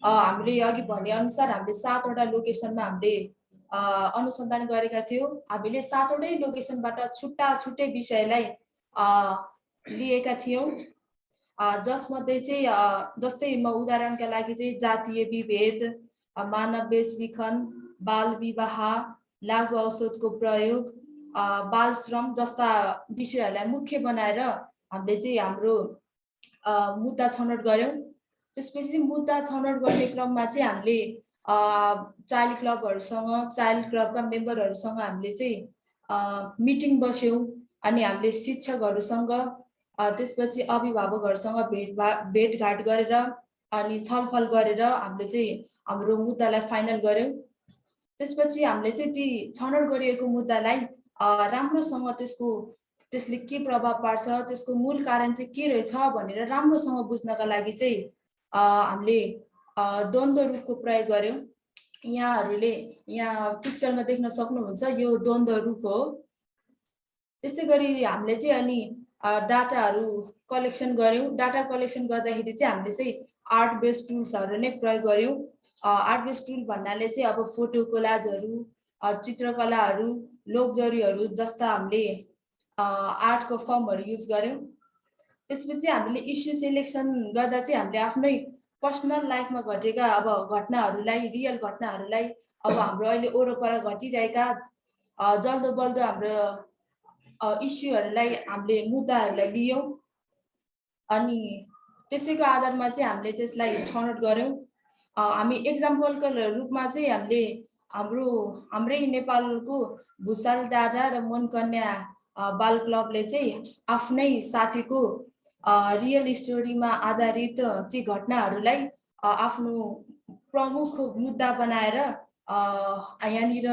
हामीले अघि भने अनुसार हामीले 7 वटा लोकेसनमा हामीले अनुसन्धान गरेका थियौँ। हामीले 7 वटै लोकेसनबाट छुट्टै विषयलाई लिएका थियौँ, जसमध्ये चाहिँ जस्तै म उदाहरणका लागि चाहिँ जातीय विभेद, मानव बेचबिखन, बाल विवाह, लागु औषधको प्रयोग, बाल श्रम जस्ता विषयहरूलाई मुख्य बनाएर हामीले चाहिँ हाम्रो मुद्दा छनौट गऱ्यौँ। त्यसपछि मुद्दा छनौट गर्ने क्रममा चाहिँ हामीले चाइल्ड क्लबका मेम्बरहरूसँग हामीले चाहिँ मिटिङ बस्यौँ अनि हामीले शिक्षकहरूसँग त्यसपछि अभिभावकहरूसँग भेटघाट गरेर अनि छलफल गरेर हामीले चाहिँ हाम्रो मुद्दालाई फाइनल गऱ्यौँ। त्यसपछि हामीले चाहिँ ती छनौट गरिएको मुद्दालाई राम्रोसँग त्यसले के प्रभाव पार्छ, त्यसको मूल कारण चाहिँ के रहेछ भनेर राम्रोसँग बुझ्नका लागि चाहिँ हामीले द्वन्द्व रूपको प्रयोग गऱ्यौँ। यहाँ पिक्चरमा देख्न सक्नुहुन्छ, यो द्वन्द्व रूप हो। त्यसै गरी हामीले चाहिँ अनि डाटाहरू कलेक्सन गऱ्यौँ। डाटा कलेक्सन गर्दाखेरि चाहिँ हामीले चाहिँ आर्ट बेस्ड टुल्सहरू नै प्रयोग गऱ्यौँ। आर्ट बेस्ड टुल भन्नाले चाहिँ अब फोटो कोलाजहरू, चित्रकलाहरू, लोकदोहोरीहरू जस्ता हामीले आर्टको फर्महरू युज गऱ्यौँ। त्यसपछि हामीले इस्यु सिलेक्सन गर्दा चाहिँ हामीले आफ्नै पर्सनल लाइफमा घटेका घटनाहरूलाई, रियल घटनाहरूलाई, हाम्रो अहिले वरपर घटिरहेका जल्दो बल्दो हाम्रो इस्युहरूलाई हामीले मुद्दाहरूलाई लियौँ अनि त्यसैको आधारमा चाहिँ हामीले त्यसलाई छनौट गऱ्यौँ। हामी एक्जाम्पलको रूपमा चाहिँ हामीले हाम्रै नेपालको भुसाल डाँडा र मनकन्या बाल क्लबले चाहिँ आफ्नै साथीको रियल स्टोरीमा आधारित ती घटनाहरूलाई आफ्नो प्रमुख मुद्दा बनाएर यहाँनिर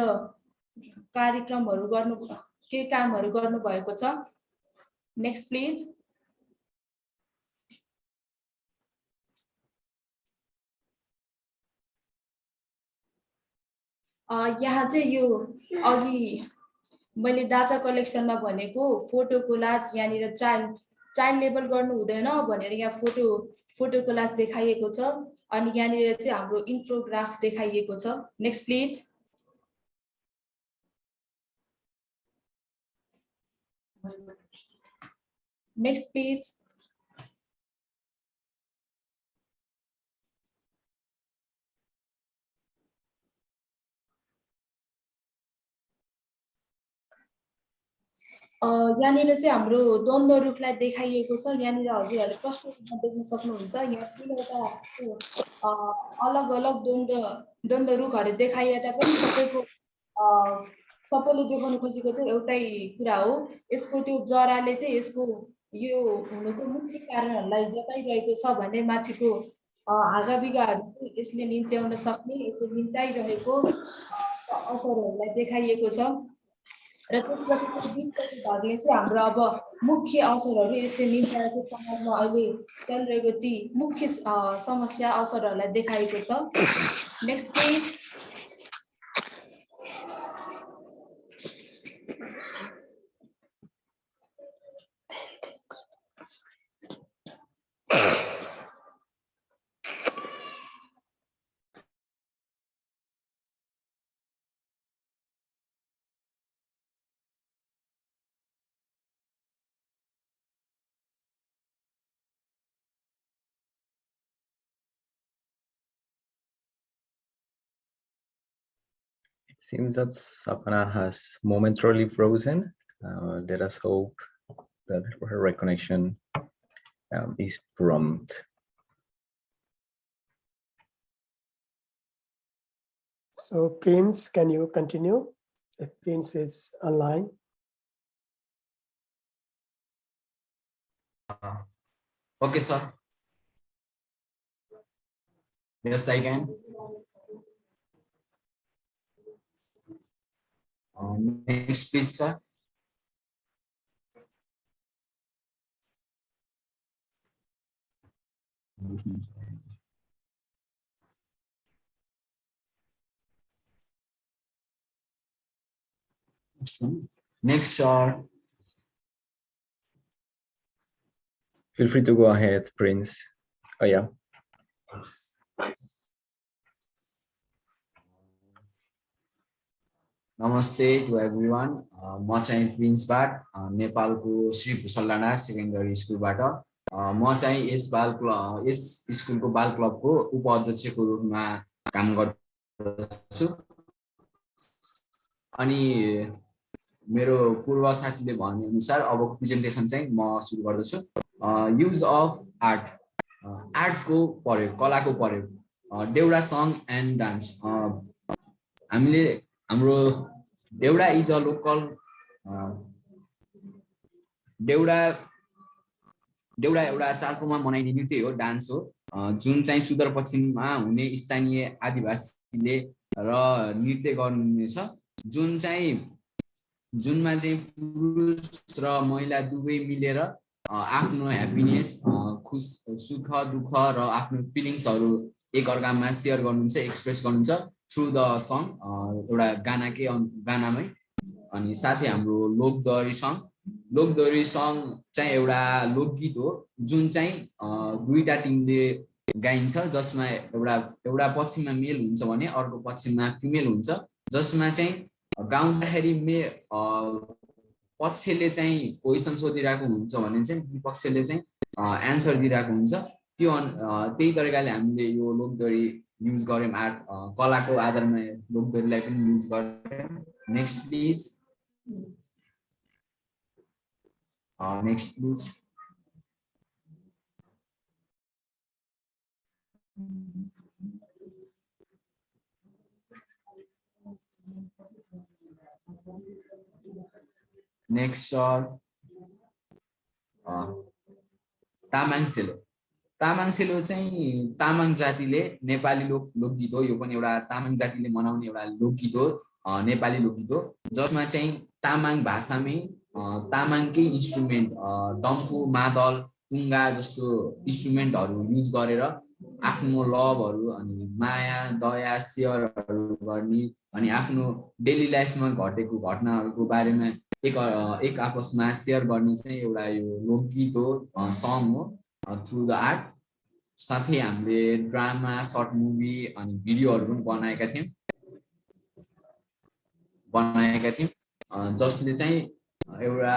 कार्यक्रमहरू कामहरू गर्नुभएको छ। Next please. यहाँ चाहिँ यो अघि मैले डाटा कलेक्सनमा भनेको फोटो कोलाज, यहाँनिर चाइल्ड लेबल गर्नु हुँदैन भनेर यहाँ फोटो कोलाज देखाइएको छ अनि यहाँनिर चाहिँ हाम्रो इन्फोग्राफ देखाइएको छ। Next please. Next please. यहाँनिर चाहिँ हाम्रो द्वन्द्व रूपलाई देखाइएको छ। यहाँनिर हजुरहरूले प्रष्ट रूपमा देख्न सक्नुहुन्छ। यहाँ तीनवटा अलग अलग द्वन्द्व रूपहरू देखाइए तापनि सबैले देखाउन खोजेको चाहिँ एउटै कुरा हो। यसको त्यो जराले चाहिँ यसको यो हुनुको मुख्य कारणहरूलाई बताइरहेको छ भने माथिको हाँगाबिगाहरू चाहिँ यसले निम्त्याउन सक्ने, यसले निम्ताइरहेको असरहरूलाई देखाइएको छ। र त्यसपछिको बिचको भागले चाहिँ हाम्रो अब मुख्य असरहरू यसले निम्ताएको समाजमा अहिले चलिरहेको ती मुख्य समस्या असरहरूलाई देखाएको छ। Next page. It seems that Sapana has momentarily frozen. Let us hope that her reconnection is prompt. So Prince, can you continue? If Prince is online. Okay, sir. Yes, I can. Next, please, sir. Next, sir. Feel free to go ahead, Prince. Oh, yeah. Namaste to everyone. म चाहिँ प्रिन्सबाट नेपालको Shri भुसलडाँडा secondary स्कुलबाट म चाहिँ yes स्कुलको बाल क्लबको उपाध्यक्षको रूपमा काम गर्छु। अनि मेरो पूर्व साथीले भने अनुसार अबको प्रेजेन्टेसन चाहिँ म सुरु गर्दछु। युज अफ आर्ट, आर्टको प्रयोग, कलाको प्रयोग, देउडा सङ एन्ड डान्स। हामीले हाम्रो Deuda is a local Deuda एउटा चाडपर्वमा मनाइने नृत्य हो, डान्स हो, जुन चाहिँ सुदूरपश्चिममा हुने स्थानीय आदिवासीले र नृत्य गर्नुहुनेछ, जुनमा चाहिँ पुरुष र महिला दुवै मिलेर आफ्नो ह्याप्पिनेस, सुख दुःख र आफ्नो फिलिङ्सहरू एकअर्कामा सेयर गर्नुहुन्छ, एक्सप्रेस गर्नुहुन्छ थ्रु द सङ, एउटा गानामै। अनि साथै हाम्रो लोकदोहोरी सङ चाहिँ एउटा लोकगीत हो, जुन चाहिँ दुईटा टिमले गाइन्छ, जसमा एउटा पक्षमा मेल हुन्छ भने अर्को पक्षमा फिमेल हुन्छ, जसमा चाहिँ गाउँदाखेरि पक्षले चाहिँ क्वेसन सोधिरहेको हुन्छ भने चाहिँ विपक्षले चाहिँ एन्सर दिइरहेको हुन्छ। त्यही तरिकाले हामीले यो लोकदोहोरी युज गऱ्यौँ, आर्ट कलाको आधारमा लोकदोहोरीलाई पनि युज गऱ्यौँ। Next please. Next please. Next sir, Tamang Selo चाहिँ तामाङ जातिले नेपाली लोकगीत हो। यो पनि एउटा तामाङ जातिले मनाउने एउटा लोकगीत हो, नेपाली लोकगीत हो, जसमा चाहिँ तामाङ भाषामै तामाङकै इन्स्ट्रुमेन्ट डम्फु, मादल, टुङ्गा जस्तो इन्स्ट्रुमेन्टहरू युज गरेर आफ्नो लभहरू अनि माया दया सेयरहरू गर्ने, अनि आफ्नो डेली लाइफमा घटेको घटनाहरूको बारेमा एक आपसमा सेयर गर्ने चाहिँ एउटा यो लोकगीत हो, सङ हो थ्रु द आर्ट। साथै हामीले ड्रामा, सर्ट मुभी अनि भिडियोहरू पनि बनाएका थियौँ, जसले चाहिँ एउटा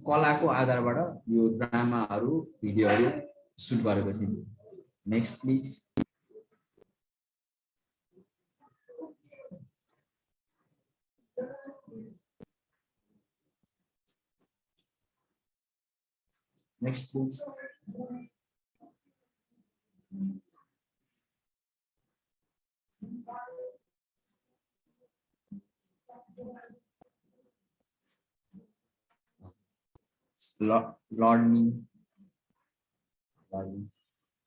कलाको आधारबाट यो ड्रामाहरू, भिडियोहरू सुट गरेको थियौँ। Next please. Next, please. Learning.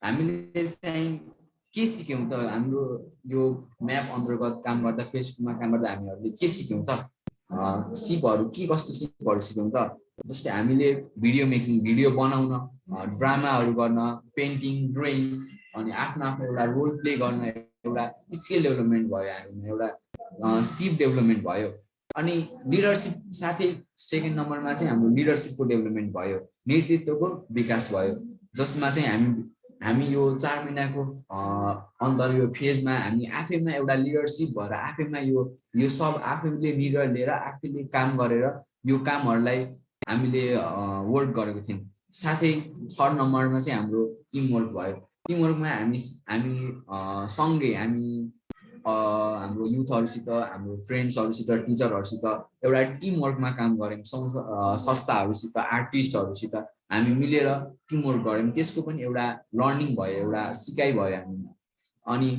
हामीले चाहिँ के सिक्यौं त हाम्रो यो म्याप अन्तर्गत काम गर्दा फेज 2 मा काम गर्दा हामीहरूले के सिक्यौं त सिपहरु के कस्तो सिपहरु सिक्यौं त जस्तै हामीले भिडियो मेकिङ भिडियो बनाउन ड्रामाहरु गर्न पेन्टिङ ड्रइङ अनि आफ्नो आफ्नो एउटा रोल प्ले गर्न एउटा स्किल डेभलपमेन्ट भयो हामीमा एउटा सिप डेभलपमेन्ट भयो अनि लिडरशिप साथै सेकेन्ड नम्बरमा चाहिँ हाम्रो लिडरशिपको डेभलपमेन्ट भयो नेतृत्वको विकास भयो जसमा चाहिँ हामी यो 4 महिनाको अन्तर यो फेजमा हामी आफैमा एउटा लिडरशिप भएर आफैमा यो सब आफैले निर्णय लिएर आफैले काम गरेर यो कामहरुलाई हामीले वर्क गरेको थियौं साथै थर्ड नम्बरमा चाहिँ हाम्रो टिम वर्क भयो टिम वर्कमा हामी सँगै हामी हाम्रो युथहरुसित हाम्रो फ्रेन्ड्सहरुसित टिचरहरुसित एउटा टिम वर्कमा काम गर्यौं संस्थाहरुसित आर्टिस्टहरुसित हामी मिलेर टिम वर्क गर्यौं त्यसको पनि एउटा लर्निङ भयो एउटा सिकाइ भयो हामीमा अनि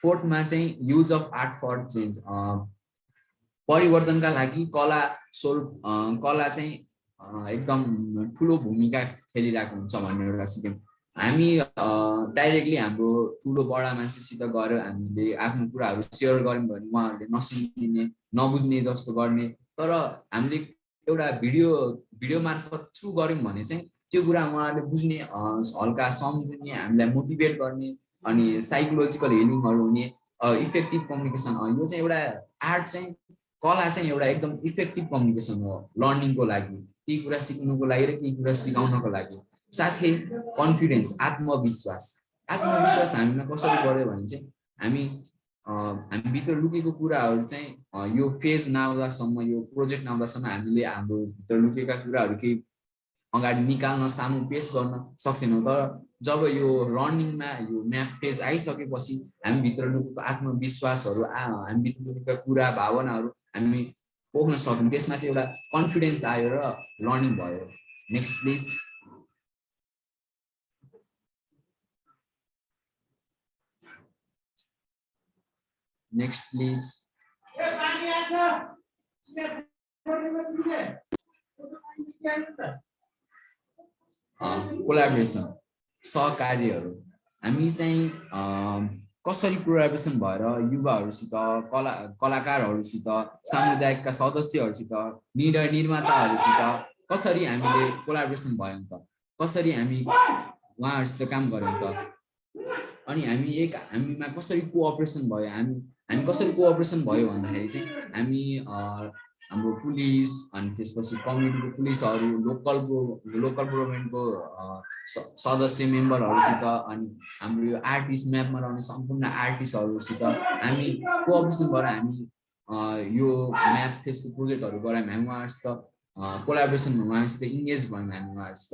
फोर्थमा चाहिँ use of art for change परिवर्तनका लागि कला चाहिँ एकदम ठूलो भूमिका खेलिरहेको हुन्छ भन्ने एउटा सिक्यौं हामी डाइरेक्टली हाम्रो ठूलो बडा मान्छेसित गएर हामीले आफ्नो कुराहरु शेयर गर्यौं भने उहाँहरुले नसुनिदिने नबुझ्ने जस्तो गर्ने तर हामीले एउटा भिडियो मार्फत थ्रु गर्यौं भने चाहिँ त्यो कुरा उहाँहरुले बुझ्ने हल्का सम्झिने हामीलाई मोटिभेट गर्ने अनि साइकोलोजिकल हिलिङहरु हुने इफेक्टिभ कम्युनिकेसन यो चाहिँ एउटा आर्ट चाहिँ कला चाहिँ एउटा एकदम इफेक्टिभ कम्युनिकेसन हो लर्निङको लागि केही कुरा सिक्नुको लागि र केही कुरा सिकाउनको लागि साथै कन्फिडेन्स आत्मविश्वास हामीमा कसरी बढ्यो भने चाहिँ हामी भित्र लुकेको कुराहरु चाहिँ यो फेज नआउँदासम्म यो प्रोजेक्ट नआउँदासम्म हामीले हाम्रो भित्र लुकेका कुराहरु केही अगाडि निकाल्न सामु पेश गर्न सक्दैनौं तर जब यो रनिङमा यो म्याप फेज आइसकेपछि हामी भित्र लुकेको आत्मविश्वासहरु हामी भित्र लुकेका कुरा भावनाहरु हामी पोख्न सक्यौं त्यसमा चाहिँ एउटा कन्फिडेन्स आयो र लर्निङ भयो next please next please collaboration सहकार्यहरु हामी चाहिँ कसरी कोलाबोरेसन भएर युवाहरुसित कलाकारहरुसित सामुदायिकका सदस्यहरुसित निर्णय निर्माताहरुसित कसरी हामीले कोलाबोरेसन भयौं त कसरी हामी उहाँहरुसित काम गर्यौं त अनि हामीमा कसरी कोअपरेसन भयो हामी कसरी कोअपरेसन भयो भन्दाखेरि चाहिँ हामी हाम्रो पुलिस अनि त्यसपछि कम्युनिटीको पुलिसहरु लोकल गभर्नमेन्टको सदस्य मेम्बरहरुसित अनि हाम्रो यो आर्टिस्ट म्यापमा रहने सम्पूर्ण आर्टिस्टहरुसित हामी कोअपरेसन गरेर हामी यो म्याप फेजको प्रोजेक्टहरु गरायौं हामी उहाँहरुसित कोलाबोरेसनमा उहाँहरुसित इन्गेज भयौं हामी उहाँहरुसित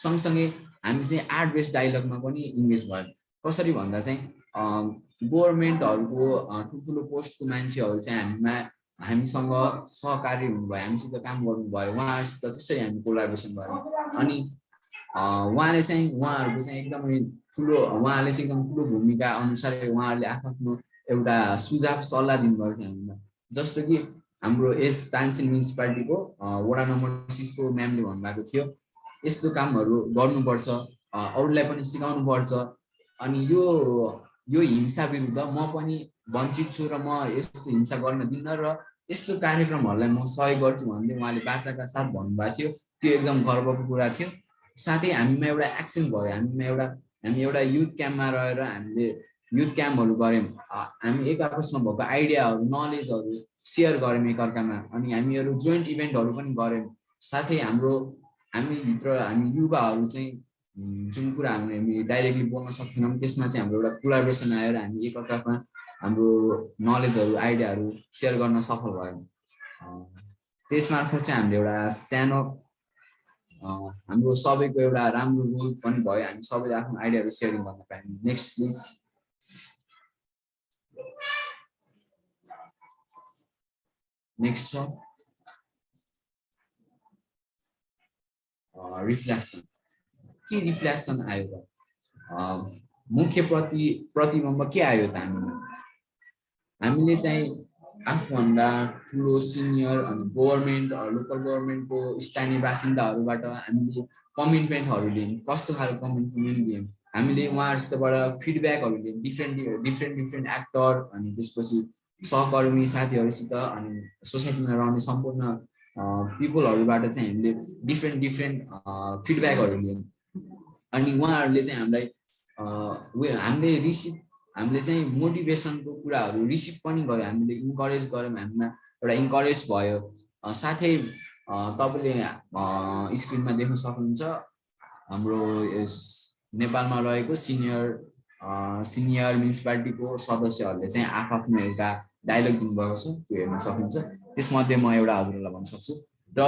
सँगसँगै हामी चाहिँ आर्ट बेस्ड डायलगमा पनि इन्गेज भयौं कसरी भन्दा चाहिँ गभर्नमेन्टहरुको ठुलो पोस्टको मान्छेहरु चाहिँ हामीसँग सहकारी हुनुभयो हामीसित काम गर्नुभयो उहाँहरुसित त्यसरी हामी कोलाबोरेसन गर्यौं अनि उहाँले चाहिँ उहाँहरुको चाहिँ एकदमै ठुलो उहाँले चाहिँ एकदम ठुलो भूमिका अनुसार उहाँहरुले आफ्नो एउटा सुझाव सल्लाह दिनुभएको थियो हामीलाई जस्तो कि हाम्रो यस तानसेन म्युनिसिपालिटीको वडा नम्बर 6 को म्यामले भन्नुभएको थियो यस्तो कामहरु गर्नुपर्छ अरूलाई पनि सिकाउनु पर्छ अनि यो हिंसा विरुद्ध म पनि वञ्चित छु र म यस्तो हिंसा गर्न दिन्न र यस्तो कार्यक्रमहरुलाई म सहयोग गर्छु भन्ने उहाँले बाचाका साथ भन्नुभएको थियो त्यो एकदम गर्वको कुरा थियो साथै हामीमा एउटा एक्सन भयो हामी एउटा युथ क्याम्पमा रहेर हामीले युथ क्याम्पहरु गर्यौं हामी एक आपसमा भएको आइडियाहरु नलेजहरु शेयर गर्यौं एकअर्कामा अनि हामीहरु जोइन्ट इभेन्टहरु पनि गर्यौं साथै हामी युवाहरु चाहिँ जुन कुरा हामी डाइरेक्टली बोल्न सक्दैनौं त्यसमा चाहिँ हाम्रो एउटा कोलाबोरेसन आएर हामी एकअर्कामा हाम्रो नलेजहरु आइडियाहरु शेयर गर्न सफल भयौं त्यसमार्फत चाहिँ हामीले एउटा सानो हाम्रो सबैको एउटा राम्रो रोल पनि भयो हामी सबैले आफ्नो आइडियाहरु शेयरिङ गर्न पायौं नेक्स्ट प्लिज नेक्स्ट छ रिफ्लेक्सन के रिफ्लेक्सन आयो त मुख्य प्रतिबिम्ब के आयो त हामीले चाहिँ आफूभन्दा ठुलो सिनियर अनि गभर्मेन्ट लोकल गभर्मेन्टको स्थानीय बासिन्दाहरूबाट हामीले कमिटमेन्टहरू लियौँ कस्तो खालको कमिटमेन्ट लियौँ हामीले उहाँहरूसितबाट फिडब्याकहरू लियौँ डिफ्रेन्ट एक्टर अनि त्यसपछि सहकर्मी साथीहरूसित अनि सोसाइटीमा रहने सम्पूर्ण पिपलहरूबाट चाहिँ हामीले डिफ्रेन्ट फिडब्याकहरू लियौँ अनि उहाँहरूले चाहिँ हामीले चाहिँ मोटिभेसनको कुराहरू रिसिभ पनि गर्यो हामीले इन्करेज गऱ्यौँ हामीमा एउटा इन्करेज भयो साथै तपाईँले स्क्रिनमा देख्न सक्नुहुन्छ हाम्रो यस नेपालमा रहेको सिनियर म्युनिसिपालिटीको सदस्यहरूले चाहिँ आफ्नो एउटा डायलग दिनुभएको छ त्यो हेर्न सक्नुहुन्छ त्यसमध्ये म एउटा हजुरलाई भन्न सक्छु र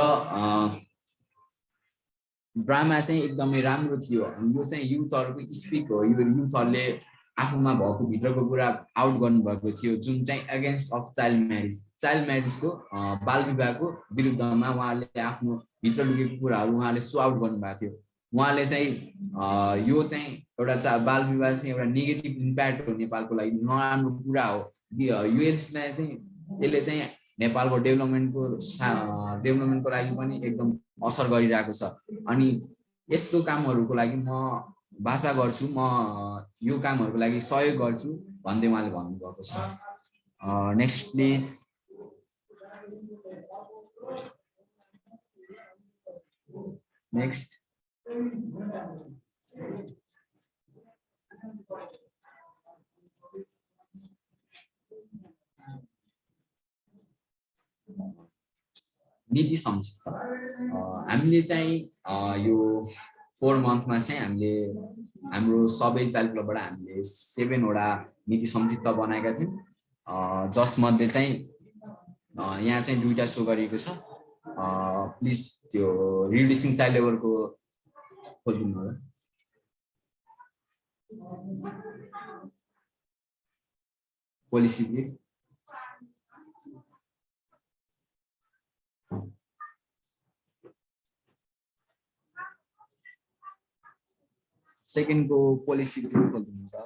ड्रामा चाहिँ एकदमै राम्रो थियो यो चाहिँ युथहरूको स्पिक हो यो युथहरूले आफूमा भएको भित्रको कुरा आउट गर्नुभएको थियो जुन चाहिँ एगेन्स्ट अफ चाइल्ड म्यारिजको बाल विवाहको विरुद्धमा उहाँहरूले आफ्नो भित्र लुकेको कुराहरू उहाँले सो आउट गर्नुभएको थियो उहाँले चाहिँ यो चाहिँ एउटा बाल विवाह चाहिँ एउटा नेगेटिभ इम्प्याक्ट हो नेपालको लागि नराम्रो कुरा हो यसले चाहिँ नेपालको डेभलपमेन्टको लागि पनि एकदम असर गरिरहेको छ अनि यस्तो कामहरूको लागि म भाषा गर्छु म यो कामहरूको लागि सहयोग गर्छु भन्दै उहाँले भन्नुभएको छ नेक्स्ट प्लिज नेक्स्ट नीति संहिता हामीले चाहिँ यो 4 मन्थमा चाहिँ हामीले हाम्रो सबै चाइल्ड क्लबबाट हामीले 7 वटा नीति संहिता बनाएका थियौँ जसमध्ये चाहिँ यहाँ चाहिँ 2टा सो गरिएको छ प्लिज त्यो रिड्युसिङ चाइल्ड लेबरको खोलिदिनु होला पोलिसी ब्रिफ सेकेन्डको पोलिसी ब्रिफ खोलिदिनु होला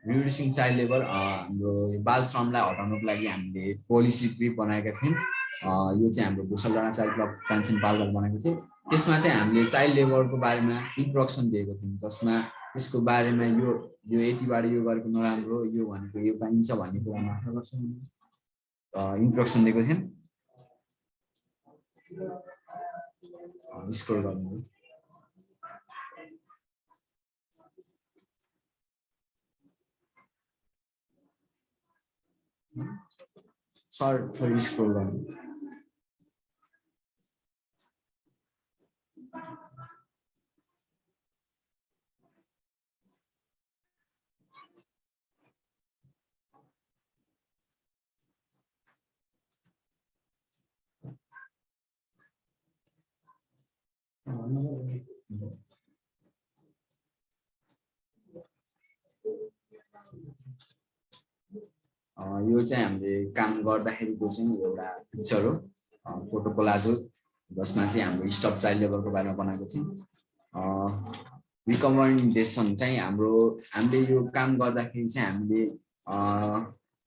रिड्युसिङ चाइल्ड लेबर हाम्रो बाल श्रमलाई हटाउनको लागि हामीले पोलिसी ब्रिफ बनाएका थियौँ यो चाहिँ हाम्रो भुसलडाँडा चाइल्ड क्लब कान्छन पालबाट बनाएको थियो त्यसमा चाहिँ हामीले चाइल्ड लेबरको बारेमा इन्ट्रोडक्सन दिएको थियौँ जसमा त्यसको बारेमा यो यतिबाट यो गरेको नराम्रो यो भनेको यो पाइन्छ भन्ने कुरामा इन्ट्रोडक्सन दिएको थियौँ स्क्रोल गर्नु sorry scroll down यो चाहिँ हामीले काम गर्दाखेरिको चाहिँ एउटा पिक्चर हो फोटो कोलाज हो जसमा चाहिँ हाम्रो स्टप चाइल्ड लेबरको बारेमा बनाएको थियौँ रिकमेन्डेसन चाहिँ हामीले यो काम गर्दाखेरि चाहिँ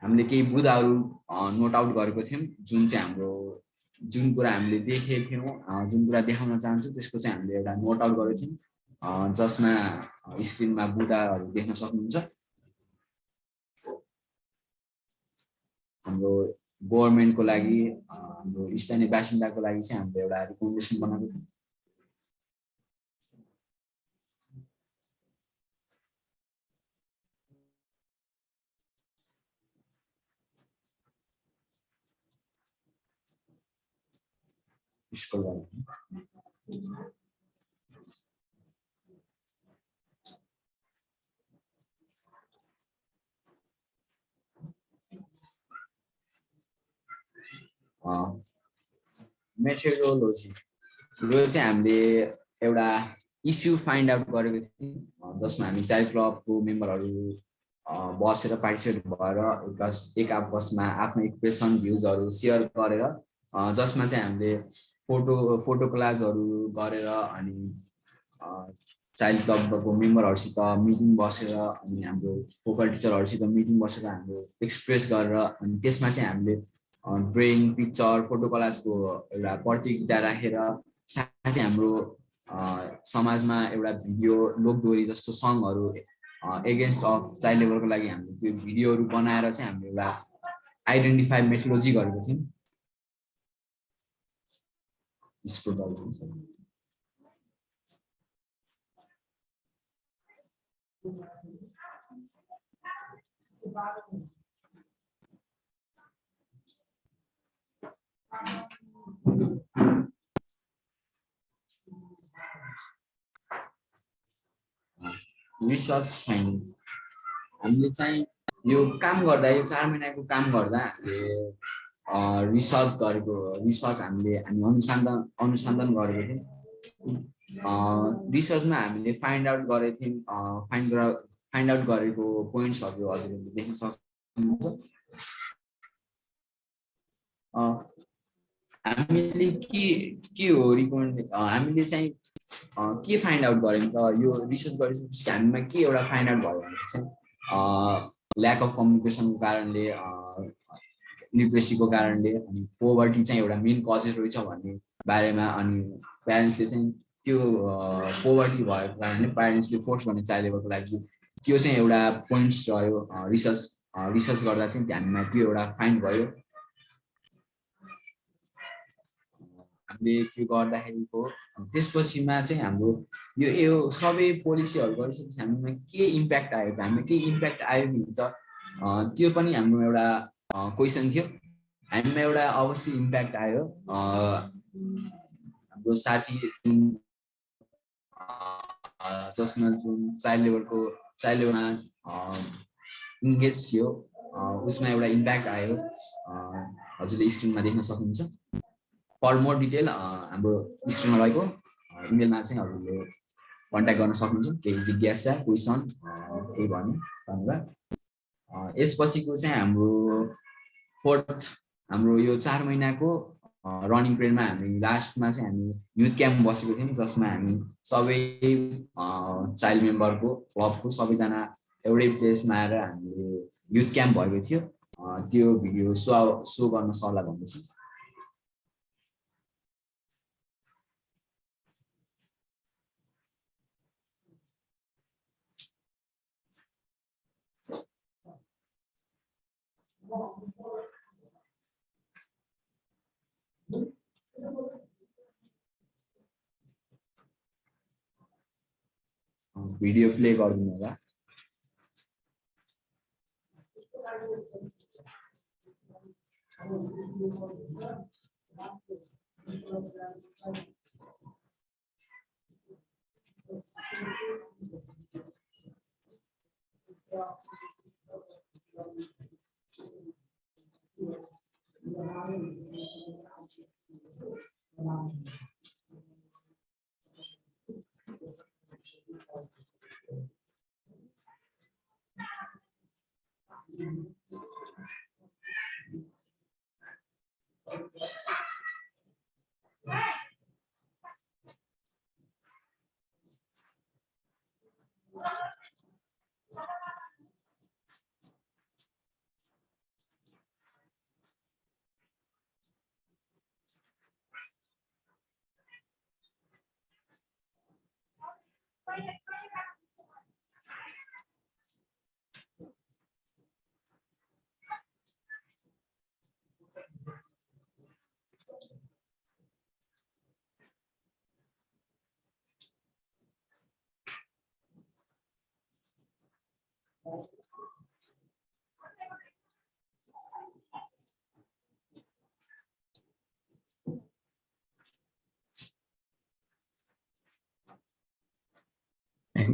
हामीले केही बुदाहरू नोट आउट गरेको थियौँ जुन कुरा हामीले देखेको थियौँ जुन कुरा देखाउन चाहन्छौँ त्यसको चाहिँ हामीले एउटा नोट आउट गरेको थियौँ जसमा स्क्रिनमा बुदाहरू देख्न सक्नुहुन्छ हाम्रो गभर्मेन्टको लागि हाम्रो स्थानीय बासिन्दाको लागि चाहिँ हामीले एउटा रिकमेन्डेसन बनाएको थियौँ मेथोडोलोजी यो चाहिँ हामीले एउटा इस्यु फाइन्ड आउट गरेको थियौँ जसमा हामी चाइल्ड क्लबको मेम्बरहरू बसेर पार्टिसिपेट भएर एक आपसमा आफ्नो एक्सप्रेसन भ्युजहरू सेयर गरेर जसमा चाहिँ हामीले फोटो क्लासहरू गरेर अनि चाइल्ड क्लबको मेम्बरहरूसित मिटिङ बसेर अनि हाम्रो भोकल टिचरहरूसित मिटिङ बसेर हाम्रो एक्सप्रेस गरेर अनि त्यसमा चाहिँ हामीले ड्रइङ पिक्चर फोटो क्लासको एउटा प्रतियोगिता राखेर साथै हाम्रो समाजमा एउटा भिडियो लोकदोरी जस्तो सङहरू एगेन्स्ट अफ चाइल्ड लेबरको लागि हामीले त्यो भिडियोहरू बनाएर चाहिँ हामीले एउटा आइडेन्टिफाई मेथोडोलोजी गरेको थियौँ। रिसर्च फाइन्डिङ हामीले चाहिँ यो काम गर्दा यो 4 महिनाको काम गर्दा हामीले रिसर्च हामीले अनुसन्धान गरेको थियौँ। रिसर्चमा हामीले फाइन्ड आउट गरेको थियौँ फाइन्ड आउट गरेको पोइन्ट्सहरू हजुरहरूले देख्न सक्नुहुन्छ। हामीले के हो रिकमेन्ड हामीले चाहिँ के फाइन्ड आउट गऱ्यौँ त यो रिसर्च गरेपछि हामीमा के एउटा फाइन्ड आउट भयो भने चाहिँ ल्याक अफ कम्युनिकेसनको कारणले लिटरेसीको कारणले अनि पोभर्टी चाहिँ एउटा मेन कजेस रहेछ भन्ने बारेमा अनि प्यारेन्ट्सले चाहिँ त्यो पोभर्टी भएको कारणले प्यारेन्ट्सले फोर्स गर्ने चाइल्ड लेबरको लागि त्यो चाहिँ एउटा पोइन्ट्स रह्यो रिसर्च गर्दा चाहिँ हामीमा त्यो एउटा फाइन्ड भयो। हामीले त्यो गर्दाखेरिको त्यसपछिमा चाहिँ हाम्रो यो सबै पोलिसीहरू गरिसकेपछि हामीमा के इम्प्याक्ट आयो त हामीमा के इम्प्याक्ट आयो भने त त्यो पनि हाम्रो एउटा क्वेसन थियो। हामीमा एउटा अवश्य इम्प्याक्ट आयो। हाम्रो साथी जसमा जुन चाइल्ड लेबरमा इन्गेज थियो उसमा एउटा इम्प्याक्ट आयो हजुरले स्क्रिनमा देख्न सक्नुहुन्छ। फर मोर डिटेल हाम्रो स्क्रिनमा रहेको इमेलमा चाहिँ हजुरले कन्ट्याक्ट गर्न सक्नुहुन्छ केही जिज्ञासा क्वेसन केही भन्नु धन्यवाद। यसपछिको चाहिँ हाम्रो यो 4 महिनाको रनिङ पिरियडमा हामी लास्टमा चाहिँ हामी युथ क्याम्प बसेको थियौँ जसमा हामी सबै चाइल्ड मेम्बरको क्लबको सबैजना एउटै प्लेसमा आएर हामीले युथ क्याम्प भएको थियो। त्यो भिडियो सो गर्न सल्लाह भन्दैछु। भिडियो प्ले गरिदिनु होला।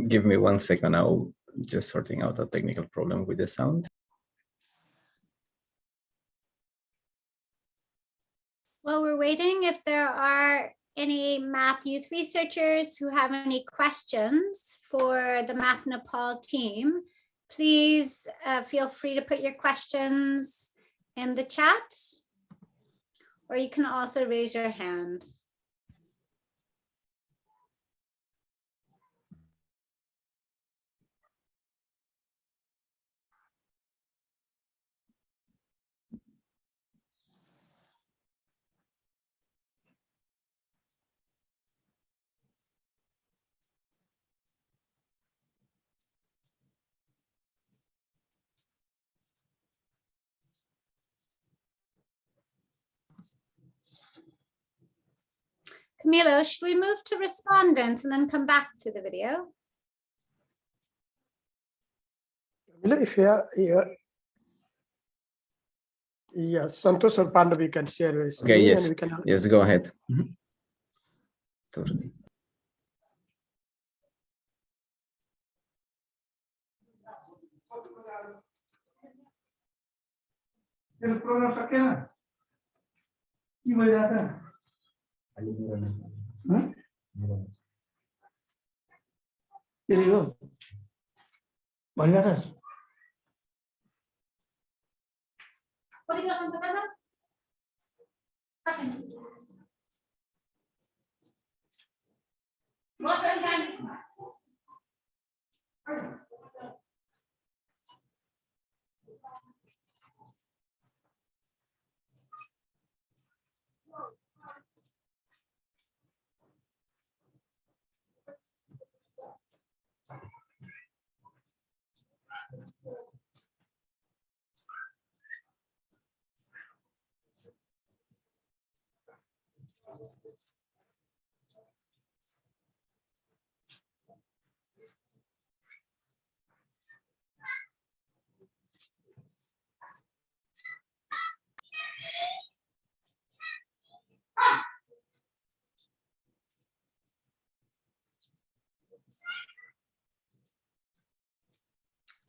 Give me 1 second. I'll just sorting out a technical problem with the sound. While we're waiting, if there are any MAP youth researchers who have any questions for the MAP Nepal team, please feel free to put your questions in the chat, or you can also raise your hand. Camilo, should we move to respondents and then come back to the video? If yes, Santosh or Pandav, you can share your screen. Okay, yes, and we can. yes, go ahead. Totally.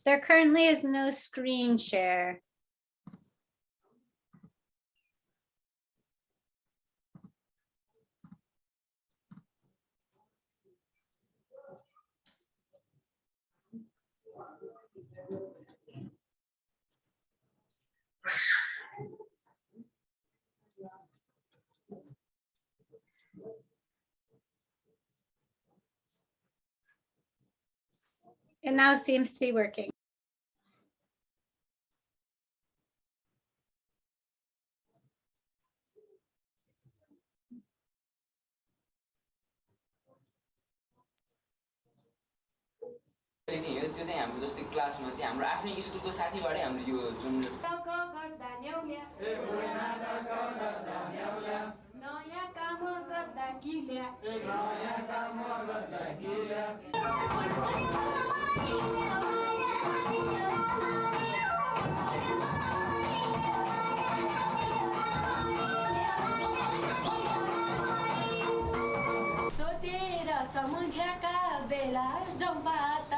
There currently is no screen share. It now seems to be working. त्यो चाहिँ हाम्रो जस्तै क्लासमा चाहिँ हाम्रो आफ्नै स्कुलको साथीबाटै हाम्रो यो जुन नयाँ काम गर्दा किल्या सोचेर सम्झ्याका बेला जम्पात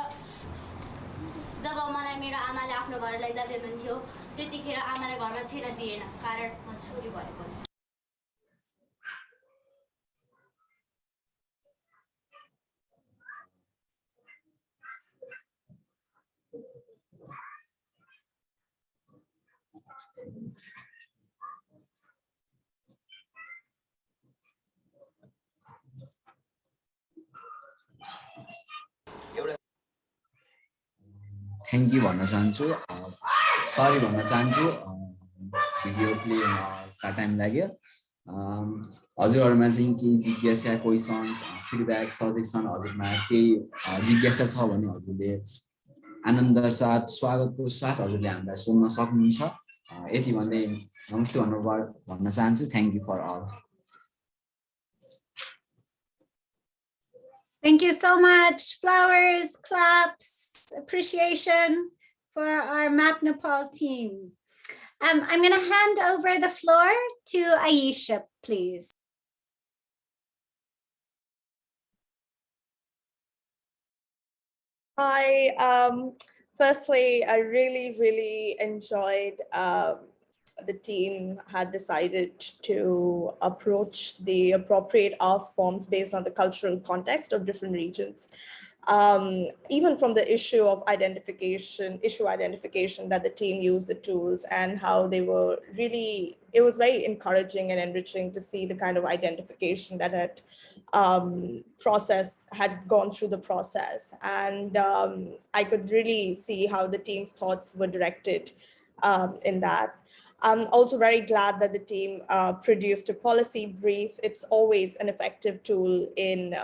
जब मलाई मेरो आमाले आफ्नो घर लैजा दिनुहुन्थ्यो त्यतिखेर आमाले घरमा छिर्न दिएन कारण म छोरी भएको थ्याङ्क यू भन्न चाहन्छु सरी भन्न चाहन्छु भिडियो प्ले हुनका टाइम लाग्यो हजुरहरुमा चाहिँ केही जिज्ञासा क्वेशन्स फिडब्याक सजेसन हजुरमा केही जिज्ञासा छ भने हजुरले आनन्द साथ स्वागतको साथ हजुरले हामीलाई सोध्न सक्नुहुन्छ यति भन्दै नमस्ते भन्न चाहन्छु thank you for all Thank you so much. Flowers, claps, appreciation for our MAP Nepal team. I'm going to hand over the floor to Aisha, please. Hi. Firstly, I really enjoyed the team had decided to approach the appropriate art forms based on the cultural context of different regions. Even from the issue identification that the team used the tools and how they were really, it was very encouraging and enriching to see the kind of identification that had gone through the process. And I could really see how the team's thoughts were directed in that. I'm also very glad that the team produced a policy brief. It's always an effective tool in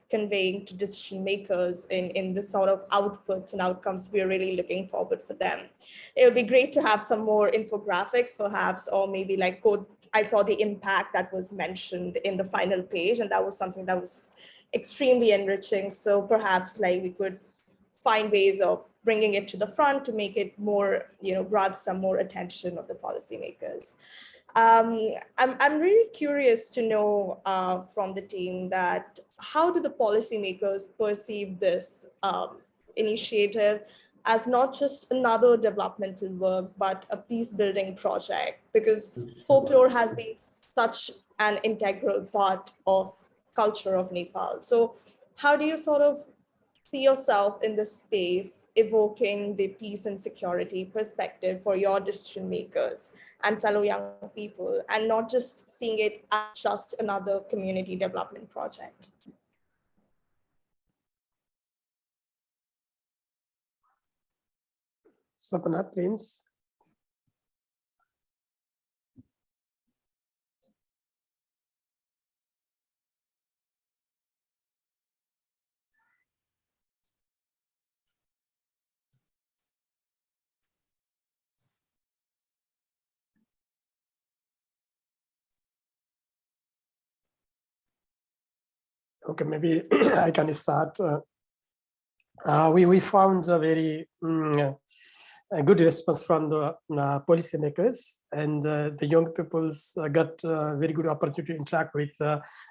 conveying to decision makers in the sort of outputs and outcomes we're really looking forward for them. It would be great to have some more infographics perhaps, or maybe like code. I saw the impact that was mentioned in the final page, and that was something that was extremely enriching. So perhaps like we could find ways of bringing it to the front to make it more, grab some more attention of the policymakers. I'm really curious to know from the team that how do the policymakers perceive this initiative as not just another developmental work, but a peace building project, because folklore has been such an integral part of culture of Nepal. So how do you sort of see yourself in this space, evoking the peace and security perspective for your decision makers and fellow young people, and not just seeing it as just another community development project? Sapna, please. Okay, maybe I can start. We found a very a good response from the policymakers, and the young peoples got very good opportunity to interact with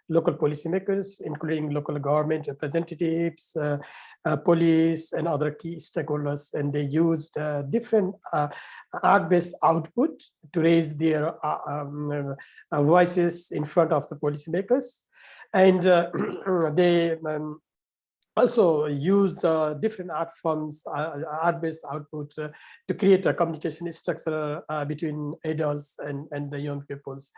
local policymakers, including local government representatives, police, and other key stakeholders. And they used different art-based output to raise their voices in front of the policymakers. And they also used different art forms, art-based output to create a communication structure between adults and the young peoples.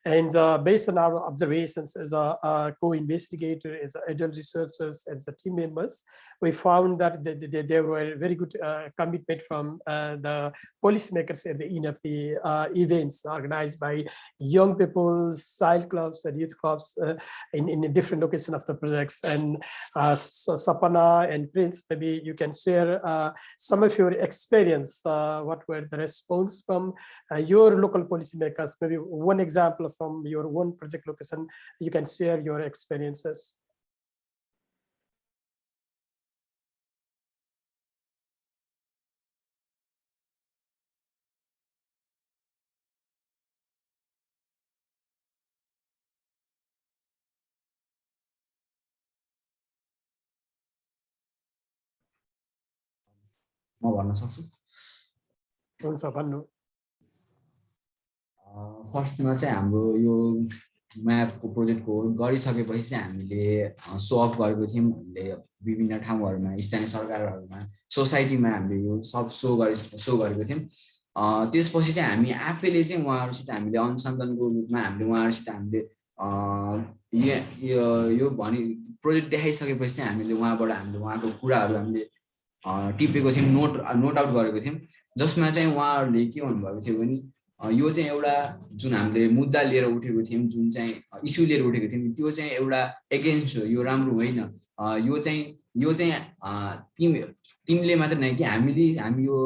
And based on our observations as a co-investigator, as adult researchers, as the team members, we found that there were very good commitment from the policymakers at the end of the events organized by young people, child clubs, and youth clubs in different locations of the projects. And so Sapana and Prince, maybe you can share some of your experience. What were the response from your local policymakers? Maybe one example from your own project location, you can share your experiences. म भन्न सक्छु हुन्छ भन्नु फर्स्टमा चाहिँ हाम्रो यो म्यापको प्रोजेक्टको गरिसकेपछि चाहिँ हामीले सो अफ गरेको थियौँ हामीले विभिन्न ठाउँहरूमा स्थानीय सरकारहरूमा सोसाइटीमा हामीले यो सब सो गरेको थियौँ त्यसपछि चाहिँ हामी आफैले चाहिँ उहाँहरूसित हामीले अनुसन्धानको रूपमा हामीले उहाँहरूसित हामीले यो भनि प्रोजेक्ट देखाइसकेपछि चाहिँ हामीले उहाँबाट हामीले उहाँको कुराहरू हामीले टिपेको थियौँ नोट आउट गरेको थियौँ जसमा चाहिँ उहाँहरूले के भन्नुभएको थियो भने यो चाहिँ एउटा जुन हामीले मुद्दा लिएर उठेको थियौँ जुन चाहिँ इस्यु लिएर उठेको थियौँ त्यो चाहिँ एउटा एगेन्स्ट हो यो राम्रो होइन यो चाहिँ तिमीले मात्र नै कि हामी यो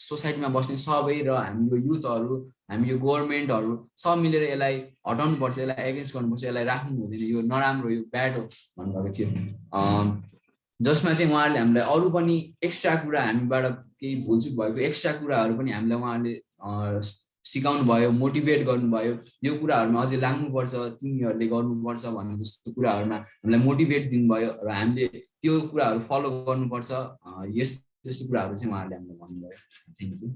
सोसाइटीमा बस्ने सबै र हामी यो युथहरू हामी यो गभर्मेन्टहरू सब मिलेर यसलाई हटाउनुपर्छ यसलाई एगेन्स्ट गर्नुपर्छ यसलाई राख्नु हुँदैन यो नराम्रो यो ब्याड हो भन्नुभएको थियो जसमा चाहिँ उहाँहरूले हामीलाई अरू पनि एक्स्ट्रा कुरा हामीबाट केही भुलचुक भएको एक्स्ट्रा कुराहरू पनि हामीलाई उहाँहरूले सिकाउनु भयो मोटिभेट गर्नुभयो यो कुराहरूमा अझै लाग्नुपर्छ तिमीहरूले गर्नुपर्छ भन्ने जस्तो कुराहरूमा हामीलाई मोटिभेट दिनुभयो र हामीले त्यो कुराहरू फलो गर्नुपर्छ यस्तो कुराहरू चाहिँ उहाँहरूले हामीलाई भन्नुभयो thank you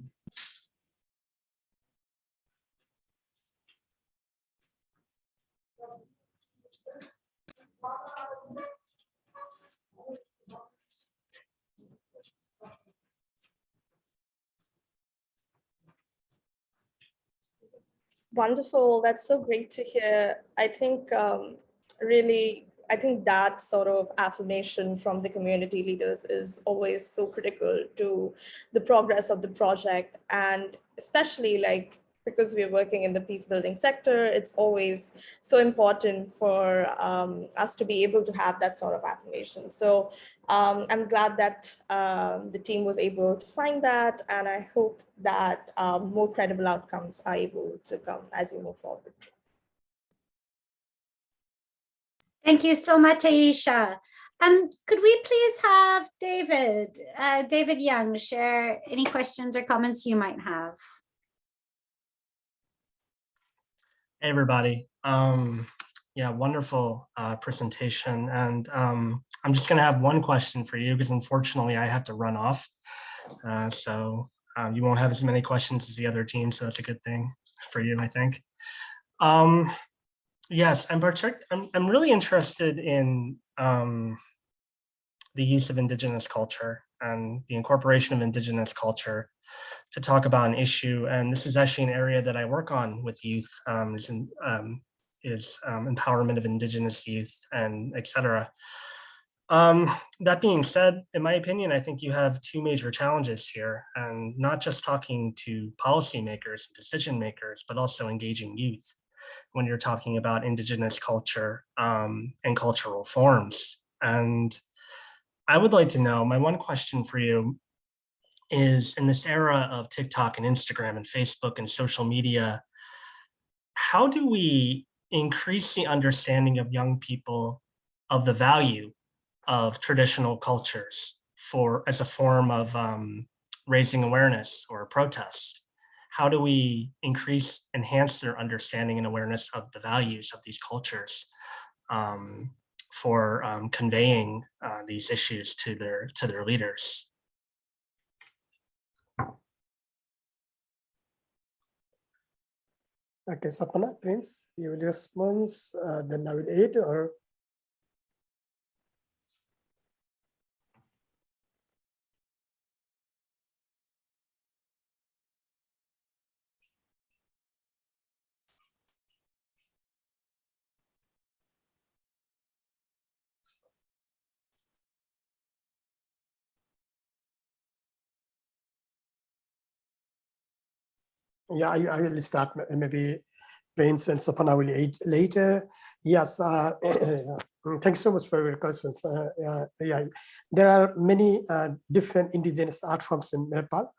Wonderful. That's so great to hear. I think I think that sort of affirmation from the community leaders is always so critical to the progress of the project. And especially like, because we're working in the peace building sector, it's always so important for us to be able to have that sort of affirmation. So I'm glad that the team was able to find that, and I hope that more credible outcomes are able to come as we move forward. Thank you so much, Aisha. Could we please have David Young, share any questions or comments you might have? Hey, everybody. Yeah, wonderful presentation. And I'm just going to have one question for you because unfortunately I have to run off. So you won't have as many questions as the other team. So that's a good thing for you, I think. Yes, I'm really interested in the use of Indigenous culture and the incorporation of Indigenous culture to talk about an issue. And this is actually an area that I work on with youth, is empowerment of Indigenous youth and et cetera. That being said, in my opinion, I think you have two major challenges here, and not just talking to policymakers and decision makers, but also engaging youth when you're talking about Indigenous culture and cultural forms. And I would like to know, my one question for you is, in this era of TikTok and Instagram and Facebook and social media, how do we increase the understanding of young people of the value of traditional cultures as a form of raising awareness or protest? How do we enhance their understanding and awareness of the values of these cultures for conveying these issues to their leaders? Okay, Sapana, Prince, you will respond, then I will aid, or? Yeah, I will start, maybe Prince and Sapana will aid later. Yes, thank you so much for your questions. Yeah, there are many different indigenous art forms in Nepal.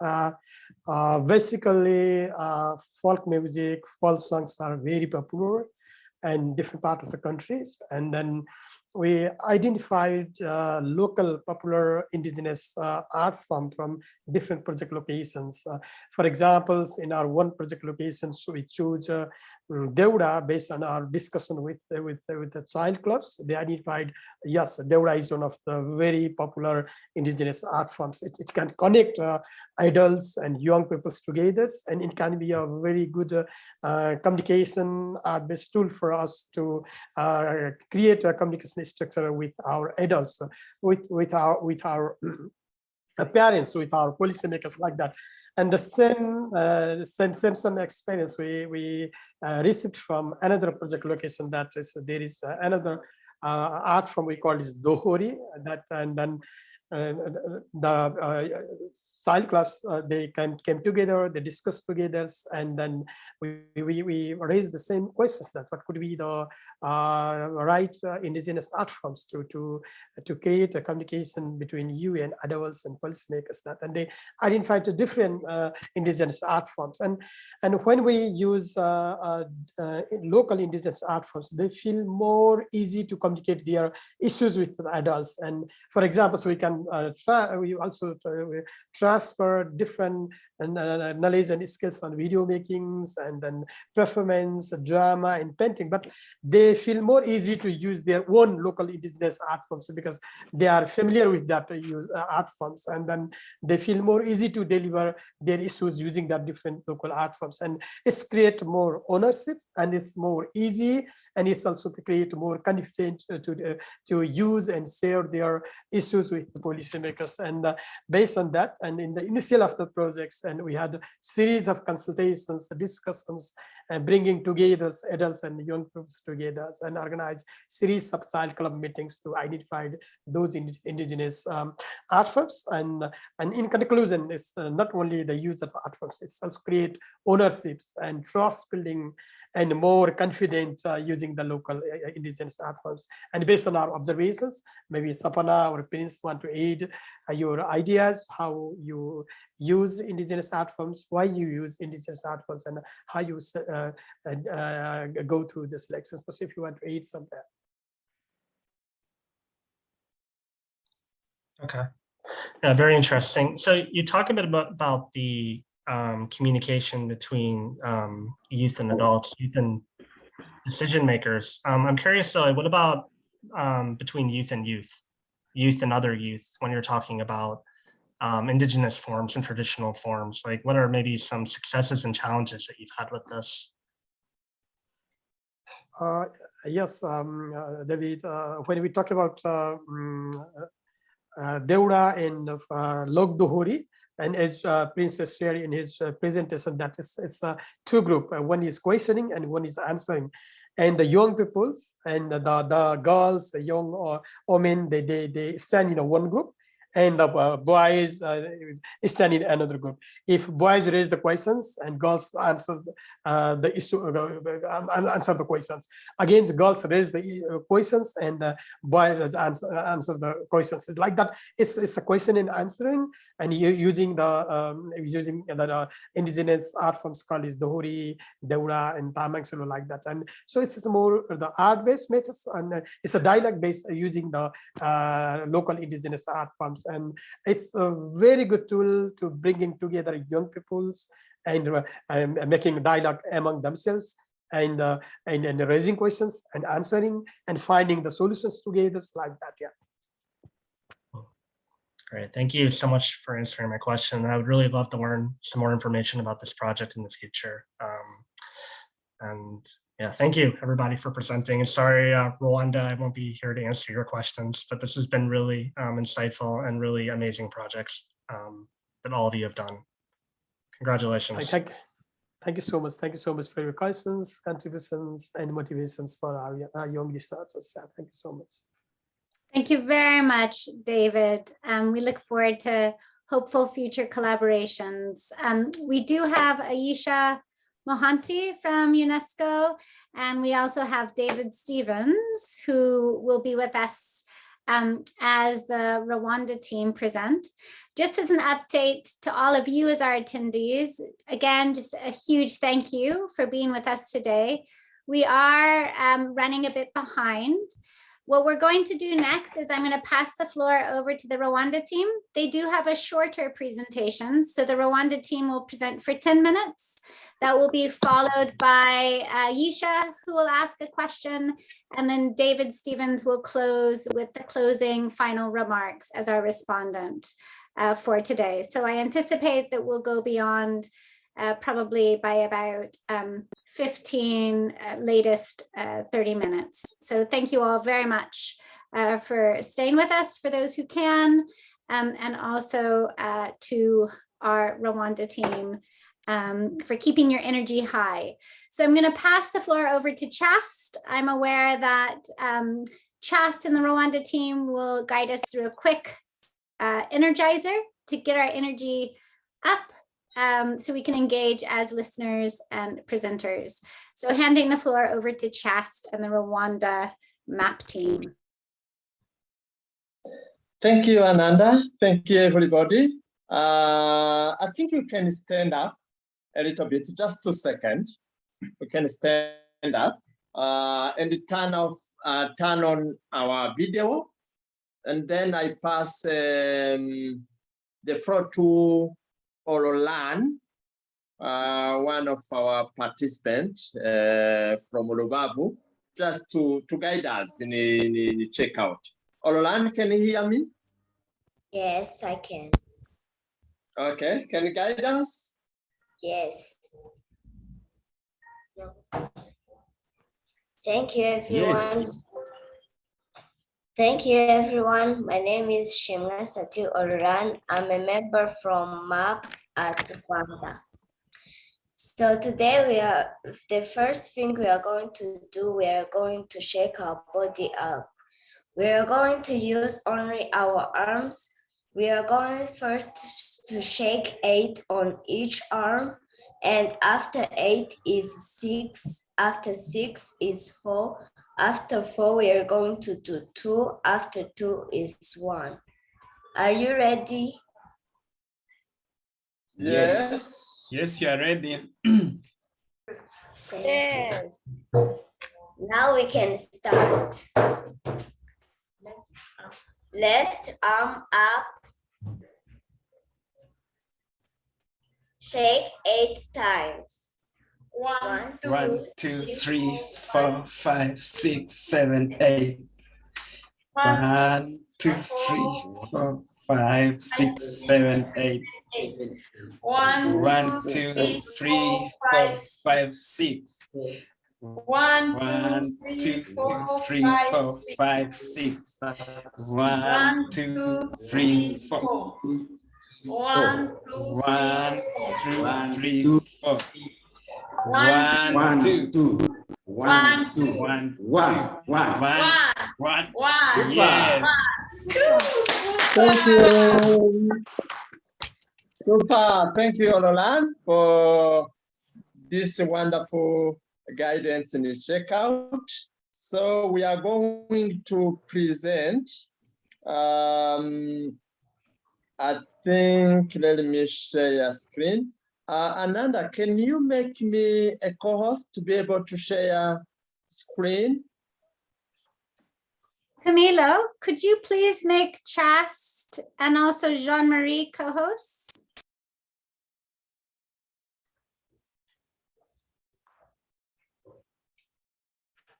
Basically, folk music, folk songs are very popular in different parts of the countries. And then we identified local popular indigenous art form from different project locations. For example, in our one project location, so we choose Deura based on our discussion with the child clubs. They identified, yes, Deura is one of the very popular indigenous art forms. It can connect adults and young people together, and it can be a very good communication art-based tool for us to create a communication structure with our adults, with our parents, with our policymakers, like that. And the same experience we received from another project location, that is, there is another art form we call is Dohori, that, and then the child clubs, they came together, they discussed together, and then we raised the same questions, that what could be the right indigenous art forms to create a communication between you and adults and policymakers, that, and they identified the different indigenous art forms. And when we use local indigenous art forms, they feel more easy to communicate their issues with the adults. And for example, so we can we also transfer different knowledge and skills on video makings and then performance, drama, and painting, but they feel more easy to use their own local indigenous art forms because they are familiar with that art forms, and then they feel more easy to deliver their issues using that different local art forms, and it's create more ownership, and it's more easy, and it's also create more confident to use and share their issues with the policymakers. And based on that, and in the initial of the projects, and we had a series of consultations, discussions, and bringing together adults and young groups together, and organize series of child club meetings to identify those indigenous art forms. And in conclusion, it's not only the use of art forms, it's also create ownerships and trust building and more confident using the local indigenous art forms. And based on our observations, maybe Sapana or Prince want to aid your ideas, how you use indigenous art forms, why you use indigenous art forms, and how you go through the selections. But if you want to aid somewhere. Okay. Yeah, very interesting. So you talk a bit about the communication between youth and adults, youth and decision makers. I'm curious, though, what about between youth and youth and other youth, when you're talking about indigenous forms and traditional forms? Like, what are maybe some successes and challenges that you've had with this? Yes, David, when we talk about Deura and Logdohori, and as Princess shared in his presentation, that it's two groups. One is questioning and one is answering. And the young peoples and the girls, the young women, they stand in one group, and the boys stand in another group. If boys raise the questions and girls answer the issue, answer the questions. Again, the girls raise the questions and boys answer the questions. It's like that. It's a question and answering, and using the indigenous art forms called is Dohori, Deura, and Tamang, like that. And so it's more the art-based methods, and it's a dialogue-based using the local indigenous art forms. And it's a very good tool to bringing together young peoples and making dialogue among themselves, and raising questions and answering and finding the solutions together, like that. Yeah. Great. Thank you so much for answering my question. I would really love to learn some more information about this project in the future. And yeah, thank you everybody for presenting. And sorry, Rwanda, I won't be here to answer your questions, but this has been really insightful and really amazing projects that all of you have done. Congratulations. Thank you so much. Thank you so much for your questions, contributions, and motivations for our young researchers. Thank you so much. Thank you very much, David. We look forward to hopeful future collaborations. We do have Aisha Mohanty from UNESCO, and we also have David Stevens, who will be with us as the Rwanda team present. Just as an update to all of you as our attendees, again, just a huge thank you for being with us today. We are running a bit behind. What we're going to do next is I'm going to pass the floor over to the Rwanda team. They do have a shorter presentation, so the Rwanda team will present for 10 minutes. That will be followed by Yisha, who will ask a question, and then David Stevens will close with the closing final remarks as our respondent for today. So I anticipate that we'll go beyond probably by about 15, latest 30 minutes. So thank you all very much for staying with us, for those who can, and also to our Rwanda team for keeping your energy high. So I'm going to pass the floor over to Chast. I'm aware that Chast and the Rwanda team will guide us through a quick energizer to get our energy up so we can engage as listeners and presenters. So handing the floor over to Chast and the Rwanda MAP team. Thank you, Ananda. Thank you, everybody. I think you can stand up a little bit, just 2 seconds. We can stand up and turn on our video. And then I pass the the floor to Ololan, one of our participants from Olubavu, just to guide us in the checkout. Ololan, can you hear me? Yes, I can. Okay, can you guide us? Yes. Thank you, everyone. Yes. Thank you, everyone. My name is Shimla Sati Oran. I'm a member from MAP at Rwanda. So today the first thing we are going to do, we are going to shake our body up. We are going to use only our arms. We are going first to shake 8 on each arm, and after 8 is 6, after 6 is 4, after 4 we are going to do 2, after 2 is 1. Are you ready? Yes. Yes, you are ready. Yes. Now we can start. Left arm up. Shake 8 times. 1, 1, 2, 3, 4, 5, 6, 7, 8. 1, 2, 3, 4, 5, 6, 7, 8. 1, 2, 3, 4, 5, 6. 1, 2, 3, 4, 5, 6. 1, 2, 3, 4. 1, 2, 3, 4. 1, 2. 1, 2. 1, 1. Yes. Thank you. Super. Thank you, Ololan, for this wonderful guidance in the checkout. So we are going to present, I think, let me share a screen. Ananda, can you make me a co-host to be able to share screen? Camilo, could you please make Chast and also Jean-Marie co-hosts?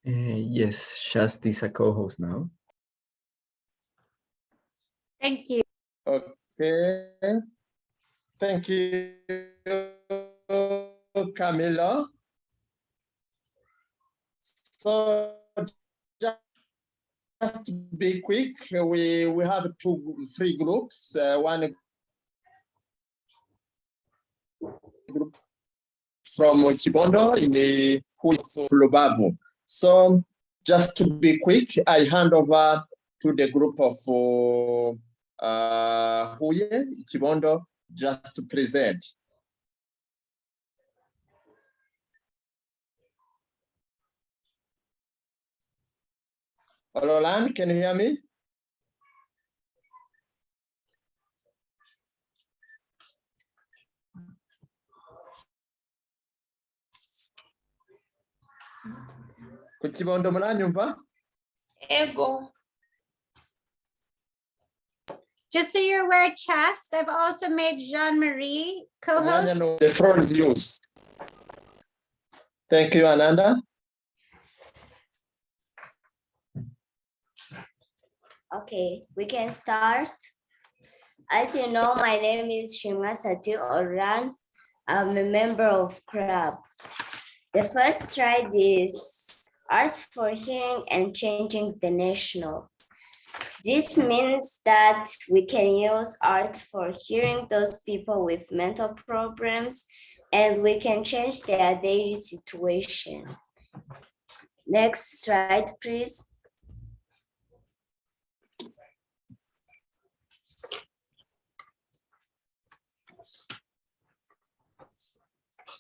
Yes, Shast is a co-host now. Thank you. Okay. Thank you, Camila. So just to be quick, we have 3 groups. One group from Chibondo in the Lubavu. So just to be quick, I hand over to the group of Huye, Chibondo, just to present. Roland, can you hear me? Kuchibondo muranyumva? Ego. Just so you're aware, Chast, I've also made Jean-Marie co-host. The floor is yours. Thank you, Ananda. Okay, we can start. As you know, my name is Shimla Sati Oran. I'm a member of CRAB. The first slide is Art for Hearing and Changing the National. This means that we can use art for hearing those people with mental problems, and we can change their daily situation. Next slide, please.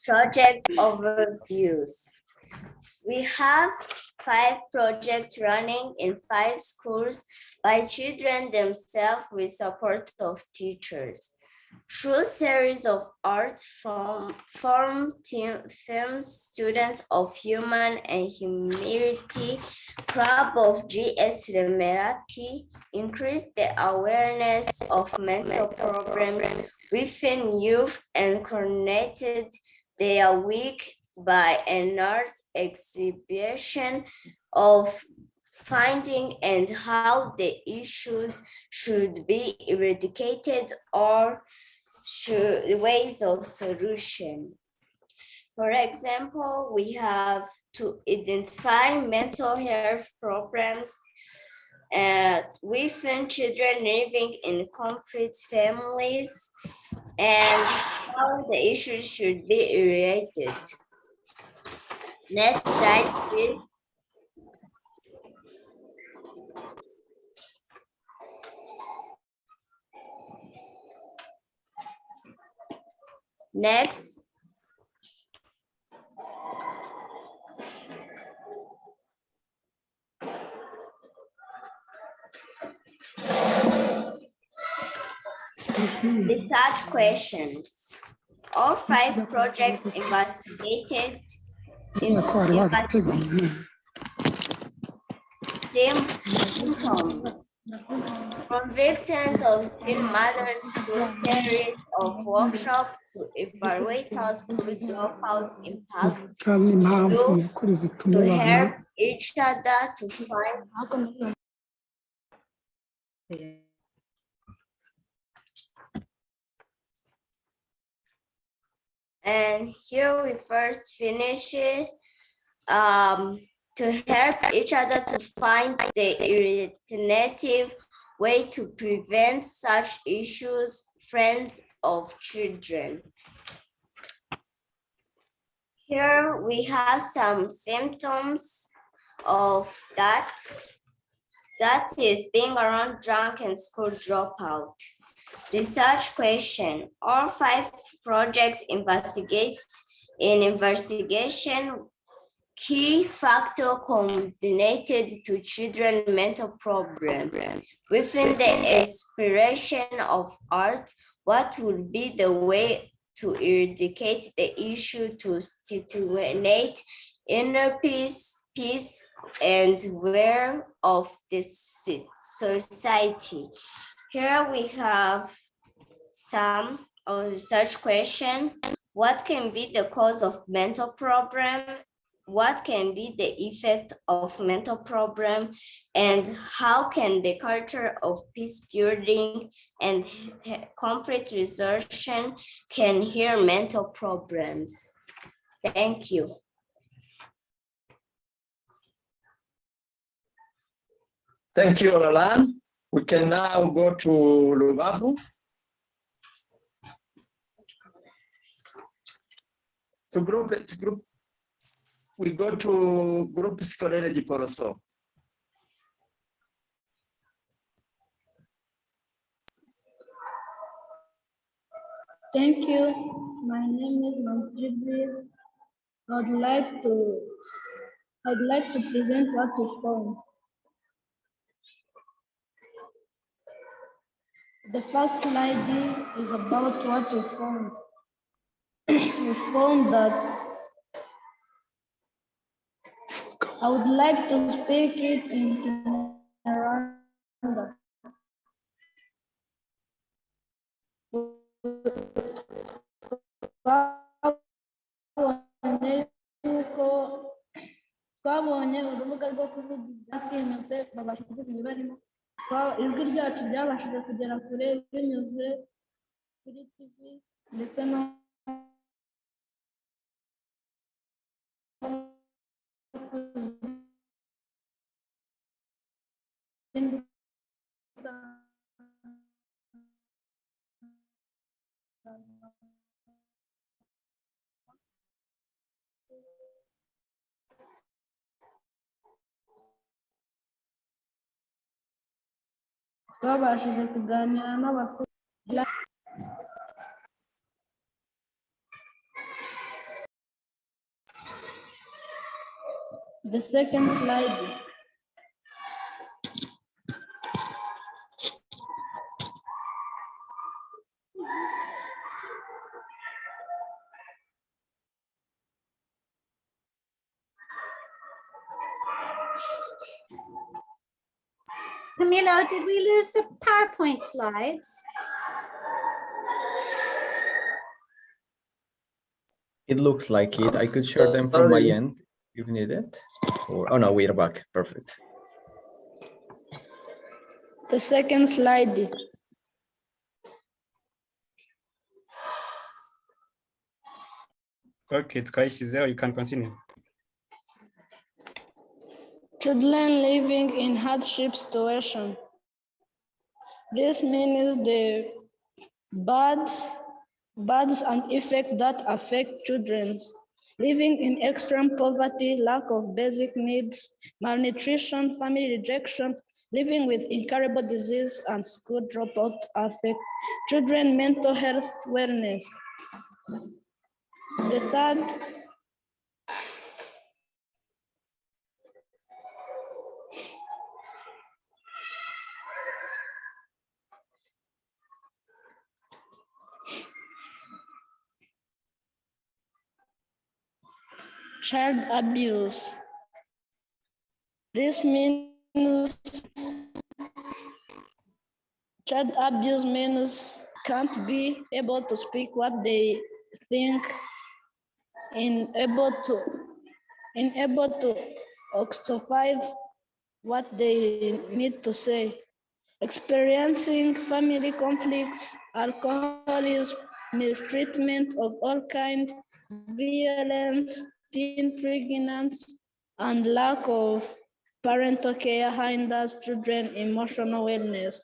Project overviews. We have 5 projects running in 5 schools by children themselves with support of teachers. Through series of art form films, students of human and humanity, club of GS Remeraki increased the awareness of mental problems within youth and coordinated their week by an art exhibition of finding and how the issues should be eradicated or ways of solution. For example, we have to identify mental health problems within children living in conflict families and how the issues should be eradicated. Next slide, please. Next. Research questions. All 5 projects investigated symptoms from victims of teen mothers through series of workshops to evaluate how school dropout impact to help each other to find. And here we first finish it to help each other to find the alternative way to prevent such issues, friends of children. Here we have some symptoms of that is being around drunk and school dropout. Research question. All 5 projects investigate in investigation key factor coordinated to children mental problem. Within the inspiration of art, what would be the way to eradicate the issue to stimulate inner peace and aware of this society? Here we have some research question. What can be the cause of mental problem? What can be the effect of mental problem? And how can the culture of peace building and conflict resolution can heal mental problems? Thank you. Thank you, Roland. We can now go to Lubavu. We go to group Psychology Poroso. Thank you. My name is Mantribi. I'd like to present what we found. The first slide is about what we found. We found that I would like to speak it in Rwanda. Twabonye urubuga rwo kuvuga ibyatinyutse babasha kuvuga ibibarimo. Ijwi ryacu ryabashije kugera kure binyuze kuri TV ndetse no twabashije kuganira n'abakuru. The second slide. Camilo, did we lose the PowerPoint slides? It looks like it. I could share them from my end if needed. Or, oh no, we are back. Perfect. The second slide. Okay, Tkaish is there. You can continue. Children living in hardship situation. This means the bads and effects that affect children living in extreme poverty, lack of basic needs, malnutrition, family rejection, living with incurable disease and school dropout affect children mental health wellness. The third child abuse. This means child abuse means can't be able to speak what they think, unable to express what they need to say, experiencing family conflicts, alcoholism, mistreatment of all kinds, violence, teen pregnancy, and lack of parental care hinders children's emotional wellness.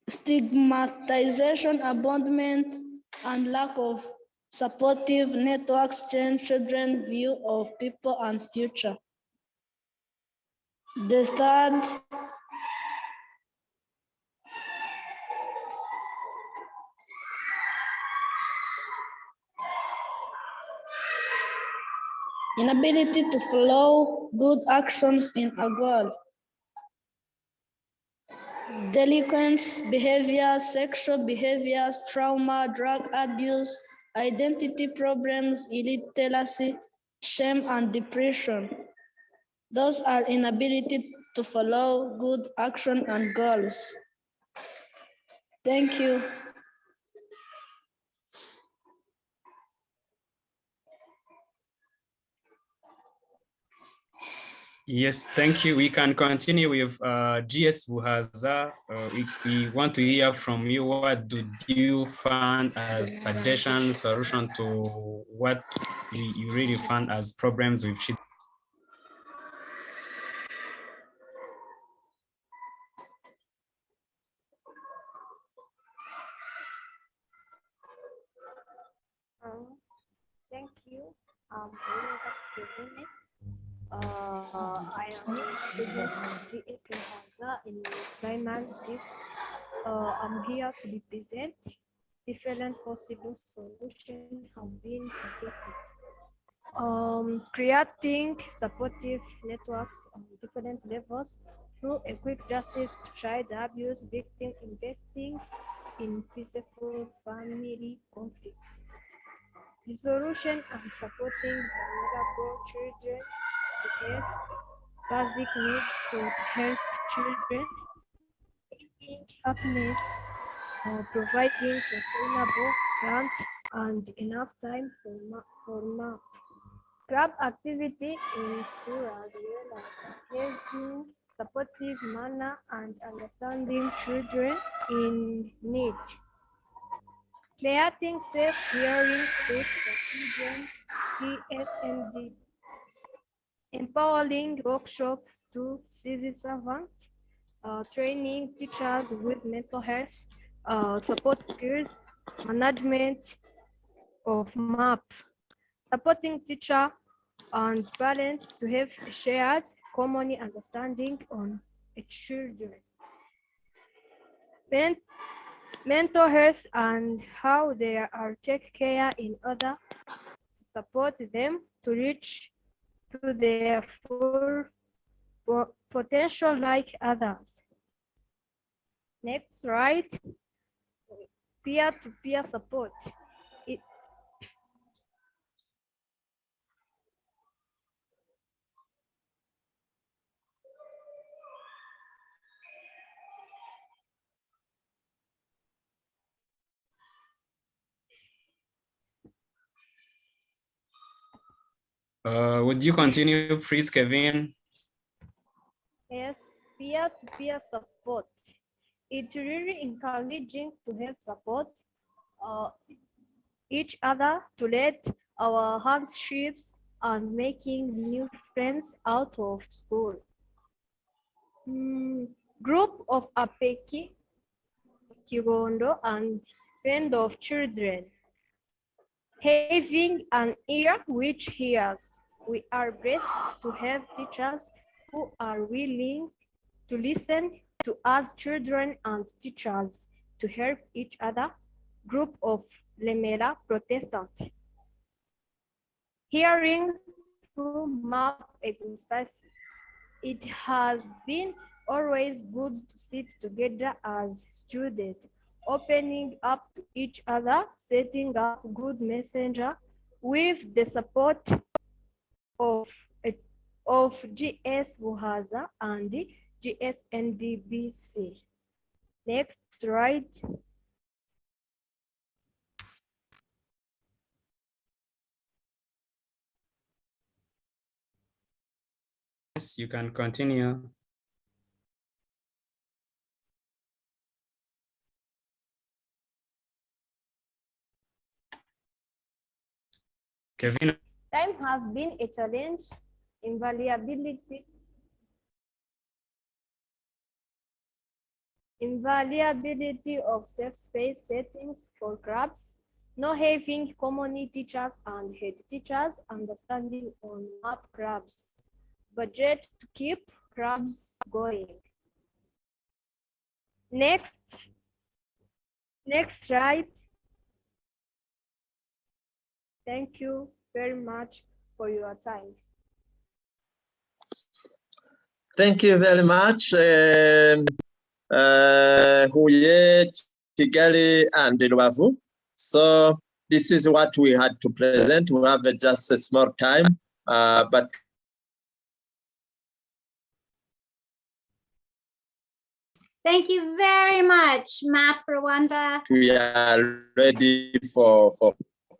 Stigmatization, abandonment, and lack of supportive networks change children's view of people and future. The third inability to follow good actions in a goal. Delinquents behaviors, sexual behaviors, trauma, drug abuse, identity problems, illiteracy, shame, and depression. Those are inability to follow good action and goals. Thank you. Yes, thank you. We can continue with GS Buhaza. We want to hear from you. What do you find as suggestions, solution to what you really find as problems with children? Thank you. I am a student of GS Buhaza in primary 6. I'm here to represent different possible solutions have been suggested. Creating supportive networks on different levels through a quick justice to child abuse victim, investing in peaceful family conflicts. Resolution and supporting vulnerable children to have basic needs could help children happiness, providing sustainable grant and enough time for MAP. Club activity in school as well as helping supportive manner and understanding children in need. Creating safe hearing space for children, GSMD. Empowering workshop to civil servants, training teachers with mental health, support skills, management of MAP, supporting teacher and parents to have a shared common understanding on children. Mental health and how they are taken care in order to support them to reach to their full potential like others. Next, right, peer-to-peer support. Would you continue, please, Kevin? Yes, peer-to-peer support. It's really encouraging to help support each other to let our hardships and making new friends out of school. Group of Apeki, Kigondo, and friend of children. Having an ear which hears. We are blessed to have teachers who are willing to listen to us children and teachers to help each other. Group of Lemera Protestant. Hearing through map exercises. It has been always good to sit together as students, opening up to each other, setting up good messenger with the support of GS Buhaza and GS NDBC. Next slide. Yes, you can continue. Kevin. Time has been a challenge. Invaluability of safe space settings for clubs, no having common teachers and head teachers, understanding on map clubs, budget to keep clubs going. Next slide. Thank you very much for your time. Thank you very much, Huye, Kigali, and Rubavu. So this is what we had to present. We have just a small time, but Thank you very much, Map Rwanda. we are ready for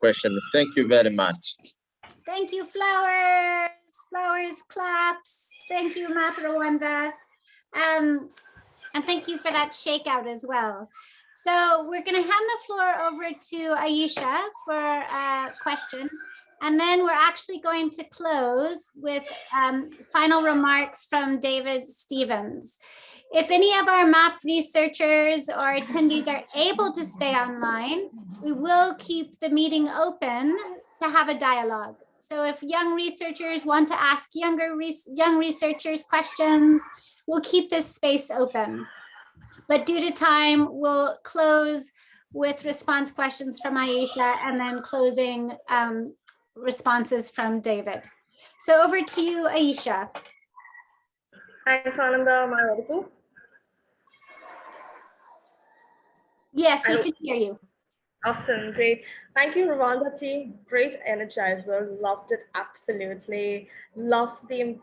questions. Thank you very much. Thank you, flowers. Flowers, claps. Thank you, Map Rwanda. And thank you for that shakeout as well. So we're going to hand the floor over to Aisha for a question. And then we're actually going to close with final remarks from David Stevens. If any of our MAP researchers or attendees are able to stay online, we will keep the meeting open to have a dialogue. So if young researchers want to ask young researchers questions, we'll keep this space open. But due to time, we'll close with response questions from Aisha and then closing responses from David. So over to you, Aisha. Thanks, Ananda. Am I audible? Yes, we can hear you. Awesome, great. Thank you, Rwanda team. Great energizer. Loved it, absolutely. Loved the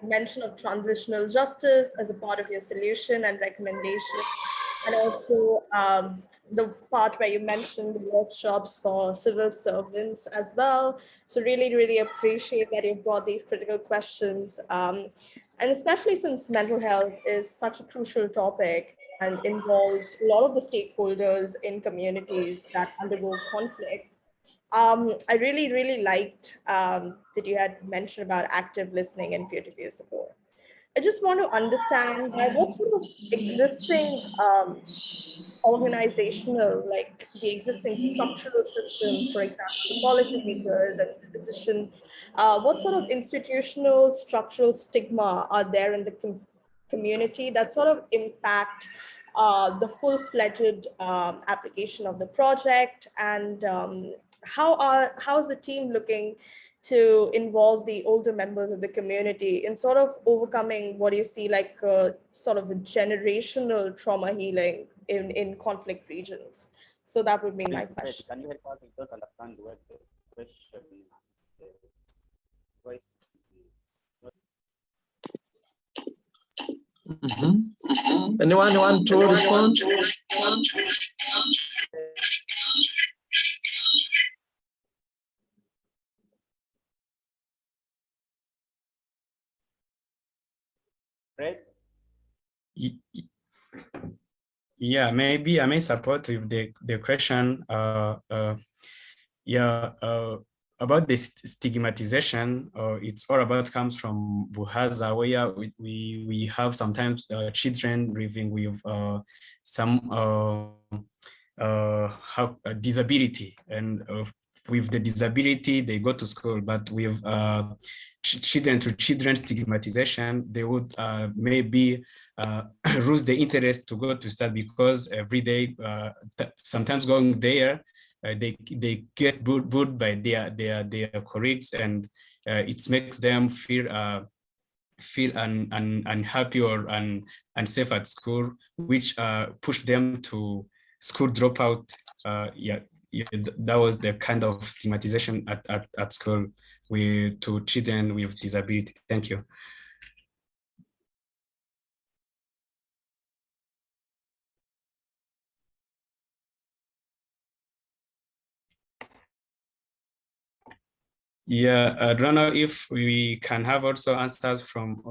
mention of transitional justice as a part of your solution and recommendation. And also the part where you mentioned the workshops for civil servants as well. So really, really appreciate that you brought these critical questions. And especially since mental health is such a crucial topic and involves a lot of the stakeholders in communities that undergo conflict. I really, really liked that you had mentioned about active listening and peer-to-peer support. I just want to understand what sort of existing organizational, like the existing structural system, for example, the policymakers and the physician, what sort of institutional structural stigma are there in the community that sort of impact the full-fledged application of the project, and how's the team looking to involve the older members of the community in sort of overcoming what you see like sort of a generational trauma healing in conflict regions? So that would be my question. Can you help us just understand what the question voice? Anyone want to respond? Fred? Yeah, maybe I may support with the question. About this stigmatization. It's all about comes from Buhaza, where we have sometimes children living with some disability, and with the disability they go to school, but with children to children stigmatization, they would maybe lose the interest to go to study, because every day, sometimes going there, they get bullied by their colleagues, and it makes them feel unhappy or unsafe at school, which push them to school dropout. That was the kind of stigmatization at school to children with disability. Thank you. Yeah, I don't know if we can have also answers from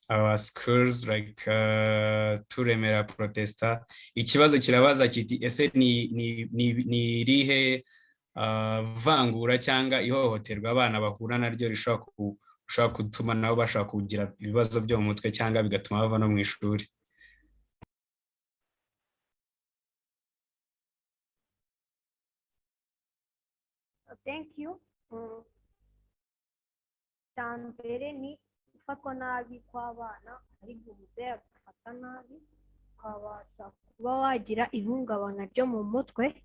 our schools, like turemera protesta. Ikibazo kirabaza kiti ese ni irihe vangura cyangwa ihohoterwa abana bahura naryo rishobora gutuma nabo bashaka kugira ibibazo byo mu mutwe cyangwa bigatuma bava no mu ishuri. Thank you. Mbere ni gufatwa nabi kw'abana, ari umubyeyi agafata nabi, ukabasha kuba wagira ihungabana ryo mu mutwe,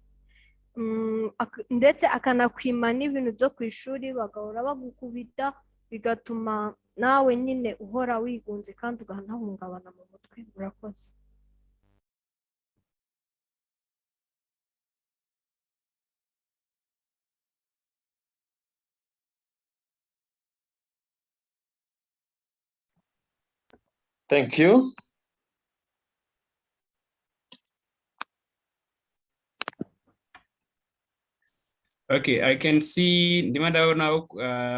ndetse akanakwima n'ibintu byo ku ishuri, bagahora bagukubita, bigatuma nawe nyine uhora wigunze kandi uganahungabana mu mutwe. Murakoze. Thank you. Okay, I can see ndimo ndabona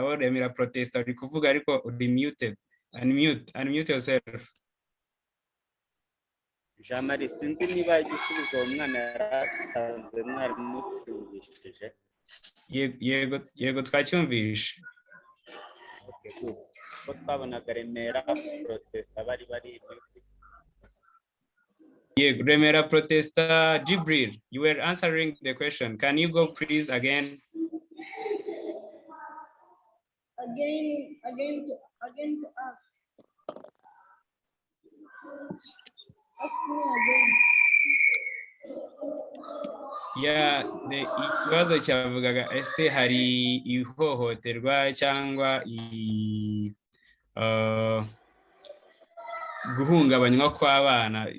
waremera protesta uri kuvuga ariko uri muted. Unmute yourself. Jean-Marie, sinzi niba igisubizo uwo mwana yaratanze mwarimu cyumvishije. Yego twacyumvishe. Okay, good. Ko twabonaga Remera protesta bari Yeah, Remera protester Jibril, you were answering the question. Can you go please again? Again to ask. Ask me again. Yeah, ikibazo cyavugaga ese hari ihohoterwa cyangwa guhungabanywa kw'abana,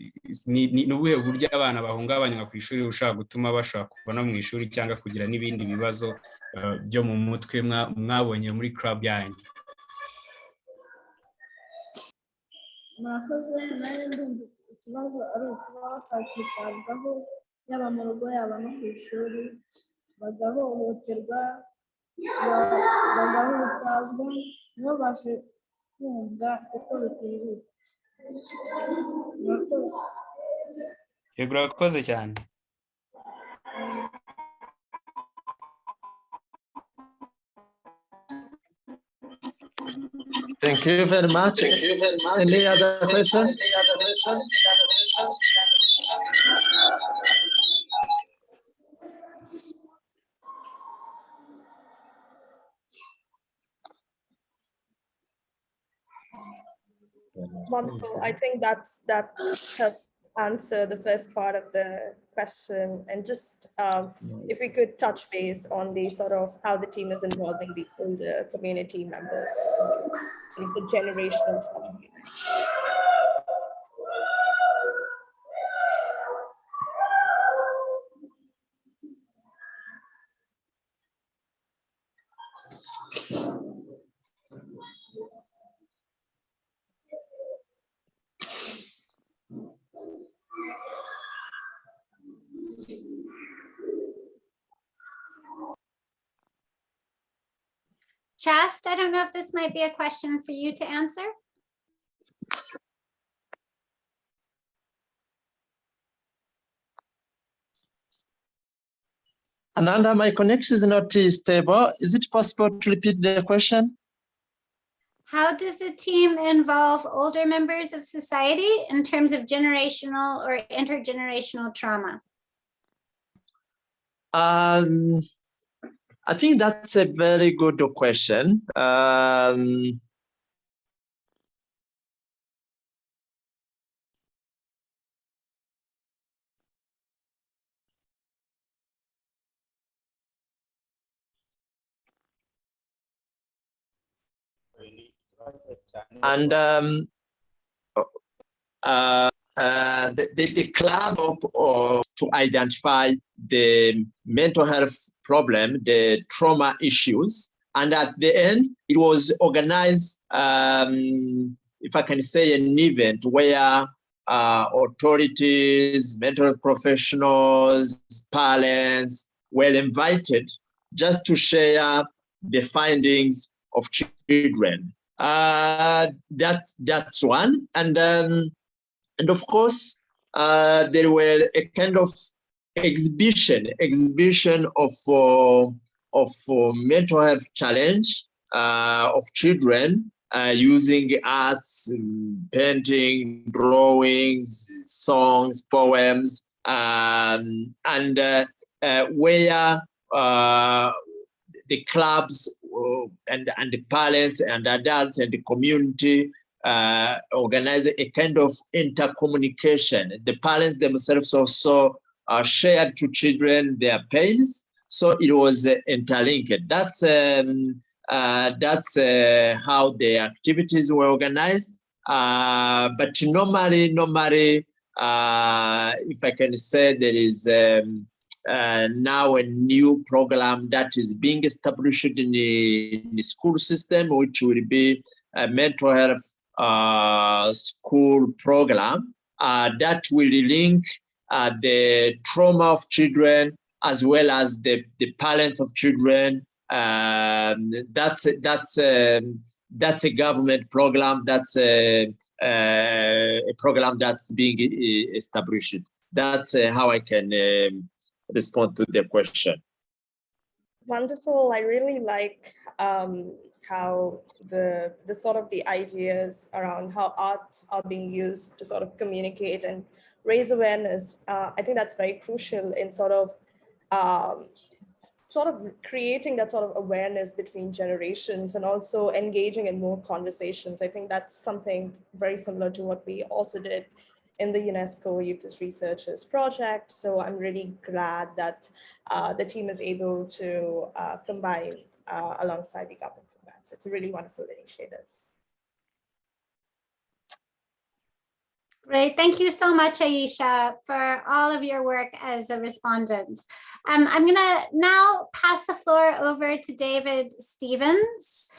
ni ubuhe buryo abana bahungabanywa ku ishuri bushobora gutuma bashobora kuva no mu ishuri cyangwa kugira n'ibindi bibazo byo mu mutwe mwabonye muri club yanyu? Murakoze. Nanjye ndumva ikibazo ari ukuba batakitabwaho, yaba mu rugo yaba no ku ishuri, bagahohoterwa, bagahutazwa, ntibabashe kumva uko bikwiriye. Murakoze. Yego urakoze cyane. Thank you very much. Any other question? Wonderful. I think that helped answer the first part of the question. And just if we could touch base on the sort of how the team is involving the older community members in the generational study. Chast, I don't know if this might be a question for you to answer. Ananda, my connection is not stable. Is it possible to repeat the question? How does the team involve older members of society in terms of generational or intergenerational trauma? I think that's a very good question. And the club to identify the mental health problem, the trauma issues, and at the end it was organized, if I can say, an event where authorities, mental health professionals, parents were invited just to share the findings of children. That's one, and of course there were a kind of exhibition of mental health challenge of children using arts, painting, drawings, songs, poems, and where the clubs and the parents and adults and the community organize a kind of intercommunication. The parents themselves also shared to children their pains, so it was interlinked. That's how the activities were organized. But normally, if I can say, there is now a new program that is being established in the school system, which will be a mental health school program that will link the trauma of children as well as the parents of children. That's a government program. That's a program that's being established. That's how I can respond to the question. Wonderful. I really like how the sort of the ideas around how arts are being used to sort of communicate and raise awareness. I think that's very crucial in sort of creating that sort of awareness between generations and also engaging in more conversations. I think that's something very similar to what we also did in the UNESCO Youth as Researchers project. So I'm really glad that the team is able to combine alongside the government program. So it's a really wonderful initiative. Great, thank you so much, Aisha, for all of your work as a respondent. I'm gonna now pass the floor over to David Stevens.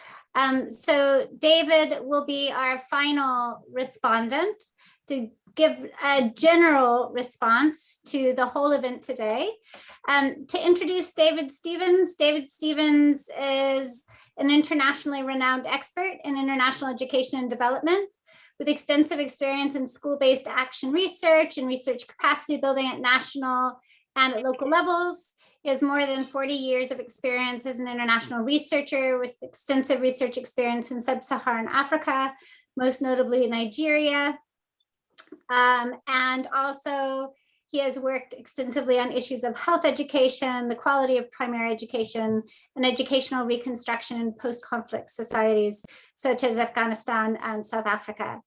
So David will be our final respondent to give a general response to the whole event today. To introduce David Stevens is an internationally renowned expert in international education and development with extensive experience in school-based action research and research capacity building at national and at local levels. He has more than 40 years of experience as an international researcher with extensive research experience in sub-Saharan Africa, most notably Nigeria. And also he has worked extensively on issues of health education, the quality of primary education, and educational reconstruction in post-conflict societies, such as Afghanistan and South Africa.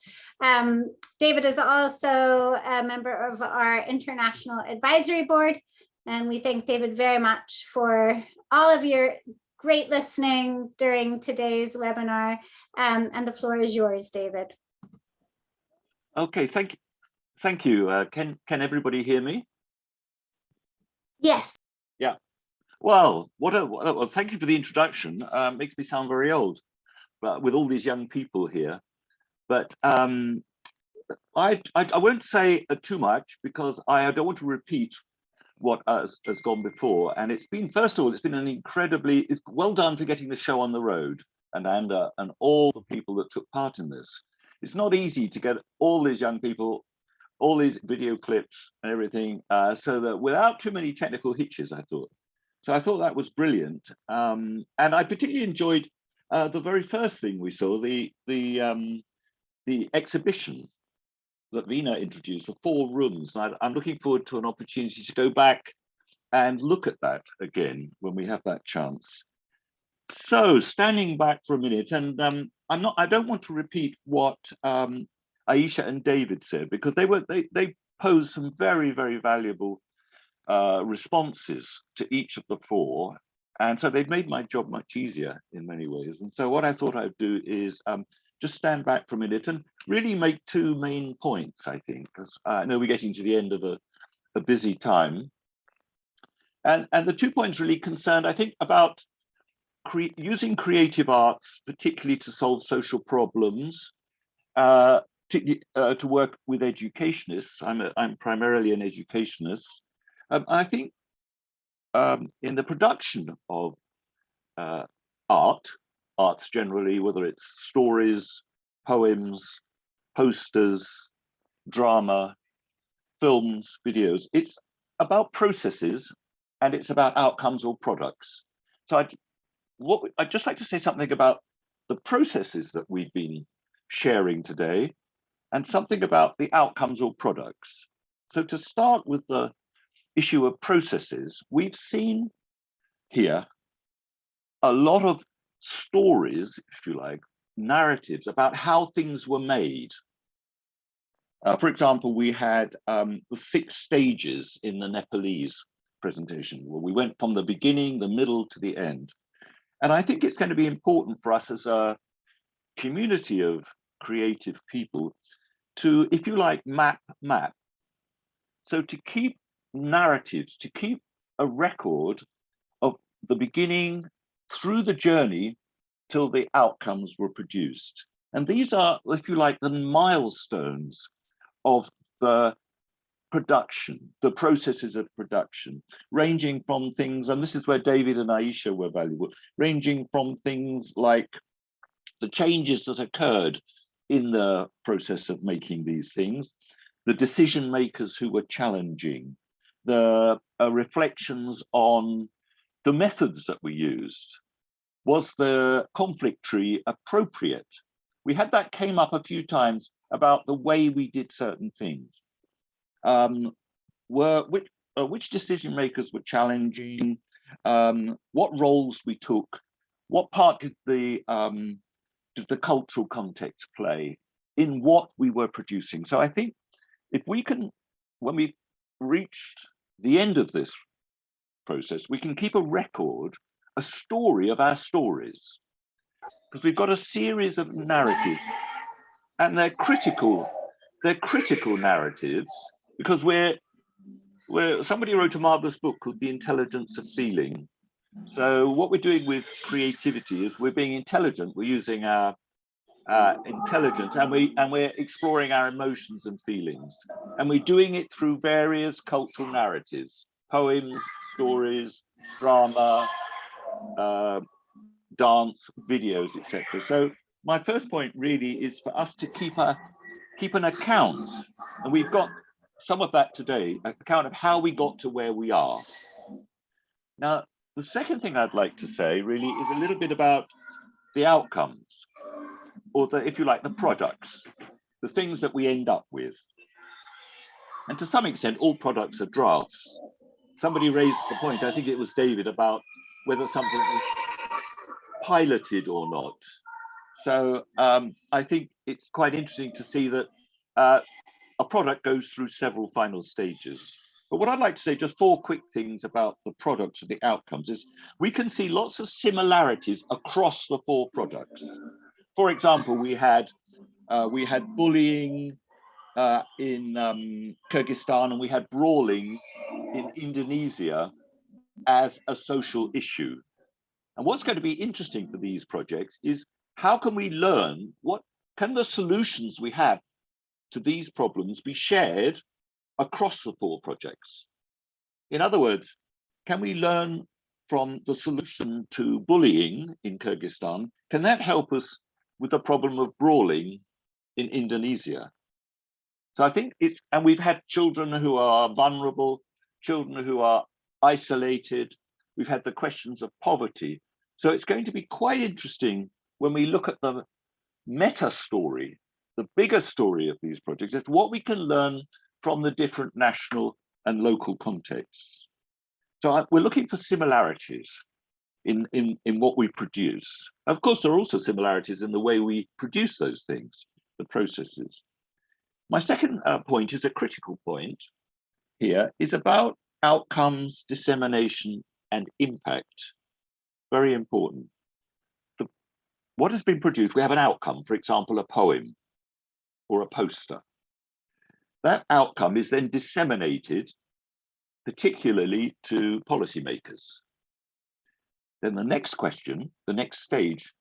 David is also a member of our International Advisory Board, and we thank David very much for all of your great listening during today's webinar, and the floor is yours, David. Okay, thank you. Thank you. Can everybody hear me? Yes. Yeah. Well, well, thank you for the introduction. Makes me sound very old, but with all these young people here. But I won't say too much because I don't want to repeat what has gone before. And it's been, first of all, it's been an incredibly, well done for getting the show on the road, and all the people that took part in this. it's not easy to get all these young people, all these video clips and everything, so that without too many technical hitches, I thought. So I thought that was brilliant. And I particularly enjoyed the very first thing we saw, the exhibition that Vina introduced, the 4 rooms. I'm looking forward to an opportunity to go back and look at that again when we have that chance. So standing back for a minute, and I don't want to repeat what Aisha and David said, because they posed some very, very valuable responses to each of the 4. And so they've made my job much easier in many ways. And so what I thought I'd do is just stand back for a minute and really make 2 main points, I think, because I know we're getting to the end of a busy time. And the 2 points really concerned, I think, about using creative arts, particularly to solve social problems, to work with educationists. I'm primarily an educationist. I think in the production of arts generally, whether it's stories, poems, posters, drama, films, videos, it's about processes and it's about outcomes or products. So I'd just like to say something about the processes that we've been sharing today and something about the outcomes or products. So to start with the issue of processes, we've seen here a lot of stories, if you like, narratives about how things were made. For example, we had the 6 stages in the Nepalese presentation, where we went from the beginning, the middle to the end. And I think it's going to be important for us as a community of creative people to, if you like, map. So to keep narratives, to keep a record of the beginning through the journey till the outcomes were produced. And these are, if you like, the milestones of the production, the processes of production, ranging from things, and this is where David and Aisha were valuable, ranging from things like the changes that occurred in the process of making these things, the decision makers who were challenging, the reflections on the methods that we used. Was the conflict tree appropriate? We had that came up a few times about the way we did certain things. Which decision makers were challenging, what roles we took, what part did the cultural context play in what we were producing. So I think if we can, when we reached the end of this process, we can keep a record, a story of our stories, because we've got a series of narratives, and they're critical narratives, because somebody wrote a marvelous book called The Intelligence of Feeling. So what we're doing with creativity is we're being intelligent, we're using our intelligence, and we're exploring our emotions and feelings, and we're doing it through various cultural narratives, poems, stories, drama, dance, videos, etc. So my first point really is for us to keep an account, and we've got some of that today, an account of how we got to where we are. Now, the second thing I'd like to say really is a little bit about the outcomes, or if you like, the products, the things that we end up with. And to some extent, all products are drafts. Somebody raised the point, I think it was David, about whether something was piloted or not. So I think it's quite interesting to see that a product goes through several final stages. But what I'd like to say, just 4 quick things about the products and the outcomes, is we can see lots of similarities across the 4 products. For example, we had bullying in Kyrgyzstan, and we had brawling in Indonesia as a social issue. And what's going to be interesting for these projects is how can we learn, what can the solutions we have to these problems be shared across the 4 projects? In other words, can we learn from the solution to bullying in Kyrgyzstan? Can that help us with the problem of brawling in Indonesia. So I think and we've had children who are vulnerable, children who are isolated. We've had the questions of poverty. So it's going to be quite interesting when we look at the meta story, the bigger story of these projects, is what we can learn from the different national and local contexts. So we're looking for similarities in what we produce. Of course, there are also similarities in the way we produce those things, the processes. My second point is a critical point here, is about outcomes, dissemination, and impact. Very important. What has been produced, we have an outcome, for example, a poem or a poster. That outcome is then disseminated, particularly to policymakers. Then the next question, the next stage,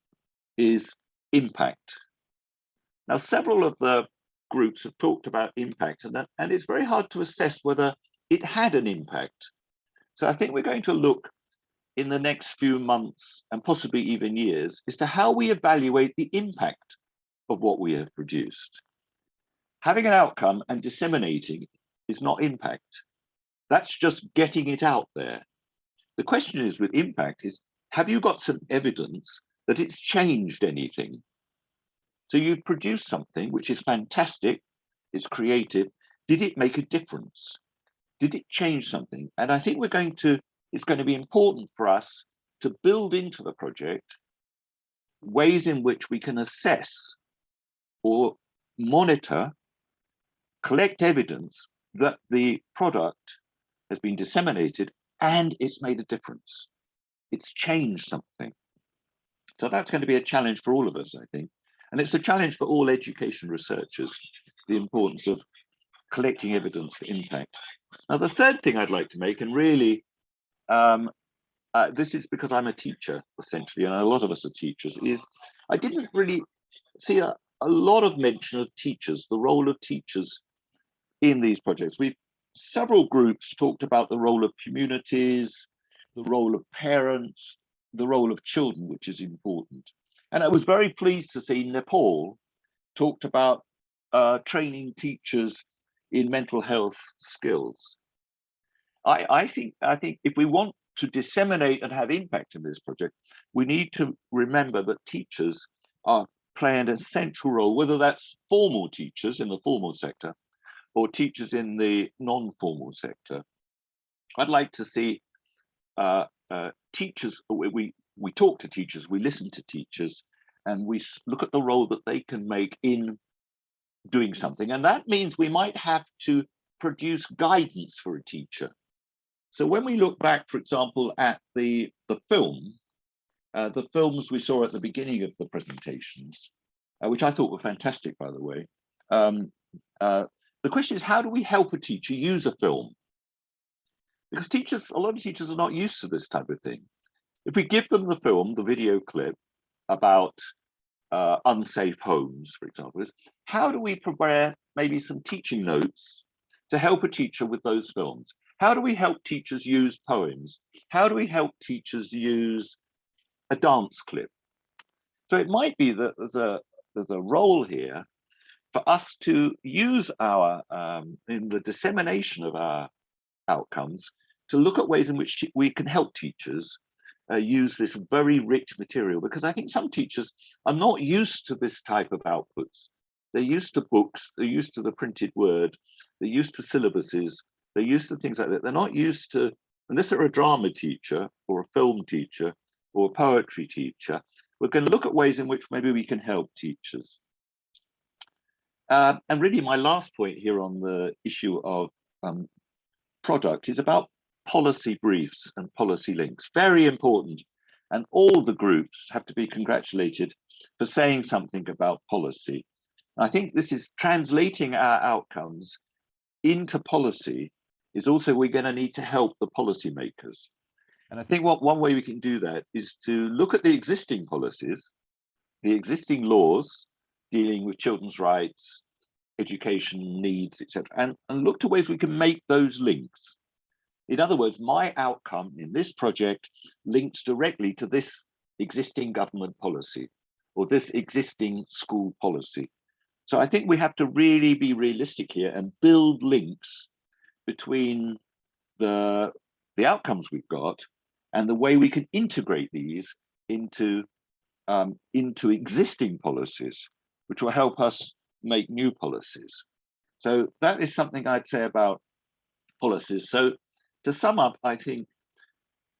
is impact. Now, several of the groups have talked about impact, and it's very hard to assess whether it had an impact. So I think we're going to look in the next few months and possibly even years as to how we evaluate the impact of what we have produced. Having an outcome and disseminating is not impact. That's just getting it out there. The question is with impact is, have you got some evidence that it's changed anything? So you've produced something which is fantastic, it's creative. Did it make a difference? Did it change something? And I think it's going to be important for us to build into the project ways in which we can assess or monitor, collect evidence that the product has been disseminated and it's made a difference. It's changed something. So that's going to be a challenge for all of us, I think. And it's a challenge for all education researchers, the importance of collecting evidence for impact. Now, the third thing I'd like to make, and really, this is because I'm a teacher, essentially, and a lot of us are teachers, is I didn't really see a lot of mention of teachers, the role of teachers in these projects. Several groups talked about the role of communities, the role of parents, the role of children, which is important. And I was very pleased to see Nepal talked about training teachers in mental health skills. I think if we want to disseminate and have impact in this project, we need to remember that teachers are playing an essential role, whether that's formal teachers in the formal sector or teachers in the non-formal sector. I'd like to see teachers, we talk to teachers, we listen to teachers, and we look at the role that they can make in doing something. And that means we might have to produce guidance for a teacher. So when we look back, for example, at the films we saw at the beginning of the presentations, which I thought were fantastic, by the way, the question is, how do we help a teacher use a film? Because a lot of teachers are not used to this type of thing. If we give them the film, the video clip about unsafe homes, for example, how do we prepare maybe some teaching notes to help a teacher with those films? How do we help teachers use poems? How do we help teachers use a dance clip? So it might be that there's a role here for us to use our, in the dissemination of our outcomes, to look at ways in which we can help teachers use this very rich material, because I think some teachers are not used to this type of outputs. They're used to books, they're used to the printed word, they're used to syllabuses, they're used to things like that. They're not used to, unless they're a drama teacher or a film teacher or a poetry teacher, we're going to look at ways in which maybe we can help teachers. And really my last point here on the issue of product is about policy briefs and policy links. Very important. And all the groups have to be congratulated for saying something about policy. I think this is translating our outcomes into policy is also we're going to need to help the policymakers. And I think one way we can do that is to look at the existing policies, the existing laws dealing with children's rights, education needs, etc., and look to ways we can make those links. In other words, my outcome in this project links directly to this existing government policy or this existing school policy. So I think we have to really be realistic here and build links between the outcomes we've got and the way we can integrate these into existing policies, which will help us make new policies. So that is something I'd say about policies. So to sum up, I think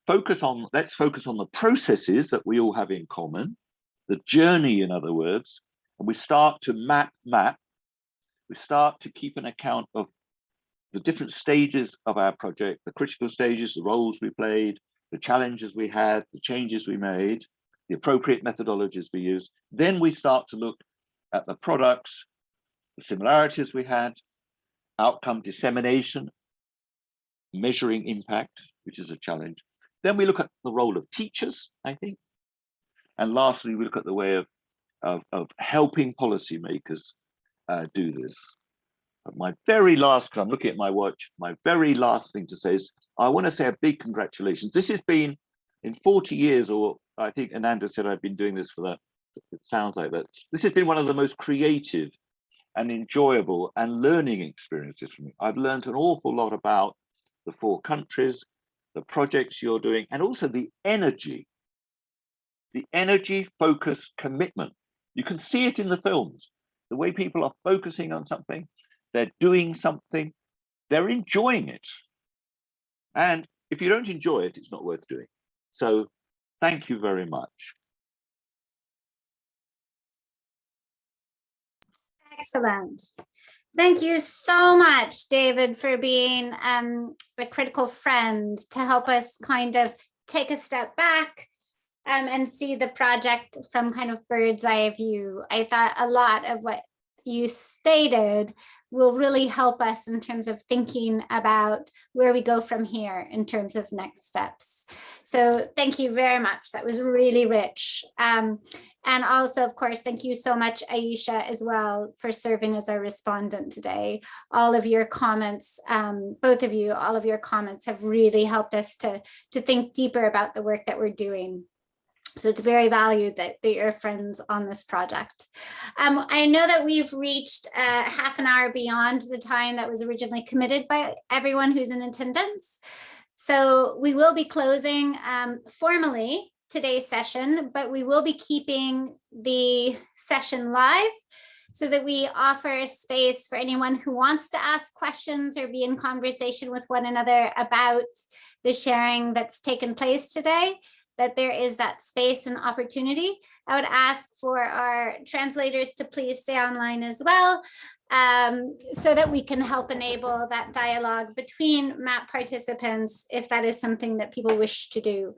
let's focus on the processes that we all have in common, the journey, in other words, and we start to map. We start to keep an account of the different stages of our project, the critical stages, the roles we played, the challenges we had, the changes we made, the appropriate methodologies we used. Then we start to look at the products, the similarities we had, outcome dissemination, measuring impact, which is a challenge. Then we look at the role of teachers, I think. And lastly, we look at the way of helping policymakers do this. But my very last, because I'm looking at my watch, my very last thing to say is, I want to say a big congratulations. This has been in 40 years, or I think Ananda said I've been doing this for that, it sounds like that. This has been one of the most creative and enjoyable and learning experiences for me. I've learned an awful lot about the 4 countries, the projects you're doing, and also the energy, focus, commitment. You can see it in the films, the way people are focusing on something, they're doing something, they're enjoying it. And if you don't enjoy it, it's not worth doing. So thank you very much. Excellent. Thank you so much, David, for being a critical friend to help us kind of take a step back and see the project from kind of bird's eye view. I thought a lot of what you stated will really help us in terms of thinking about where we go from here in terms of next steps. So thank you very much. That was really rich. And also, of course, thank you so much, Aisha, as well, for serving as our respondent today. All of your comments, both of you, all of your comments have really helped us to think deeper about the work that we're doing. So it's very valued that you're friends on this project. I know that we've reached half an hour beyond the time that was originally committed by everyone who's in attendance. So we will be closing formally today's session, but we will be keeping the session live so that we offer space for anyone who wants to ask questions or be in conversation with one another about the sharing that's taken place today, that there is that space and opportunity. I would ask for our translators to please stay online as well, so that we can help enable that dialogue between MAP participants if that is something that people wish to do.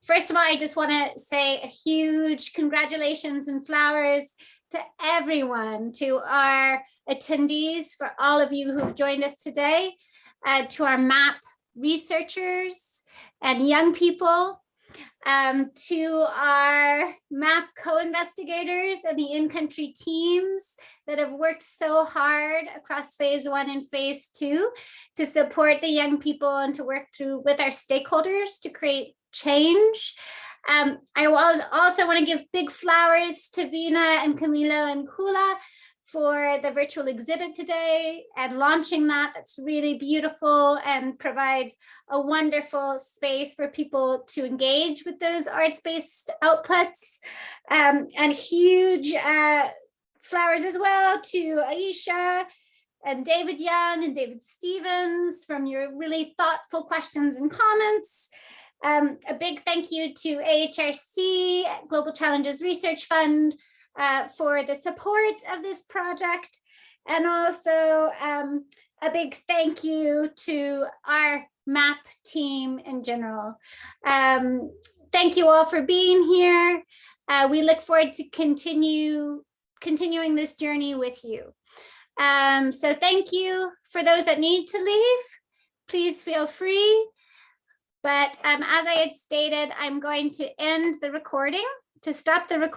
First of all, I just want to say a huge congratulations and flowers to everyone, to our attendees, for all of you who've joined us today, to our MAP researchers and young people, to our MAP co-investigators and the in-country teams that have worked so hard across phase 1 and phase 2 to support the young people and to work through with our stakeholders to create change. I also want to give big flowers to Vina and Camilo and Kula for the virtual exhibit today and launching that. That's really beautiful and provides a wonderful space for people to engage with those arts-based outputs. And huge flowers as well to Aisha and David Young and David Stevens from your really thoughtful questions and comments. A big thank you to AHRC, Global Challenges Research Fund, for the support of this project. And also a big thank you to our MAP team in general. Thank you all for being here. We look forward to continuing this journey with you. So thank you. For those that need to leave, please feel free. But as I had stated, I'm going to end the recording, to stop the recording.